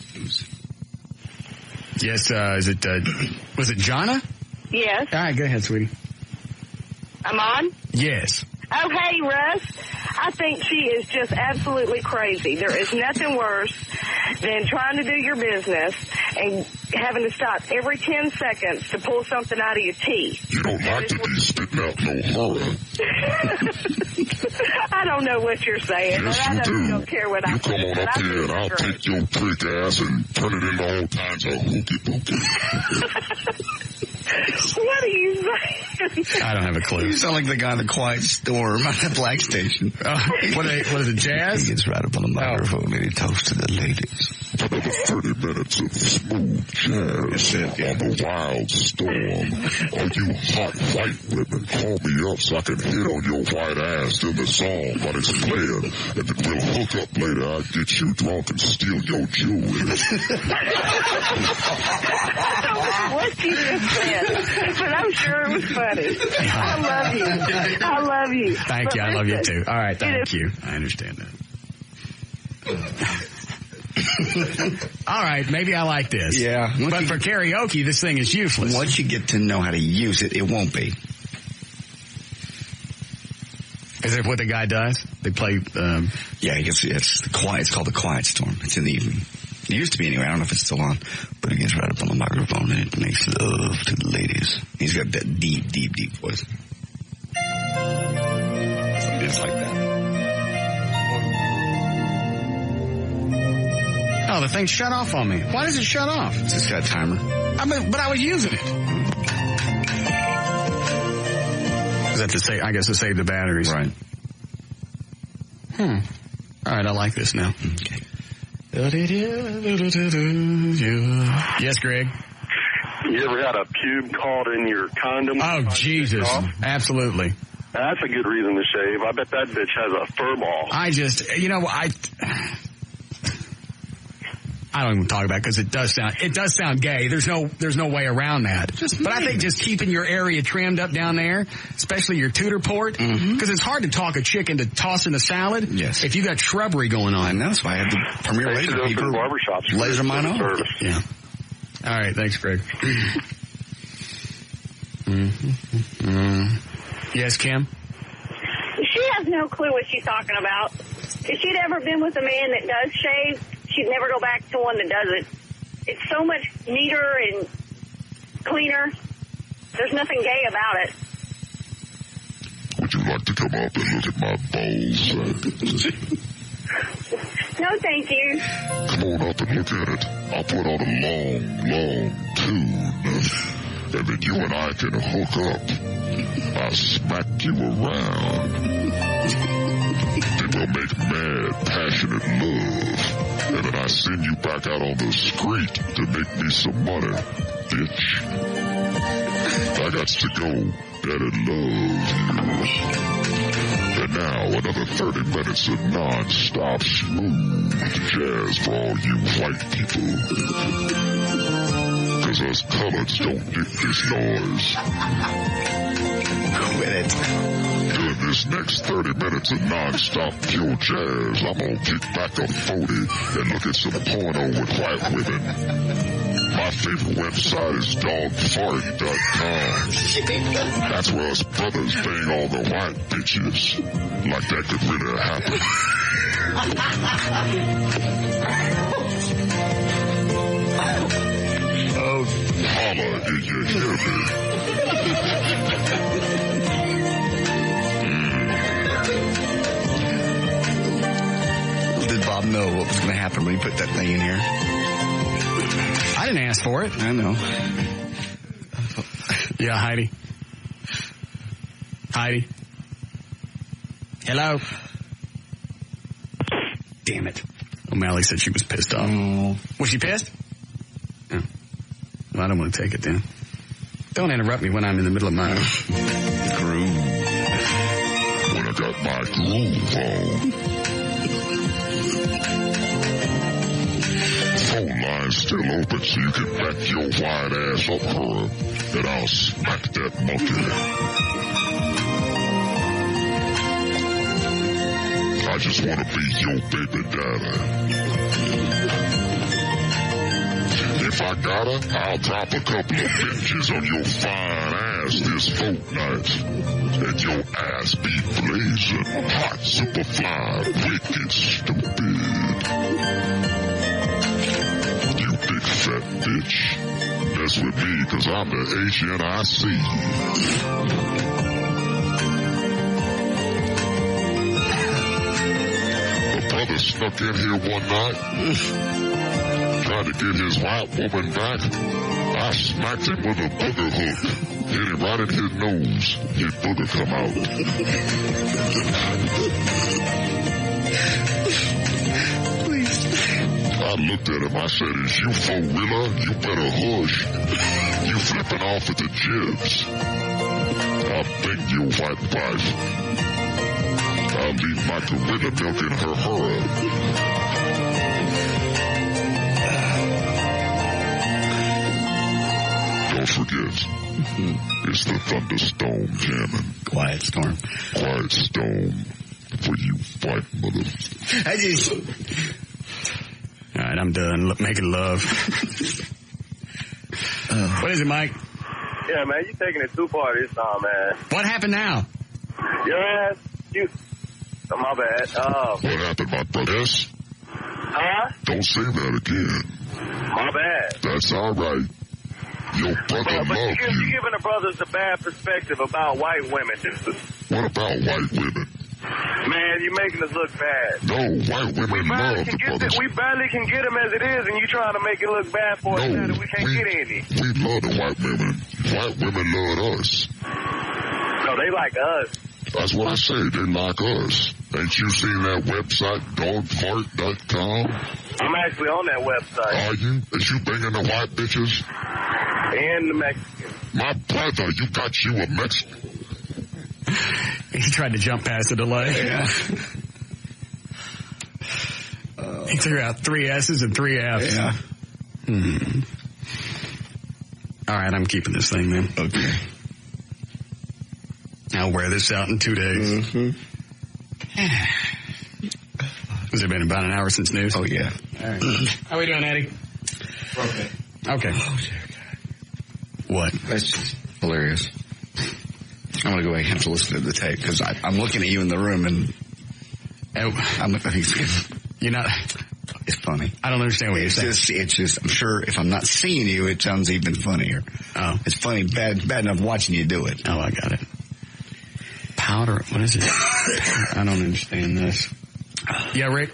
Yes, was it Jonna? Yes. All right, go ahead, sweetie. I'm on? Yes. Oh, hey, Russ. I think she is just absolutely crazy. There is nothing worse than trying to do your business and having to stop every 10 seconds to pull something out of your teeth. You don't like to be spitting out no horror. I don't know what you're saying. Yes, but I you do. don't care what You come on up here and I'll take your prick ass and turn it into all kinds of hooky-pooky. What are you saying? I don't have a clue. You sound like the guy in the Quiet Storm at the Black Station. What is it, jazz? He gets right up on the microphone and he talks to the ladies. Another 30 minutes of smooth jazz on the wild storm. All you hot white women, call me up so I can hit on your white ass in the song while it's playing. And then we'll hook up later. I'll get you drunk and steal your jewelry. What you just said, but I'm sure it was funny. I love you. I love you. Thank you. I love you too. All right, thank you. I understand that. All right, maybe I like this. Yeah. But for karaoke, this thing is useless. Once you get to know how to use it, it won't be. Is that what the guy does? They play... Yeah, I guess it's quiet. It's called the Quiet Storm. It's in the evening. It used to be anyway. I don't know if it's still on. But it gets right up on the microphone and it makes love to the ladies. He's got that deep, deep, deep voice. It's like that. Oh, the thing shut off on me. Why does it shut off? It's just got a timer. But I was using it. Is that to say? I guess to save the batteries. Right. All right, I like this now. Okay. Yes, Greg. You ever had a pube caught in your condom? Oh, Jesus. Absolutely. That's a good reason to shave. I bet that bitch has a fur ball. I don't even talk about it because it does sound gay. There's no way around that. But I think just keeping your area trimmed up down there, especially your tutor port, because it's hard to talk a chick into tossing a salad. Yes. If you got shrubbery going on. And that's why I have the premier laser people barbershops. Laser mine off. Yeah. All right. Thanks, Greg. Yes, Kim? She has no clue what she's talking about. If she'd ever been with a man that does shave, she'd never go back to one that doesn't. It's so much neater and cleaner. There's nothing gay about it. Would you like to come up and look at my balls? No, thank you. Come on up and look at it. I'll put on a long tune. And then you and I can hook up. I'll smack you around. Then we'll make mad, passionate love. And then I send you back out on the street to make me some money, bitch. I got to go. Daddy loves you. And now another 30 minutes of non-stop smooth jazz for all you white people. Because us coloreds don't dig this noise. Quit it. During this next 30 minutes of non-stop pure jazz, I'm going to kick back a 40 and look at some porno with white women. My favorite website is dogfart.com. That's where us brothers bang all the white bitches. Like that could really happen. Oh, holla if you hear me. Did Bob know what was going to happen when he put that thing in here? I didn't ask for it. I know. Yeah, Heidi. Hello? Damn it. O'Malley said she was pissed off. Oh. Was she pissed? No. Well, I don't want to take it then. Don't interrupt me when I'm in the middle of my groove. When I got my groove on. Phone line's still open so you can back your white ass up her and I'll smack that monkey. I just want to be your baby daddy. If I gotta, I'll drop a couple of bitches on your fine ass this fortnight. And your ass be blazing, hot, super fly, wicked, stupid. You big fat bitch. Mess with me, cause I'm the HNIC. Brother snuck in here one night, trying to get his white woman back. I smacked him with a booger hook, hit him right in his nose. His booger come out. Please. I looked at him. I said, is you four-wheeler? You better hush. You flipping off at the jibs. I beg you, white wife. I'll leave my gorilla milk in her hurry. Don't forget, it's the thunderstorm jamming. Quiet storm. Quiet storm for you white mother. All right, I'm done making love. What is it, Mike? Yeah, man, you taking it too far this time, man. What happened now? Your ass, you... Oh, my bad. What happened, my brothers? Huh? Don't say that again. My bad. That's all right. Your brother but loved you're you. giving the brothers a bad perspective about white women. What about white women? Man, you're making us look bad. No, white women love the brothers. We barely can get them as it is, and you trying to make it look bad for us now that we can't get any. We love the white women. White women love us. No, they like us. That's what I say. They like us. Ain't you seen that website, dogfart.com? I'm actually on that website. Are you? Is you bringing the white bitches? And the Mexicans. My brother, you got you a Mexican. He tried to jump past the delay. Yeah. He threw out 3 S's and 3 F's. Yeah. All right, I'm keeping this thing, man. Okay. I'll wear this out in 2 days. Has it been about an hour since news? Oh, yeah. All right. How we doing, Eddie? Okay. Okay. Oh, dear God. What? That's just hilarious. I'm going to go ahead and have to listen to the tape because I'm looking at you in the room and you're not. It's funny. I don't understand what you're saying. It's just, I'm sure if I'm not seeing you, it sounds even funnier. Oh. It's funny, bad enough watching you do it. Oh, I got it. Powder, what is it? I don't understand this. Yeah, Rick?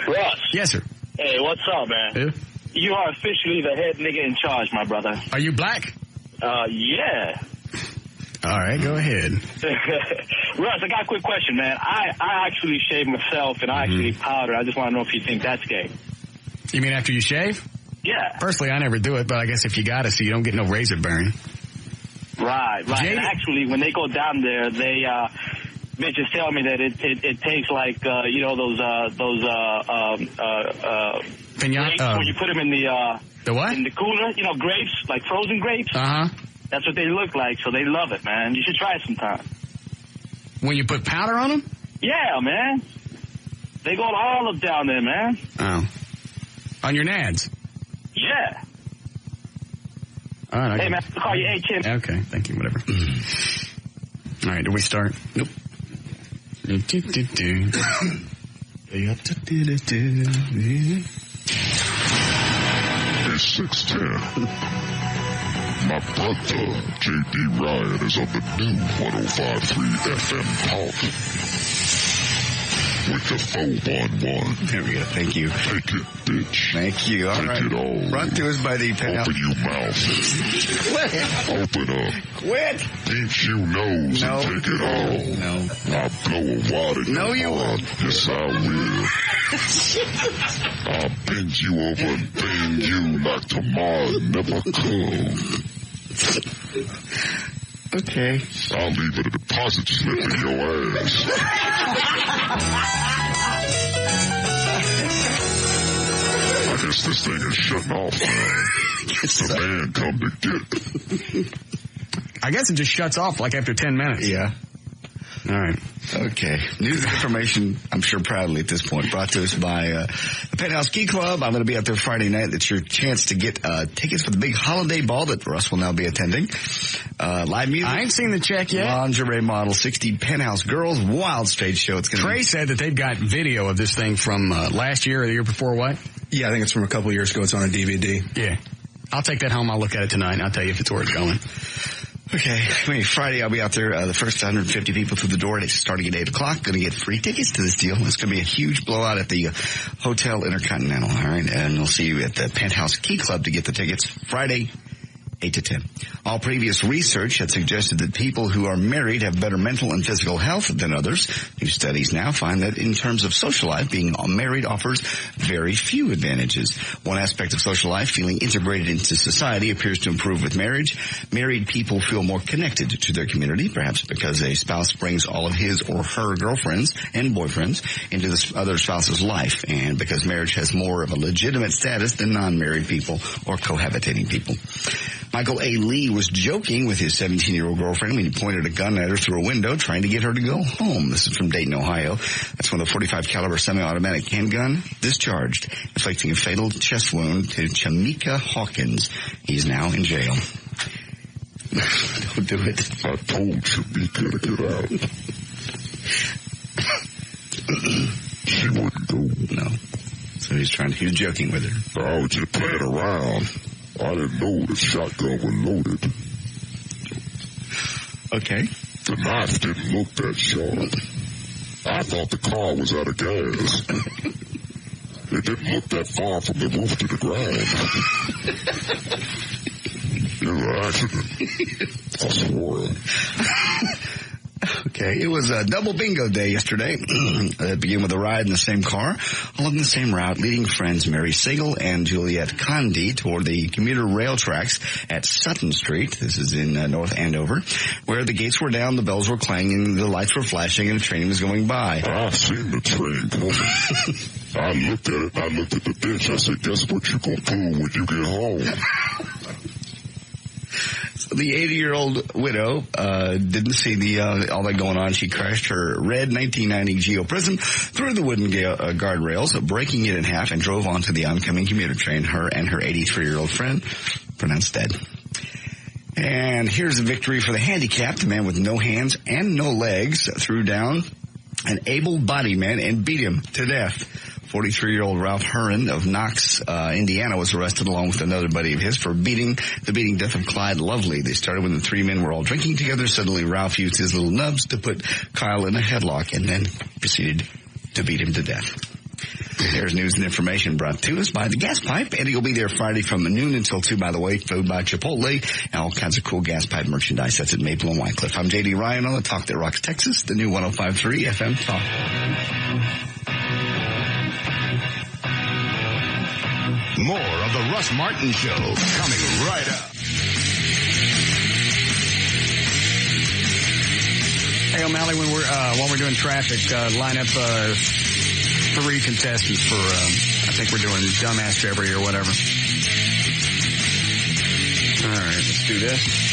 Russ. Yes, sir. Hey, what's up, man? Yeah. You are officially the head nigga in charge, my brother. Are you black? Yeah. All right, go ahead. Russ, I got a quick question, man. I actually shave myself and I actually powder. I just want to know if you think that's gay. You mean after you shave? Yeah. Personally, I never do it, but I guess if you got to, so you don't get no razor burn. Right. And actually, when they go down there, they bitches tell me that it tastes like those grapes when you put them in the what? In the cooler, grapes, like frozen grapes. That's what they look like, so they love it, man. You should try it sometime. When you put powder on them? Yeah, man. They go all up down there, man. Oh. On your nads? Yeah. All right. Hey, man, I'll call you A-Kim. Okay, thank you, whatever. All right, do we start? Nope. It's 6:10. My brother, J.D. Ryan, is on the new 105.3 FM Talk. With the 411. There we go. Thank you. Take it, bitch. Thank you. All right. Take it all. Run to us by the penthouse. Open your mouth. Open up. Quit. Pinch your nose and take it all. No. I'll blow a wad in No, your you won't. Yes, I will. I'll bend you over and bang you like tomorrow never come. Okay. I'll leave a deposit slip in your ass. I guess this thing is shutting off now. The man come to get it. I guess it just shuts off like after 10 minutes. Yeah. All right. Okay. News and information, I'm sure proudly at this point, brought to us by the Penthouse Ski Club. I'm going to be out there Friday night. That's your chance to get tickets for the big holiday ball that Russ will now be attending. Live music. I ain't seen the check yet. Lingerie model, 60 Penthouse girls, wild stage show. It's going to Trey said that they've got video of this thing from last year or the year before, what? Yeah, I think it's from a couple of years ago. It's on a DVD. Yeah. I'll take that home. I'll look at it tonight, and I'll tell you if it's where it's going. Okay. Friday, I'll be out there. The first 150 people through the door. It's starting at 8 o'clock. Going to get free tickets to this deal. It's going to be a huge blowout at the Hotel Intercontinental. All right. And we'll see you at the Penthouse Key Club to get the tickets Friday 8 to 10. All previous research had suggested that people who are married have better mental and physical health than others. New studies now find that in terms of social life, being married offers very few advantages. One aspect of social life, feeling integrated into society, appears to improve with marriage. Married people feel more connected to their community, perhaps because a spouse brings all of his or her girlfriends and boyfriends into the other spouse's life, and because marriage has more of a legitimate status than non-married people or cohabitating people. Michael A. Lee was joking with his 17-year-old girlfriend when he pointed a gun at her through a window, trying to get her to go home. This is from Dayton, Ohio. That's when the .45 caliber semi-automatic handgun discharged, inflicting a fatal chest wound to Chamika Hawkins. He's now in jail. Don't do it. I told Chamika to get out. She wouldn't go. No. So he was joking with her. I was just playing around. I didn't know the shotgun was loaded. Okay. The knife didn't look that sharp. I thought the car was out of gas. It didn't look that far from the roof to the ground. It was an accident. I swore. Okay, it was a double bingo day yesterday. It began with a ride in the same car, along the same route, leading friends Mary Siegel and Juliet Condi toward the commuter rail tracks at Sutton Street. This is in North Andover, where the gates were down, the bells were clanging, the lights were flashing, and a train was going by. I seen the train coming. I looked at it, I looked at the ditch. I said, guess what you gonna do when you get home? The 80-year-old widow didn't see all that going on. She crashed her red 1990 Geo Prism through the wooden guardrails, breaking it in half, and drove onto the oncoming commuter train. Her and her 83-year-old friend pronounced dead. And here's a victory for the handicapped. A man with no hands and no legs threw down an able-bodied man and beat him to death. 43-year-old Ralph Hearn of Knox, Indiana, was arrested along with another buddy of his for the beating death of Clyde Lovely. They started when the three men were all drinking together. Suddenly, Ralph used his little nubs to put Kyle in a headlock and then proceeded to beat him to death. There's news and information brought to us by the Gas Pipe. Eddie will be there Friday from noon until 2, by the way, food by Chipotle, and all kinds of cool gas pipe merchandise. That's at Maple and Wycliffe. I'm J.D. Ryan on the Talk That Rocks Texas, the new 105.3 FM Talk. More of the Russ Martin Show coming right up. Hey, O'Malley, while we're doing traffic, line up 3 contestants for, I think we're doing Dumbass Jeopardy or whatever. All right, let's do this.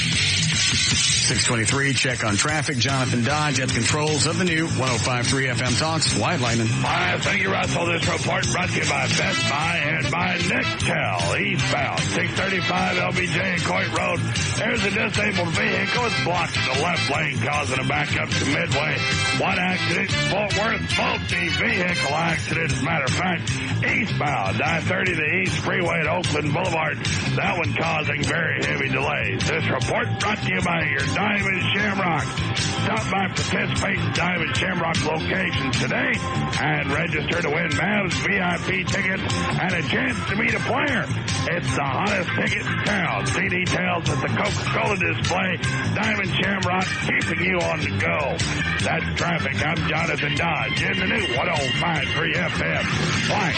623, check on traffic. Jonathan Dodge at the controls of the new 105.3 FM Talks. White Lightning. Thank you, Russell. This report brought to you by Best Buy and by Nextel. Eastbound, 635 LBJ and Coit Road. There's a disabled vehicle. It's blocked in the left lane, causing a backup to Midway. One accident in Fort Worth, multi-vehicle accident. As a matter of fact, eastbound, I-30 the East Freeway at Oakland Boulevard. That one causing very heavy delays. This report brought to you by your Diamond Shamrock. Stop by participating Diamond Shamrock locations today and register to win Mavs VIP tickets and a chance to meet a player. It's the hottest ticket in town. See details at the Coca-Cola display. Diamond Shamrock keeping you on the go. That's traffic. I'm Jonathan Dodge in the new 105.3 FM. White.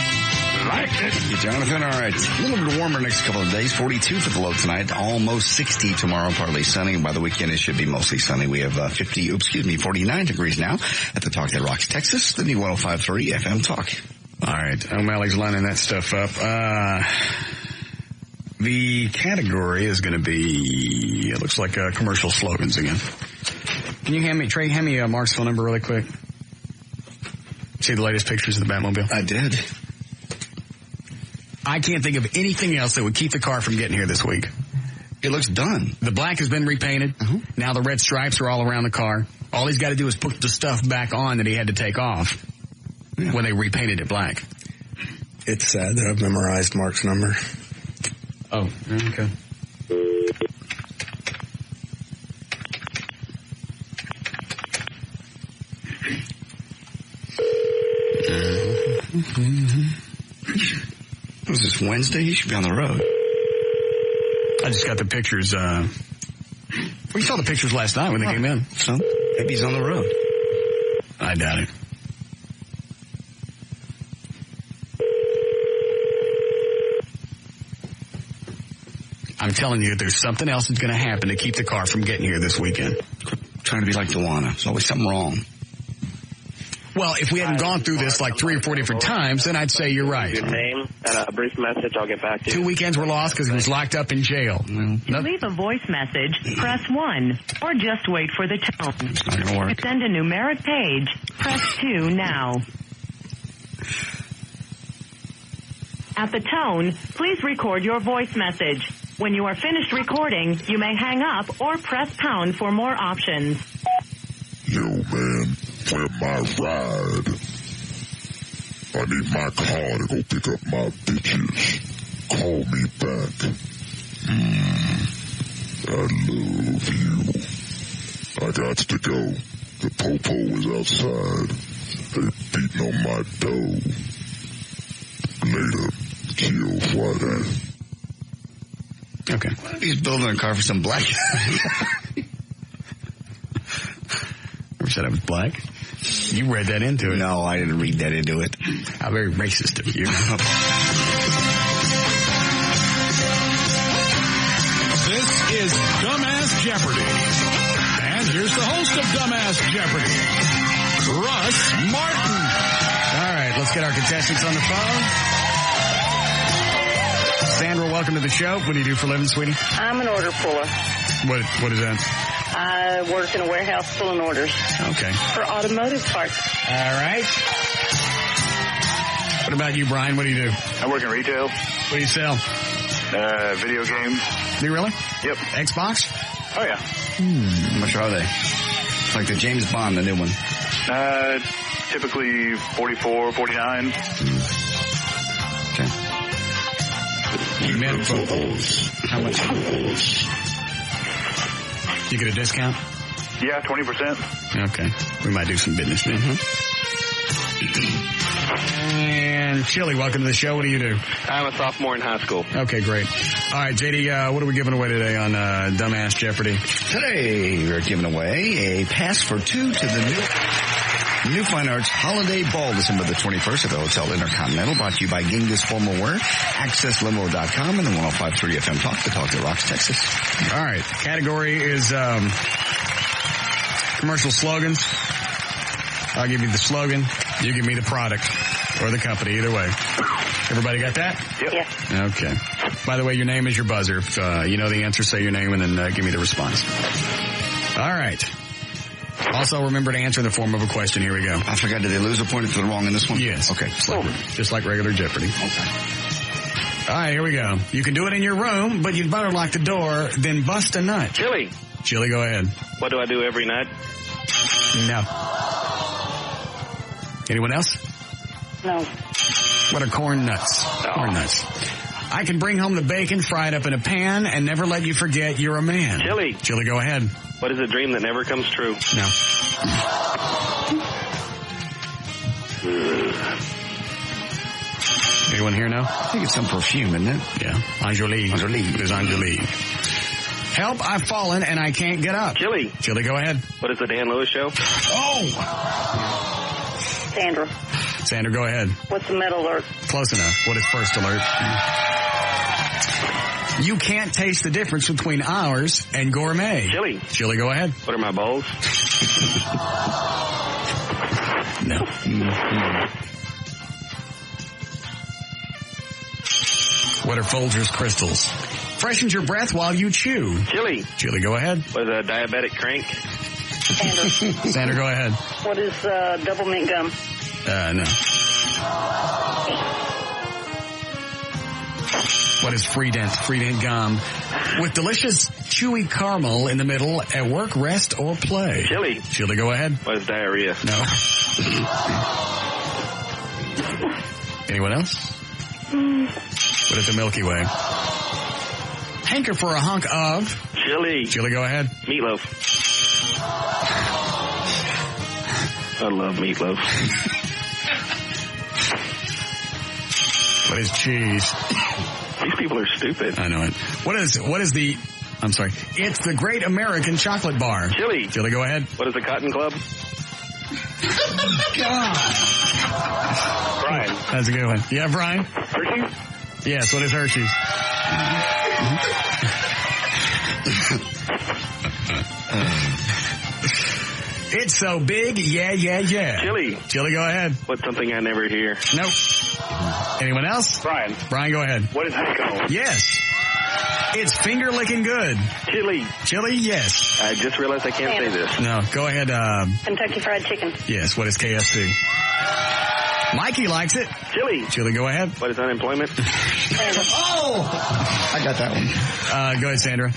Like it. Jonathan, all right. A little bit warmer next couple of days. 42 for the low tonight. Almost 60 tomorrow. Partly sunny. By the weekend, it should be mostly sunny. We have 49 degrees now at the Talk That Rocks Texas, the new 105.3 FM Talk. All right. O'Malley's lining that stuff up. The category is going to be, it looks like commercial slogans again. Can you hand me Mark's phone number really quick? See the latest pictures of the Batmobile? I did. I can't think of anything else that would keep the car from getting here this week. It looks done. The black has been repainted. Now the red stripes are all around the car. All he's got to do is put the stuff back on that he had to take off when they repainted it black. It's sad that I've memorized Mark's number. Oh, okay. Was this Wednesday? He should be on the road. I just got the pictures. We saw the pictures last night when they came in. So maybe he's on the road. I doubt it. I'm telling you, there's something else that's going to happen to keep the car from getting here this weekend. Trying to be like Dewana. There's always something wrong. Well, if we hadn't gone through this like 3 or 4 different times, then I'd say you're right. Your name and a brief message. I'll get back to you. 2 weekends were lost because he was locked up in jail. To leave a voice message, press 1, or just wait for the tone. It's not going to work. To send a numeric page, press 2 now. At the tone, please record your voice message. When you are finished recording, you may hang up or press pound for more options. Yo, man, where my ride? I need my car to go pick up my bitches. Call me back. I love you. I got to go. The popo is outside. They beating on my door. Later, Kill Friday. Okay. What if he's building a car for some black guy? Never said I was black. You read that into it. No, I didn't read that into it. How very racist of you. This is Dumbass Jeopardy. And here's the host of Dumbass Jeopardy, Russ Martin. All right, let's get our contestants on the phone. Sandra, welcome to the show. What do you do for a living, sweetie? I'm an order puller. What is that? I work in a warehouse pulling orders. Okay. For automotive parts. All right. What about you, Brian? What do you do? I work in retail. What do you sell? Video games. Do you really? Yep. Xbox? Oh, yeah. How much are they? It's like the James Bond, the new one. Typically 44, 49. Okay. How much? You get a discount? Yeah, 20%. Okay. We might do some business then. And Chili, welcome to the show. What do you do? I'm a sophomore in high school. Okay, great. All right, JD, what are we giving away today on Dumbass Jeopardy? Today, we're giving away a pass for 2 to the New Fine Arts Holiday Ball, December the 21st at the Hotel Intercontinental, brought to you by Genghis Formal Wear, AccessLimo.com, and the 105.3 FM Talk, the Talk that Rocks Texas. All right. Category is commercial slogans. I'll give you the slogan. You give me the product or the company, either way. Everybody got that? Yep. Yeah. Okay. By the way, your name is your buzzer. If you know the answer, say your name and then give me the response. All right. Also, remember to answer in the form of a question. Here we go. I forgot, did they lose a point if they're wrong in this one? Yes. Okay. Just like regular Jeopardy. Okay. All right, here we go. You can do it in your room, but you'd better lock the door, then bust a nut. Chili. Chili, go ahead. What do I do every night? No. Anyone else? No. What are corn nuts? No. Corn nuts. I can bring home the bacon, fry it up in a pan, and never let you forget you're a man. Chili. Chili, go ahead. What is a dream that never comes true? No. Anyone here know? I think it's some perfume, isn't it? Yeah. Angelique. It is Angelique. Help, I've fallen and I can't get up. Chili. Chili, go ahead. What is the Dan Lewis Show? Oh! Sandra. Sandra, go ahead. What's the middle alert? Close enough. What is first alert? You can't taste the difference between ours and gourmet. Chili. Chili, go ahead. What are my bowls? No. What are Folgers crystals? Freshens your breath while you chew. Chili. Chili, go ahead. What is a diabetic crank? Sandra. Sandra, go ahead. What is double mint gum? No. What is Freedent? Freedent gum. With delicious, chewy caramel in the middle at work, rest, or play. Chili. Chili, go ahead. What is diarrhea? No. Anyone else? What is the Milky Way? Hanker for a hunk of... Chili. Chili, go ahead. Meatloaf. I love meatloaf. What is cheese? These people are stupid. I know it. What is the... I'm sorry. It's the Great American Chocolate Bar. Chili. Chili, go ahead. What is the Cotton Club? God. Brian. That's a good one. Yeah, Brian? Hershey's? Yes, what is Hershey's? It's so big, yeah. Chili. Chili, go ahead. What's something I never hear? Nope. Anyone else? Brian. Brian, go ahead. What is honeycomb? Yes. It's finger licking good. Chili. Chili, yes. I just realized I can't say this. No, go ahead. Kentucky Fried Chicken. Yes, what is KFC? Mikey likes it. Chili. Chili, go ahead. What is unemployment? I got that one. Go ahead, Sandra.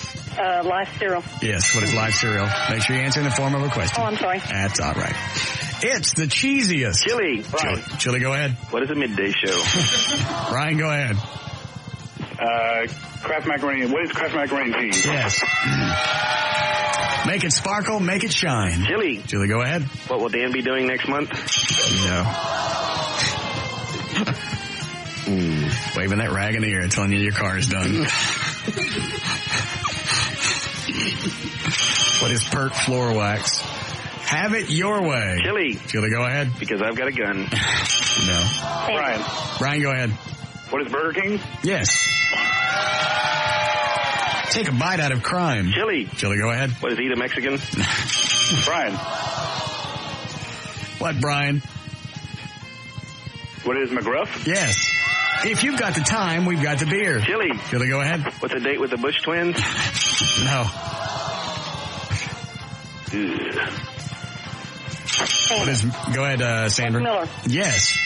Life cereal. Yes, what is live cereal? Make sure you answer in the form of a question. Oh, I'm sorry. That's all right. It's the cheesiest. Chili. Chili, go ahead. What is a midday show? Ryan, go ahead. Kraft macaroni. What is Kraft macaroni and cheese? Yes. Make it sparkle, make it shine. Chili. Chili, go ahead. What will Dan be doing next month? No. Waving that rag in the air, telling you your car is done. What is Pert Floor Wax? Have it your way. Chili. Chili, go ahead. Because I've got a gun. No. Brian. Brian, go ahead. What is Burger King? Yes. Take a bite out of crime. Chili. Chili, go ahead. What is Eat a Mexican? Brian. What, Brian? What is McGruff? Yes. If you've got the time, we've got the beer. Chili. Chili, go ahead. What's a date with the Bush twins? No. What is? Go ahead, Sandra. Miller. Yes.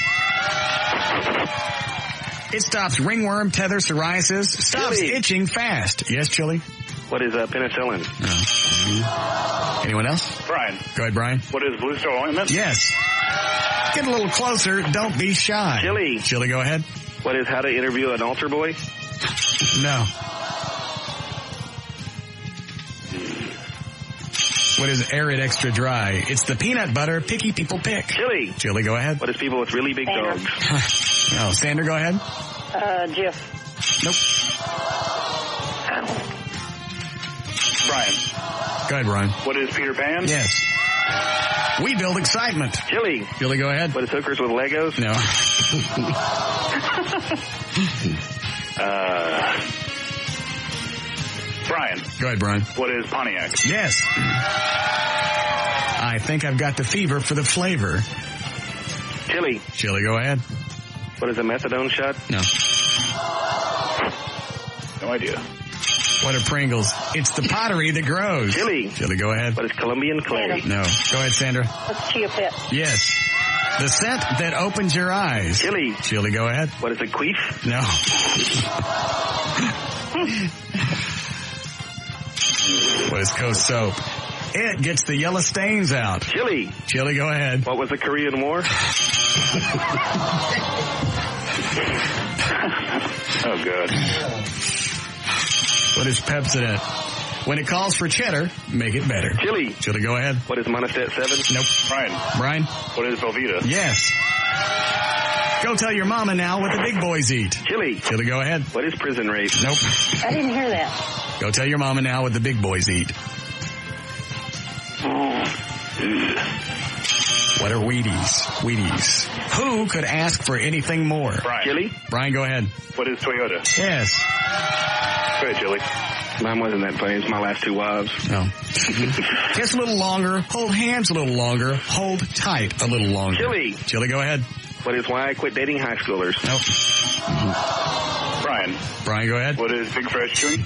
It stops ringworm, tether, psoriasis. Stops Chili. itching fast. Yes, Chili. What is penicillin? No. Anyone else? Brian. Go ahead, Brian. What is Blue Star ointment? Yes. Get a little closer. Don't be shy. Chili. Chili, go ahead. What is How to Interview an Altar Boy? No. What is Arid Extra Dry? It's the peanut butter picky people pick. Chili. Chili, go ahead. What is people with really big dogs? No. Sandra, go ahead. Jif. Nope. Brian. Go ahead, Brian. What is Peter Pan? Yes. We build excitement. Chili. Chili, go ahead. What is hookers with Legos? No. Brian. Go ahead, Brian. What is Pontiac? Yes. I think I've got the fever for the flavor. Chili. Chili, go ahead. What is a methadone shot? No. No idea. What are Pringles? It's the pottery that grows. Chili. Chili, go ahead. What is Colombian clay? No. Go ahead, Sandra. What's Chia Pet? Yes. The scent that opens your eyes. Chili. Chili, go ahead. What is a queef? No. What is Coast Soap? It gets the yellow stains out. Chili. Chili, go ahead. What was the Korean War? Oh, good. What is Pepsodent? When it calls for cheddar, make it better. Chili. Chili, go ahead. What is Monistat 7? Nope. Brian. Brian? What is Velveeta? Yes. Go tell your mama now what the big boys eat. Chili. Chili, go ahead. What is prison rape? Nope. I didn't hear that. Go tell your mama now what the big boys eat. What are Wheaties? Wheaties. Who could ask for anything more? Brian. Chili. Brian, go ahead. What is Toyota? Yes. Go ahead, Chili. Mine wasn't that funny. It's my last two wives. No. Just a little longer. Hold hands a little longer. Hold tight a little longer. Chili. Chili, go ahead. What is Why I Quit Dating High Schoolers? Nope. Brian. Brian, go ahead. What is Big Fresh Chewing?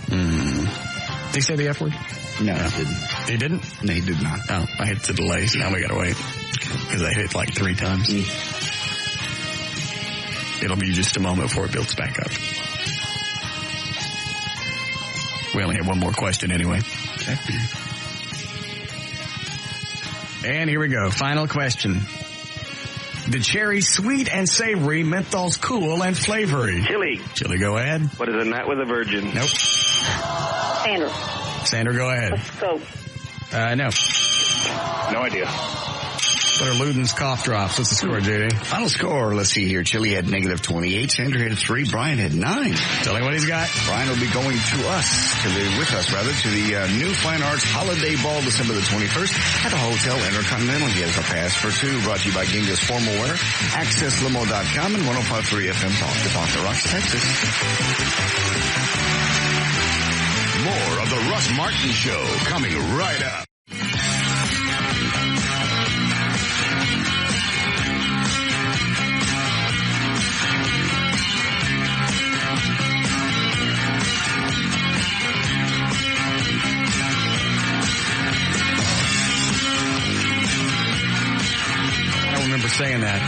Did he say the F word? No, he didn't. He didn't? No, he did not. Oh, I hit the delay, so now we gotta wait. Because I hit it like 3 times. It'll be just a moment before it builds back up. We only have one more question anyway. Okay. And here we go. Final question. The cherry sweet and savory, menthol's cool and flavory. Chili. Chili, go ahead. What is a night with a virgin? Nope. Sandra. Sandra, go ahead. What's Scope? No. No idea. What are Luden's cough drops? What's the score, JD? Final score, let's see here. Chili had negative 28. Sandra had 3. Brian had 9. Tell me what he's got. Brian will be going to the new Fine Arts Holiday Ball December the 21st at the Hotel Intercontinental. He has a pass for 2. Brought to you by Ginga's Formal Wear, AccessLimo.com, and 105.3 FM Talk to Rocks, Texas. More of the Russ Martin Show coming right up. I don't remember saying that.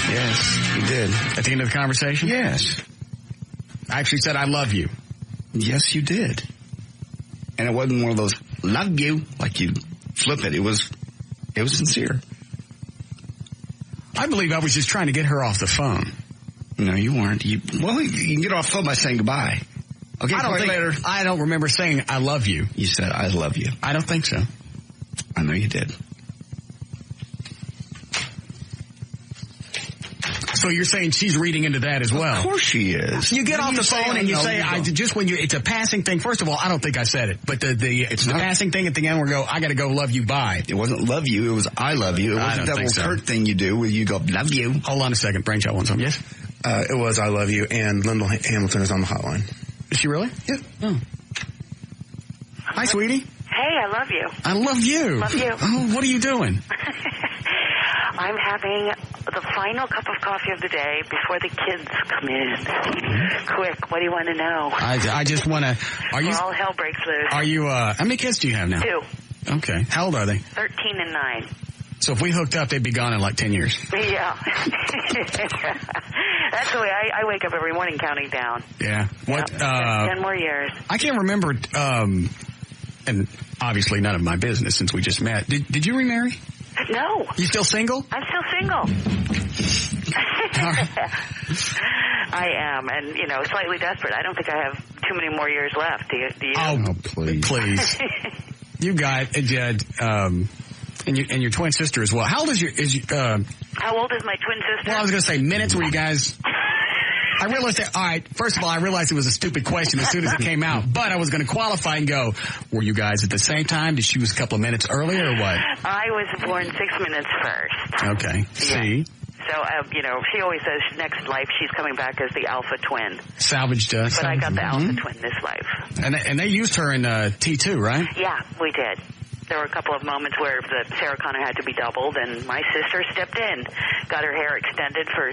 Yes, you did. At the end of the conversation? Yes. I actually said, I love you. Yes, you did. And it wasn't one of those, love you, like you flip it. It was sincere. I believe I was just trying to get her off the phone. No, you weren't. You can get off the phone by saying goodbye. Okay, I don't remember saying, I love you. You said, I love you. I don't think so. I know you did. So you're saying she's reading into that as well? Of course she is. You get off the phone and you say, it's a passing thing. First of all, I don't think I said it, but it's the passing thing at the end where I got to go love you, bye. It wasn't love you, it was I love you. It wasn't that little Kurt thing you do where you go, love you. Hold on a second. Brain Child wants something. Yes? It was I love you, and Lyndall Hamilton is on the hotline. Is she really? Yeah. Oh. Hi, sweetie. Hey, I love you. I love you. Love you. Oh, what are you doing? I'm having the final cup of coffee of the day before the kids come in. Quick, what do you want to know? I just want to... All hell breaks loose. Are you... how many kids do you have now? 2. Okay. How old are they? 13 and 9. So if we hooked up, they'd be gone in like 10 years. Yeah. That's the way I wake up every morning counting down. Yeah. What? 10 more years. I can't remember, and obviously none of my business since we just met. Did you remarry? No. You still single? I'm still single. I am, and, slightly desperate. I don't think I have too many more years left. Do you? Oh, please. You got, and your twin sister as well. How old is how old is my twin sister? Well, I was going to say minutes where you guys... I realized that, all right, first of all, I realized it was a stupid question as soon as it came out, but I was going to qualify and go, were you guys at the same time? Did she was a couple of minutes earlier or what? I was born 6 minutes first. Okay. See? So, she always says next life she's coming back as the alpha twin. Salvaged But I got the alpha twin this life. And they used her in T2, right? Yeah, we did. There were a couple of moments where the Sarah Connor had to be doubled, and my sister stepped in, got her hair extended for,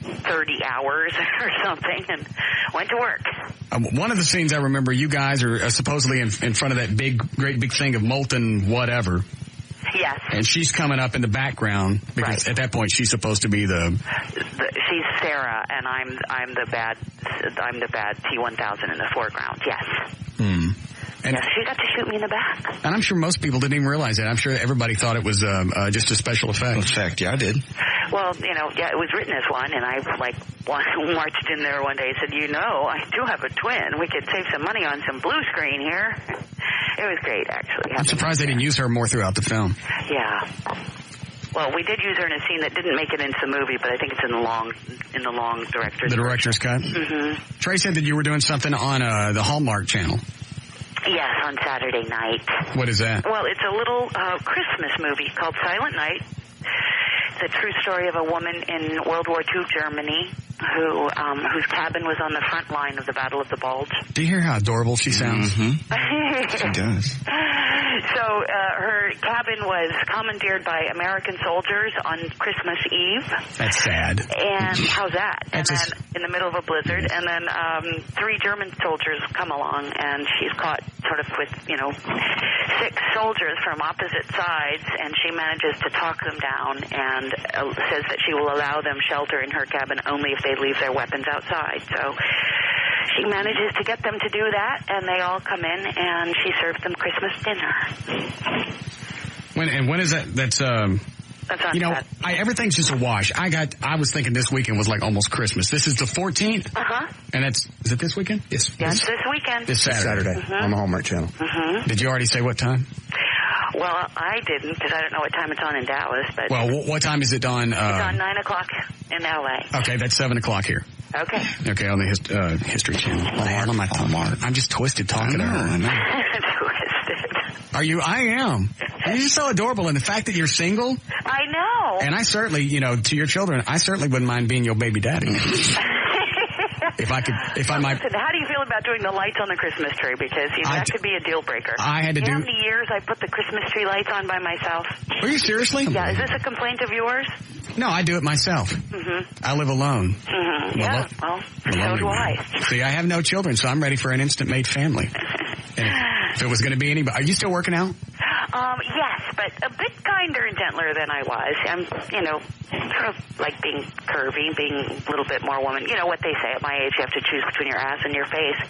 30 hours or something, and went to work. One of the scenes I remember, you guys are supposedly in front of that great big thing of molten whatever. Yes. And she's coming up in the background because at that point she's supposed to be she's Sarah, and I'm the bad T-1000 in the foreground. Yes. And yes, she got to shoot me in the back. And I'm sure most people didn't even realize that. I'm sure everybody thought it was just a special effect. Yeah, I did. Well, it was written as one, and I marched in there one day and said, I do have a twin. We could save some money on some blue screen here. It was great, actually. I'm surprised they didn't use her more throughout the film. Yeah. Well, we did use her in a scene that didn't make it into the movie, but I think it's in the long director's. The director's cut. Mm-hmm. Trey said that you were doing something on the Hallmark Channel. Yes, on Saturday night. What is that? Well, it's a little Christmas movie called Silent Night. It's a true story of a woman in World War II Germany whose cabin was on the front line of the Battle of the Bulge. Do you hear how adorable she sounds? Mm-hmm. She does. So her cabin was commandeered by American soldiers on Christmas Eve. That's sad. And how's that? And then in the middle of a blizzard, and then 3 German soldiers come along, and she's caught sort of with 6 soldiers from opposite sides, and she manages to talk them down and says that she will allow them shelter in her cabin only if they leave their weapons outside. So she manages to get them to do that, and they all come in, and she serves them Christmas dinner. When is that? That's everything's just a wash. I was thinking this weekend was like almost Christmas. This is the 14th. And is it this weekend? Yes, this weekend. This Saturday Mm-hmm. on the Hallmark Channel. Mm-hmm. Did you already say what time? Well, I didn't because I don't know what time it's on in Dallas. But well, what time is it on? It's on 9 o'clock in L.A. Okay, that's 7 o'clock here. Okay. Okay, on the History Channel. I'm just twisted talking to her. I know. Twisted. Are you? I am. You're just so adorable, and the fact that you're single. I know. And I certainly, to your children, I certainly wouldn't mind being your baby daddy. If I might. Listen, how do you feel about doing the lights on the Christmas tree? Because that could be a deal breaker. I had to you do. know how many years I put the Christmas tree lights on by myself? Are you seriously? Yeah. Is this a complaint of yours? No, I do it myself. Mm-hmm. I live alone. Mm-hmm. Yeah. Well, so do I. See, I have no children, so I'm ready for an instant made family. And if it was going to be anybody, are you still working out? Yes, but a bit kinder and gentler than I was. I'm, sort of like being curvy, being a little bit more woman. You know what they say at my age, you have to choose between your ass and your face.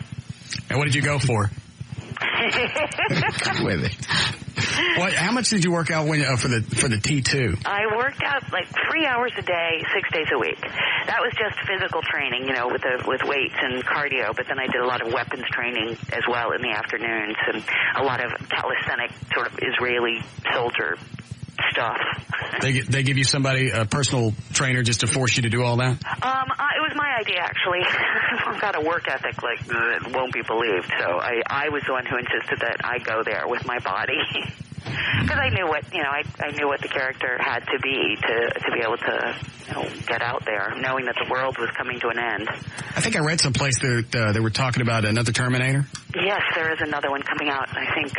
And what did you go for? With it. How much did you work out for the T2? I worked out like 3 hours a day, 6 days a week. That was just physical training, with weights and cardio. But then I did a lot of weapons training as well in the afternoons, and a lot of calisthenic sort of Israeli soldier stuff. They give you somebody, a personal trainer, just to force you to do all that? It was my idea, actually. I've got a work ethic like that won't be believed. So I was the one who insisted that I go there with my body. Because I knew what, I knew what the character had to be able to, get out there, knowing that the world was coming to an end. I think I read someplace that they were talking about another Terminator. Yes, there is another one coming out, I think,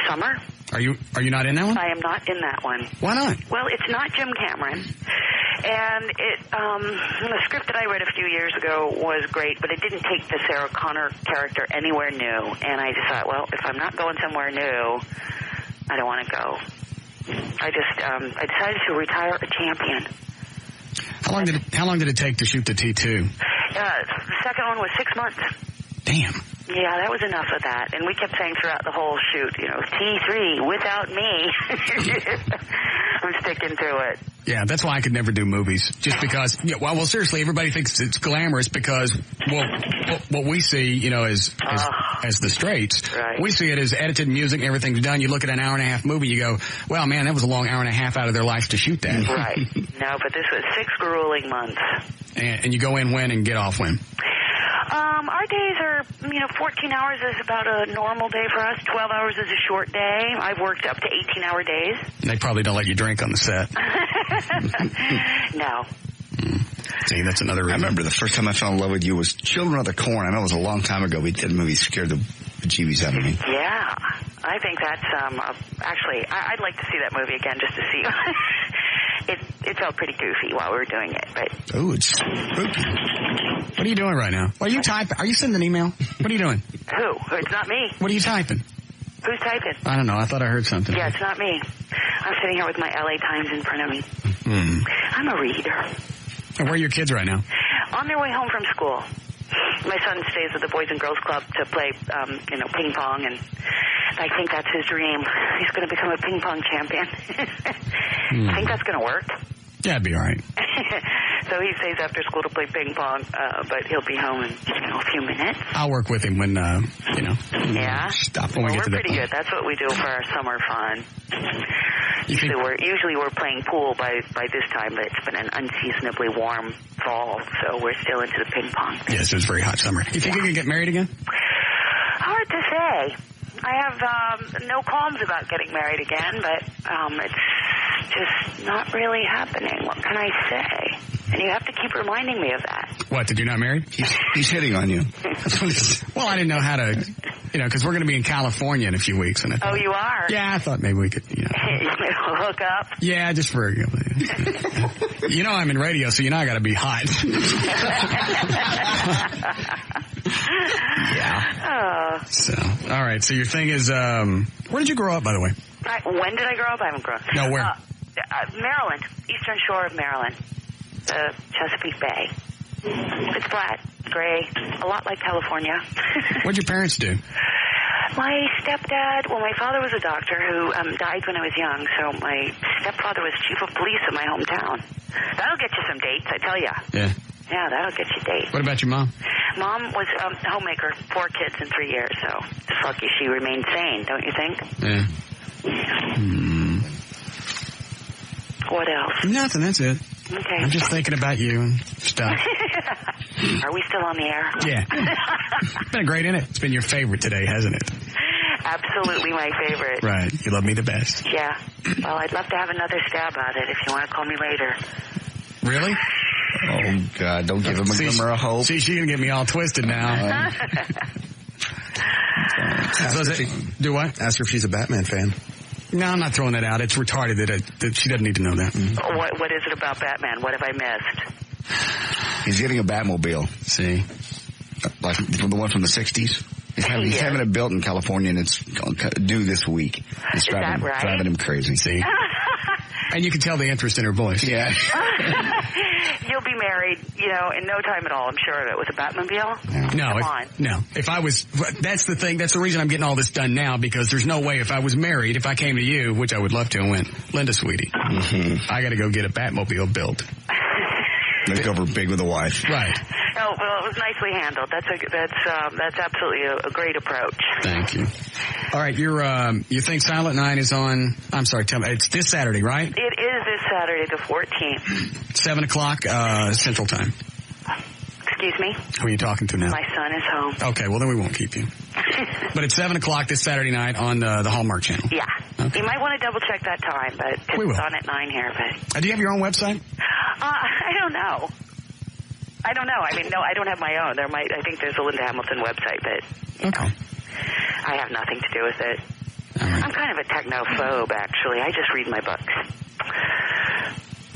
summer. Are you not in that one? I am not in that one. Why not? Well, it's not Jim Cameron. And the script that I read a few years ago was great, but it didn't take the Sarah Connor character anywhere new. And I just thought, well, if I'm not going somewhere new, I don't want to go. I decided to retire a champion. How long did it take to shoot the T2? The second one was 6 months. Damn. Yeah, that was enough of that. And we kept saying throughout the whole shoot, T3 without me. I'm sticking to it. Yeah, that's why I could never do movies. Just because, well, seriously, everybody thinks it's glamorous because, what we see, as the straights, right. We see it as edited music and everything's done. You look at an hour and a half movie, you go, well, man, that was a long hour and a half out of their life to shoot that. Right. No, but this was 6 grueling months. And you go in when and get off when? Our days are, 14 hours is about a normal day for us. 12 hours is a short day. I've worked up to 18-hour days. They probably don't let you drink on the set. No. See, that's another reason. I remember the first time I fell in love with you was Children of the Corn. I know it was a long time ago. We did a movie, scared the bejeebies out of me. Yeah. I think that's, actually, I'd like to see that movie again just to see. It felt pretty goofy while we were doing it, but. Oh, it's spooky. What are you doing right now? Are you typing? Are you sending an email? What are you doing? Who? It's not me. What are you typing? Who's typing? I don't know. I thought I heard something. Yeah, it's not me. I'm sitting here with my LA Times in front of me. I'm a reader. And where are your kids right now? On their way home from school. My son stays with the Boys and Girls Club to play, ping pong, and I think that's his dream. He's going to become a ping pong champion. I think that's going to work. Yeah, it'd be all right. So he stays after school to play ping pong, but he'll be home in a few minutes. I'll work with him when, Yeah? Stop when we get to we're pretty good. That's what we do for our summer fun. Usually we're playing pool by this time, but it's been an unseasonably warm fall, so we're still into the ping pong. Yes, it's a very hot summer. You think you're going to get married again? Hard to say. I have no qualms about getting married again, but it's just not really happening. What can I say? And you have to keep reminding me of that. What, did you not married? He's hitting on you. Well, I didn't know how to, because we're going to be in California in a few weeks. And you are? Yeah, I thought maybe we could, hook up? Yeah, just for, I'm in radio, so I got to be hot. Yeah. So, all right. So your thing is, where did you grow up, by the way? When did I grow up? I haven't grown up. No, where? Maryland, eastern shore of Maryland, the Chesapeake Bay. It's flat, gray, a lot like California. What'd your parents do? My stepdad, my father was a doctor who died when I was young, so my stepfather was chief of police in my hometown. That'll get you some dates, I tell you. Yeah. Yeah, that'll get you dates. What about your mom? Mom was homemaker, 4 kids in 3 years, so just lucky she remained sane, don't you think? Yeah. What else? Nothing, that's it. Okay. I'm just thinking about you and stuff. Are we still on the air? Yeah. Been great, isn't it? It's been your favorite today, hasn't it? Absolutely my favorite. Right. You love me the best. Yeah. Well, I'd love to have another stab at it if you want to call me later. Really? Oh, God. Don't give him a glimmer of hope. See, she's going to get me all twisted now. Do what? Ask her if she's a Batman fan. No, I'm not throwing that out. It's retarded that she doesn't need to know that. What is it about Batman? What have I missed? He's getting a Batmobile. See? Like the one from the 60s. He's having it built in California, and it's due this week. It's driving him crazy. See? And you can tell the interest in her voice. Yeah. You'll be married, in no time at all, I'm sure of it, with a Batmobile? No. No. If I was, that's the thing, that's the reason I'm getting all this done now, because there's no way if I was married, if I came to you, which I would love to, and went, Linda, sweetie, I got to go get a Batmobile built. Make over big with a wife. Right. Oh, well, it was nicely handled. That's absolutely a great approach. Thank you. All right, you think Silent Night is on, I'm sorry, tell me, it's this Saturday, right? It is this Saturday, the 14th. 7 o'clock Central Time. Excuse me? Who are you talking to now? My son is home. Okay, well then we won't keep you. But it's 7 o'clock this Saturday night on the Hallmark Channel. Yeah. Okay. You might want to double check that time, but it's on at 9 here. But do you have your own website? I don't know. I mean, no, I don't have my own. I think there's a Linda Hamilton website, but okay. I have nothing to do with it. Right. I'm kind of a technophobe, actually. I just read my books.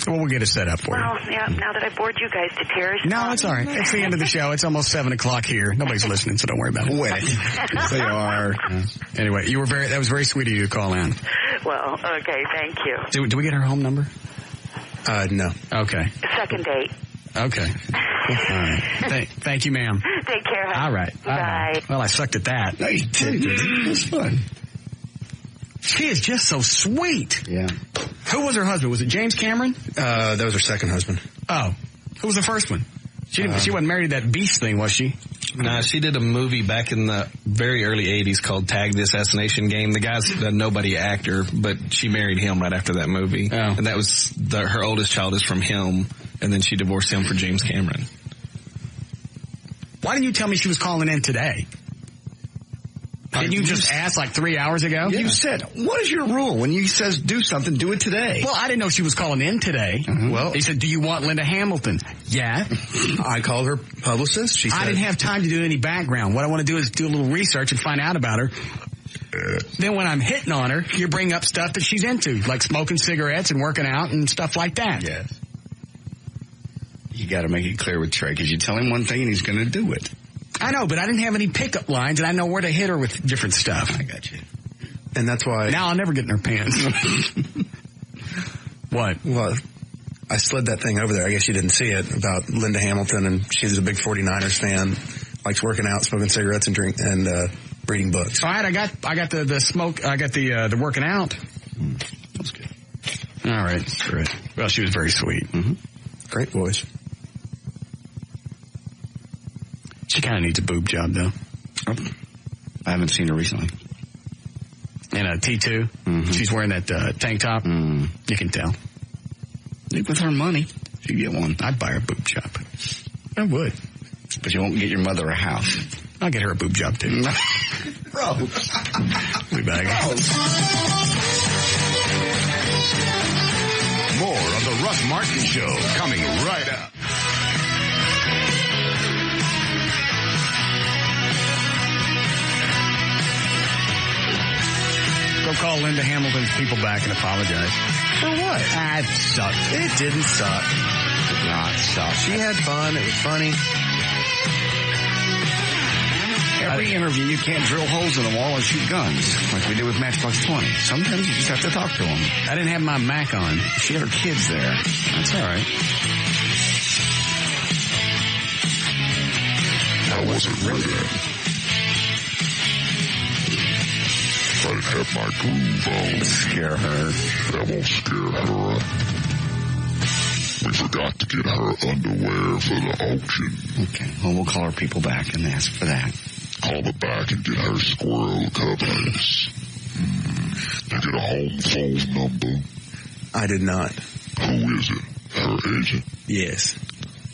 Well, we'll get it set up for you. Well, yeah, now that I bored you guys to tears. No, it's all right. It's the end of the show. It's almost 7 o'clock here. Nobody's listening, so don't worry about it. Yes, they are. Anyway, that was very sweet of you to call in. Well, okay, thank you. Do we get her home number? No. Okay. Second date. Okay. All right. Thank you, ma'am. Take care. All right. Bye. Well, I sucked at that. No, you didn't. It was fun. She is just so sweet. Yeah. Who was her husband? Was it James Cameron? That was her second husband. Oh. Who was the first one? She wasn't married to that beast thing, was she? Nah, she did a movie back in the very early 80s called Tag the Assassination Game. The guy's a nobody actor, but she married him right after that movie. Oh. And that was her oldest child is from him, and then she divorced him for James Cameron. Why didn't you tell me she was calling in today? Didn't you just ask like 3 hours ago? You said, what is your rule? When you says do something, do it today. Well, I didn't know she was calling in today. Mm-hmm. Well, he said, do you want Linda Hamilton? Yeah. I called her publicist. She said, I didn't have time to do any background. What I want to do is do a little research and find out about her. Then when I'm hitting on her, you bring up stuff that she's into, like smoking cigarettes and working out and stuff like that. Yes. You got to make it clear with Trey, because you tell him one thing and he's going to do it. I know, but I didn't have any pickup lines, and I know where to hit her with different stuff. I got you. And that's why... Now I'll never get in her pants. What? Well, I slid that thing over there. I guess you didn't see it, about Linda Hamilton, and she's a big 49ers fan, likes working out, smoking cigarettes, and reading books. All right, I got the smoke. I got the working out. That's good. All right. Great. Well, she was very sweet. Mm-hmm. Great voice. She kind of needs a boob job, though. Oh, I haven't seen her recently. And a T2. Mm-hmm. She's wearing that tank top. Mm. You can tell. With her money, she'd get one. I'd buy her a boob job. I would. But you won't get your mother a house. I'll get her a boob job, too. Bro. We back. More of the Russ Martin Show coming right up. Go call Linda Hamilton's people back and apologize. For what? It sucked. It didn't suck. It did not suck. She had fun. It was funny. Every interview, you can't drill holes in the wall and shoot guns like we did with Matchbox 20. Sometimes you just have to talk to them. I didn't have my Mac on. She had her kids there. That's all right. I wasn't ready. I didn't have my groove on. Scare her. That won't scare her. We forgot to get her underwear for the auction. Okay, well, we'll call her people back and ask for that. Call her back and get her squirrel covers. You get a home phone number? I did not. Who is it? Her agent? Yes.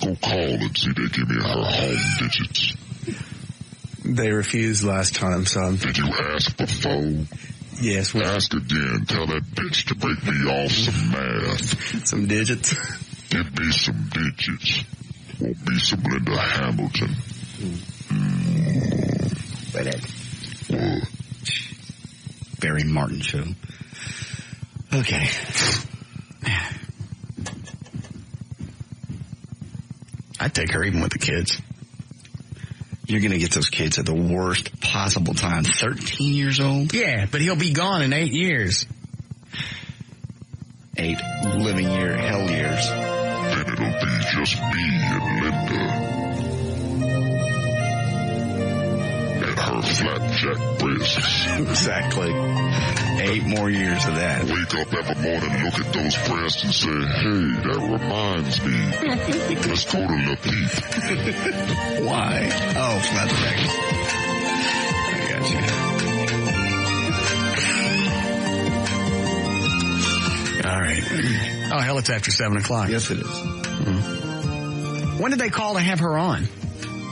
Go call and see they give me her home digits. They refused last time, son. Did you ask before? Yes. Ask again. Tell that bitch to break me off some math. Some digits? Give me some digits. Won't be some Linda Hamilton. What? Barry Martin Show. Okay. I'd take her even with the kids. You're going to get those kids at the worst possible time. 13 years old? Yeah, but he'll be gone in 8 years. 8 living hell years. Then it'll be just me and Linda. And her flapjack breasts. Exactly. 8 more years of that. Wake up every morning, look at those breasts and say, hey, that reminds me. Let's go to La Peep. Why? Oh, flapjack. I got you. All right. Oh, hell, it's after 7 o'clock. Yes, it is. Mm-hmm. When did they call to have her on?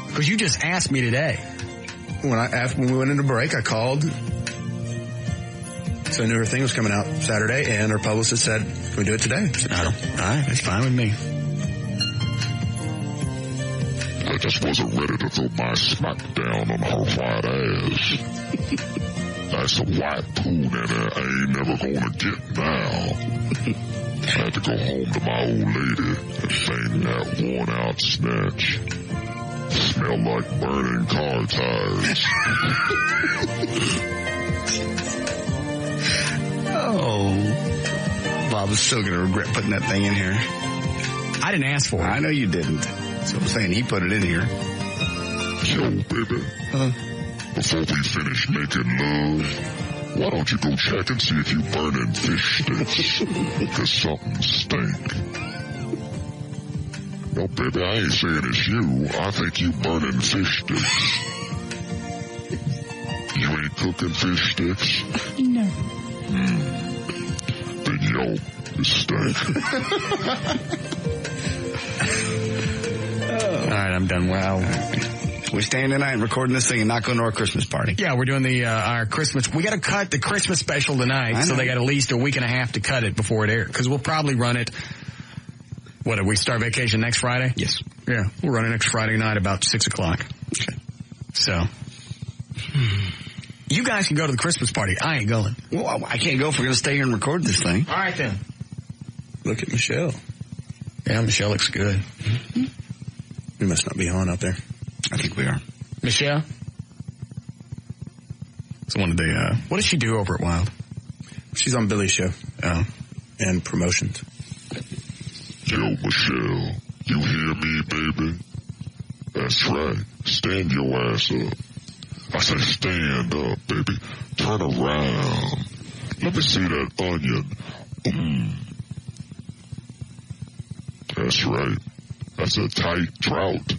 Because you just asked me today. When we went into break, I called. So I knew her thing was coming out Saturday, and her publicist said, can we do it today? All right, that's fine with me. I just wasn't ready to throw my smack down on her white ass. That's a white poon in her I ain't never gonna get now. I had to go home to my old lady and bang that worn-out snatch. Smell like burning car tires. Oh. Bob is still going to regret putting that thing in here. I didn't ask for it. I know you didn't. So I'm saying he put it in here. Yo, baby. Before we finish making love, why don't you go check and see if you burning fish sticks? Because something stink. No, baby, I ain't saying it's you. I think you burning fish sticks. You ain't cooking fish sticks? No. Then yo, it stink. All right, I'm done. Wow. We're staying tonight and recording this thing and not going to our Christmas party. Yeah, we're doing our Christmas. We got to cut the Christmas special tonight, so they got at least a week and a half to cut it before it airs. Because we'll probably run it. What, do we start vacation next Friday? Yes. Yeah, we'll run it next Friday night about 6 o'clock. Okay. So, you guys can go to the Christmas party. I ain't going. Well, I can't go if we're going to stay here and record this thing. All right, then. Look at Michelle. Yeah, Michelle looks good. Mm-hmm. We must not be on out there. I think we are. Michelle? It's one of the, what does she do over at Wild? She's on Billy's show. Oh. And promotions. Yo, Michelle, you hear me, baby? That's right. Stand your ass up. I say stand up, baby. Turn around. Let me see that onion. That's right. That's a tight trout.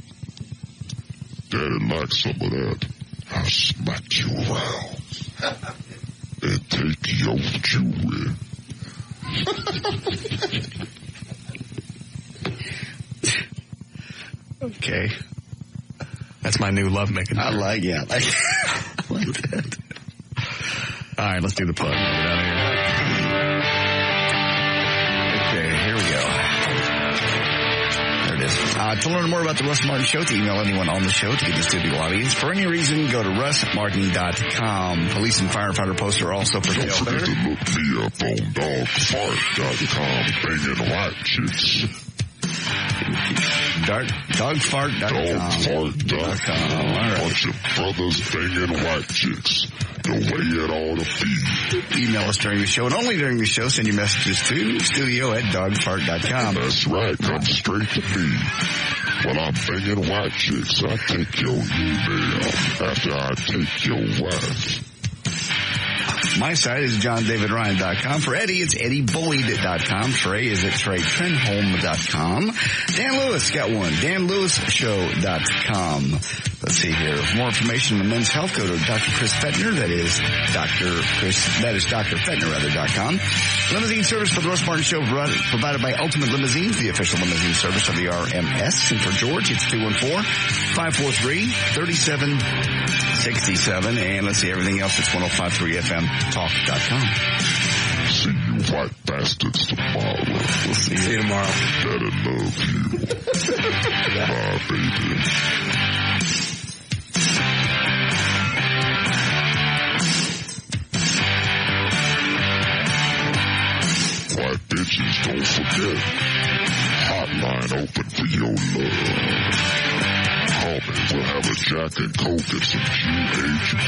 Daddy likes some of that. I'll smack you around and take your jewelry. Okay. That's my new lovemaking. I like that. All right, let's do the plug. Get out of here. Okay, here we go. There it is. To learn more about the Russ Martin Show, to email anyone on the show to get the studio audience. For any reason, go to russmartin.com. Police and firefighter posts are also for sale. Don't forget to look me up on dogfart.com. Banging white chicks. Dogfart.com. All right. Bunch of brothers banging white chicks. The way it ought to be. Email us during the show, and only during the show, send your messages to studio@dogfart.com. That's right. Come straight to me. While I'm banging white chicks, I take your email after I take your wife. My site is johndavidryan.com. For Eddie, it's eddiebollied.com. Trey is at treytrenholm.com. Dan Lewis got one. danlewisshow.com. Let's see here. For more information on men's health, go to Dr. Chris Fettner. That is drfettner.com. Limousine service for the Russ Martin Show provided by Ultimate Limousines, the official limousine service of the RMS. And for George, it's 214-543-3767. And let's see, everything else, it's 1053fmtalk.com. See you white bastards tomorrow. We'll see you tomorrow. Gotta love you. Bye, baby. White bitches, don't forget. Hotline open for your love. Call me. We'll have a Jack and Coke and some GHB.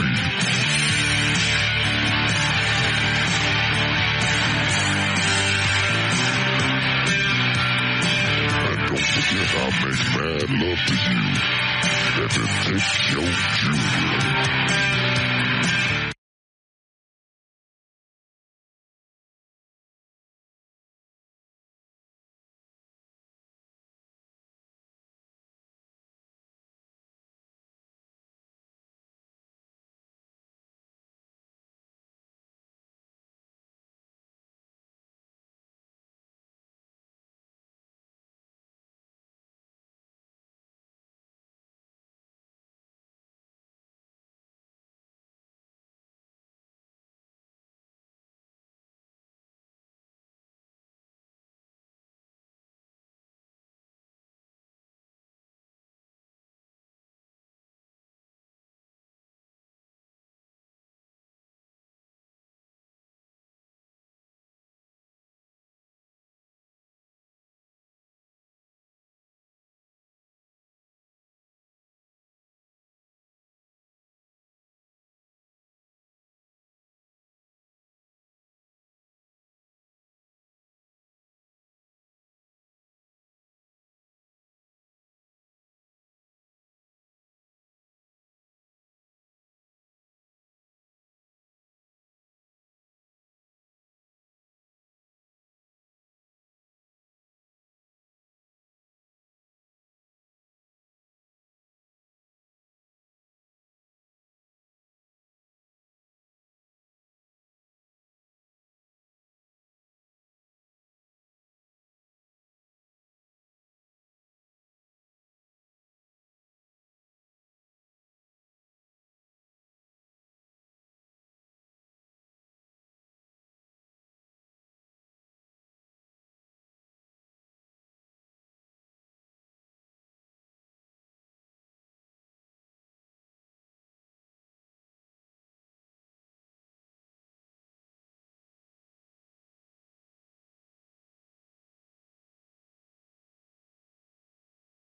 And don't forget, I'll make mad love to you. If it takes your jewelry.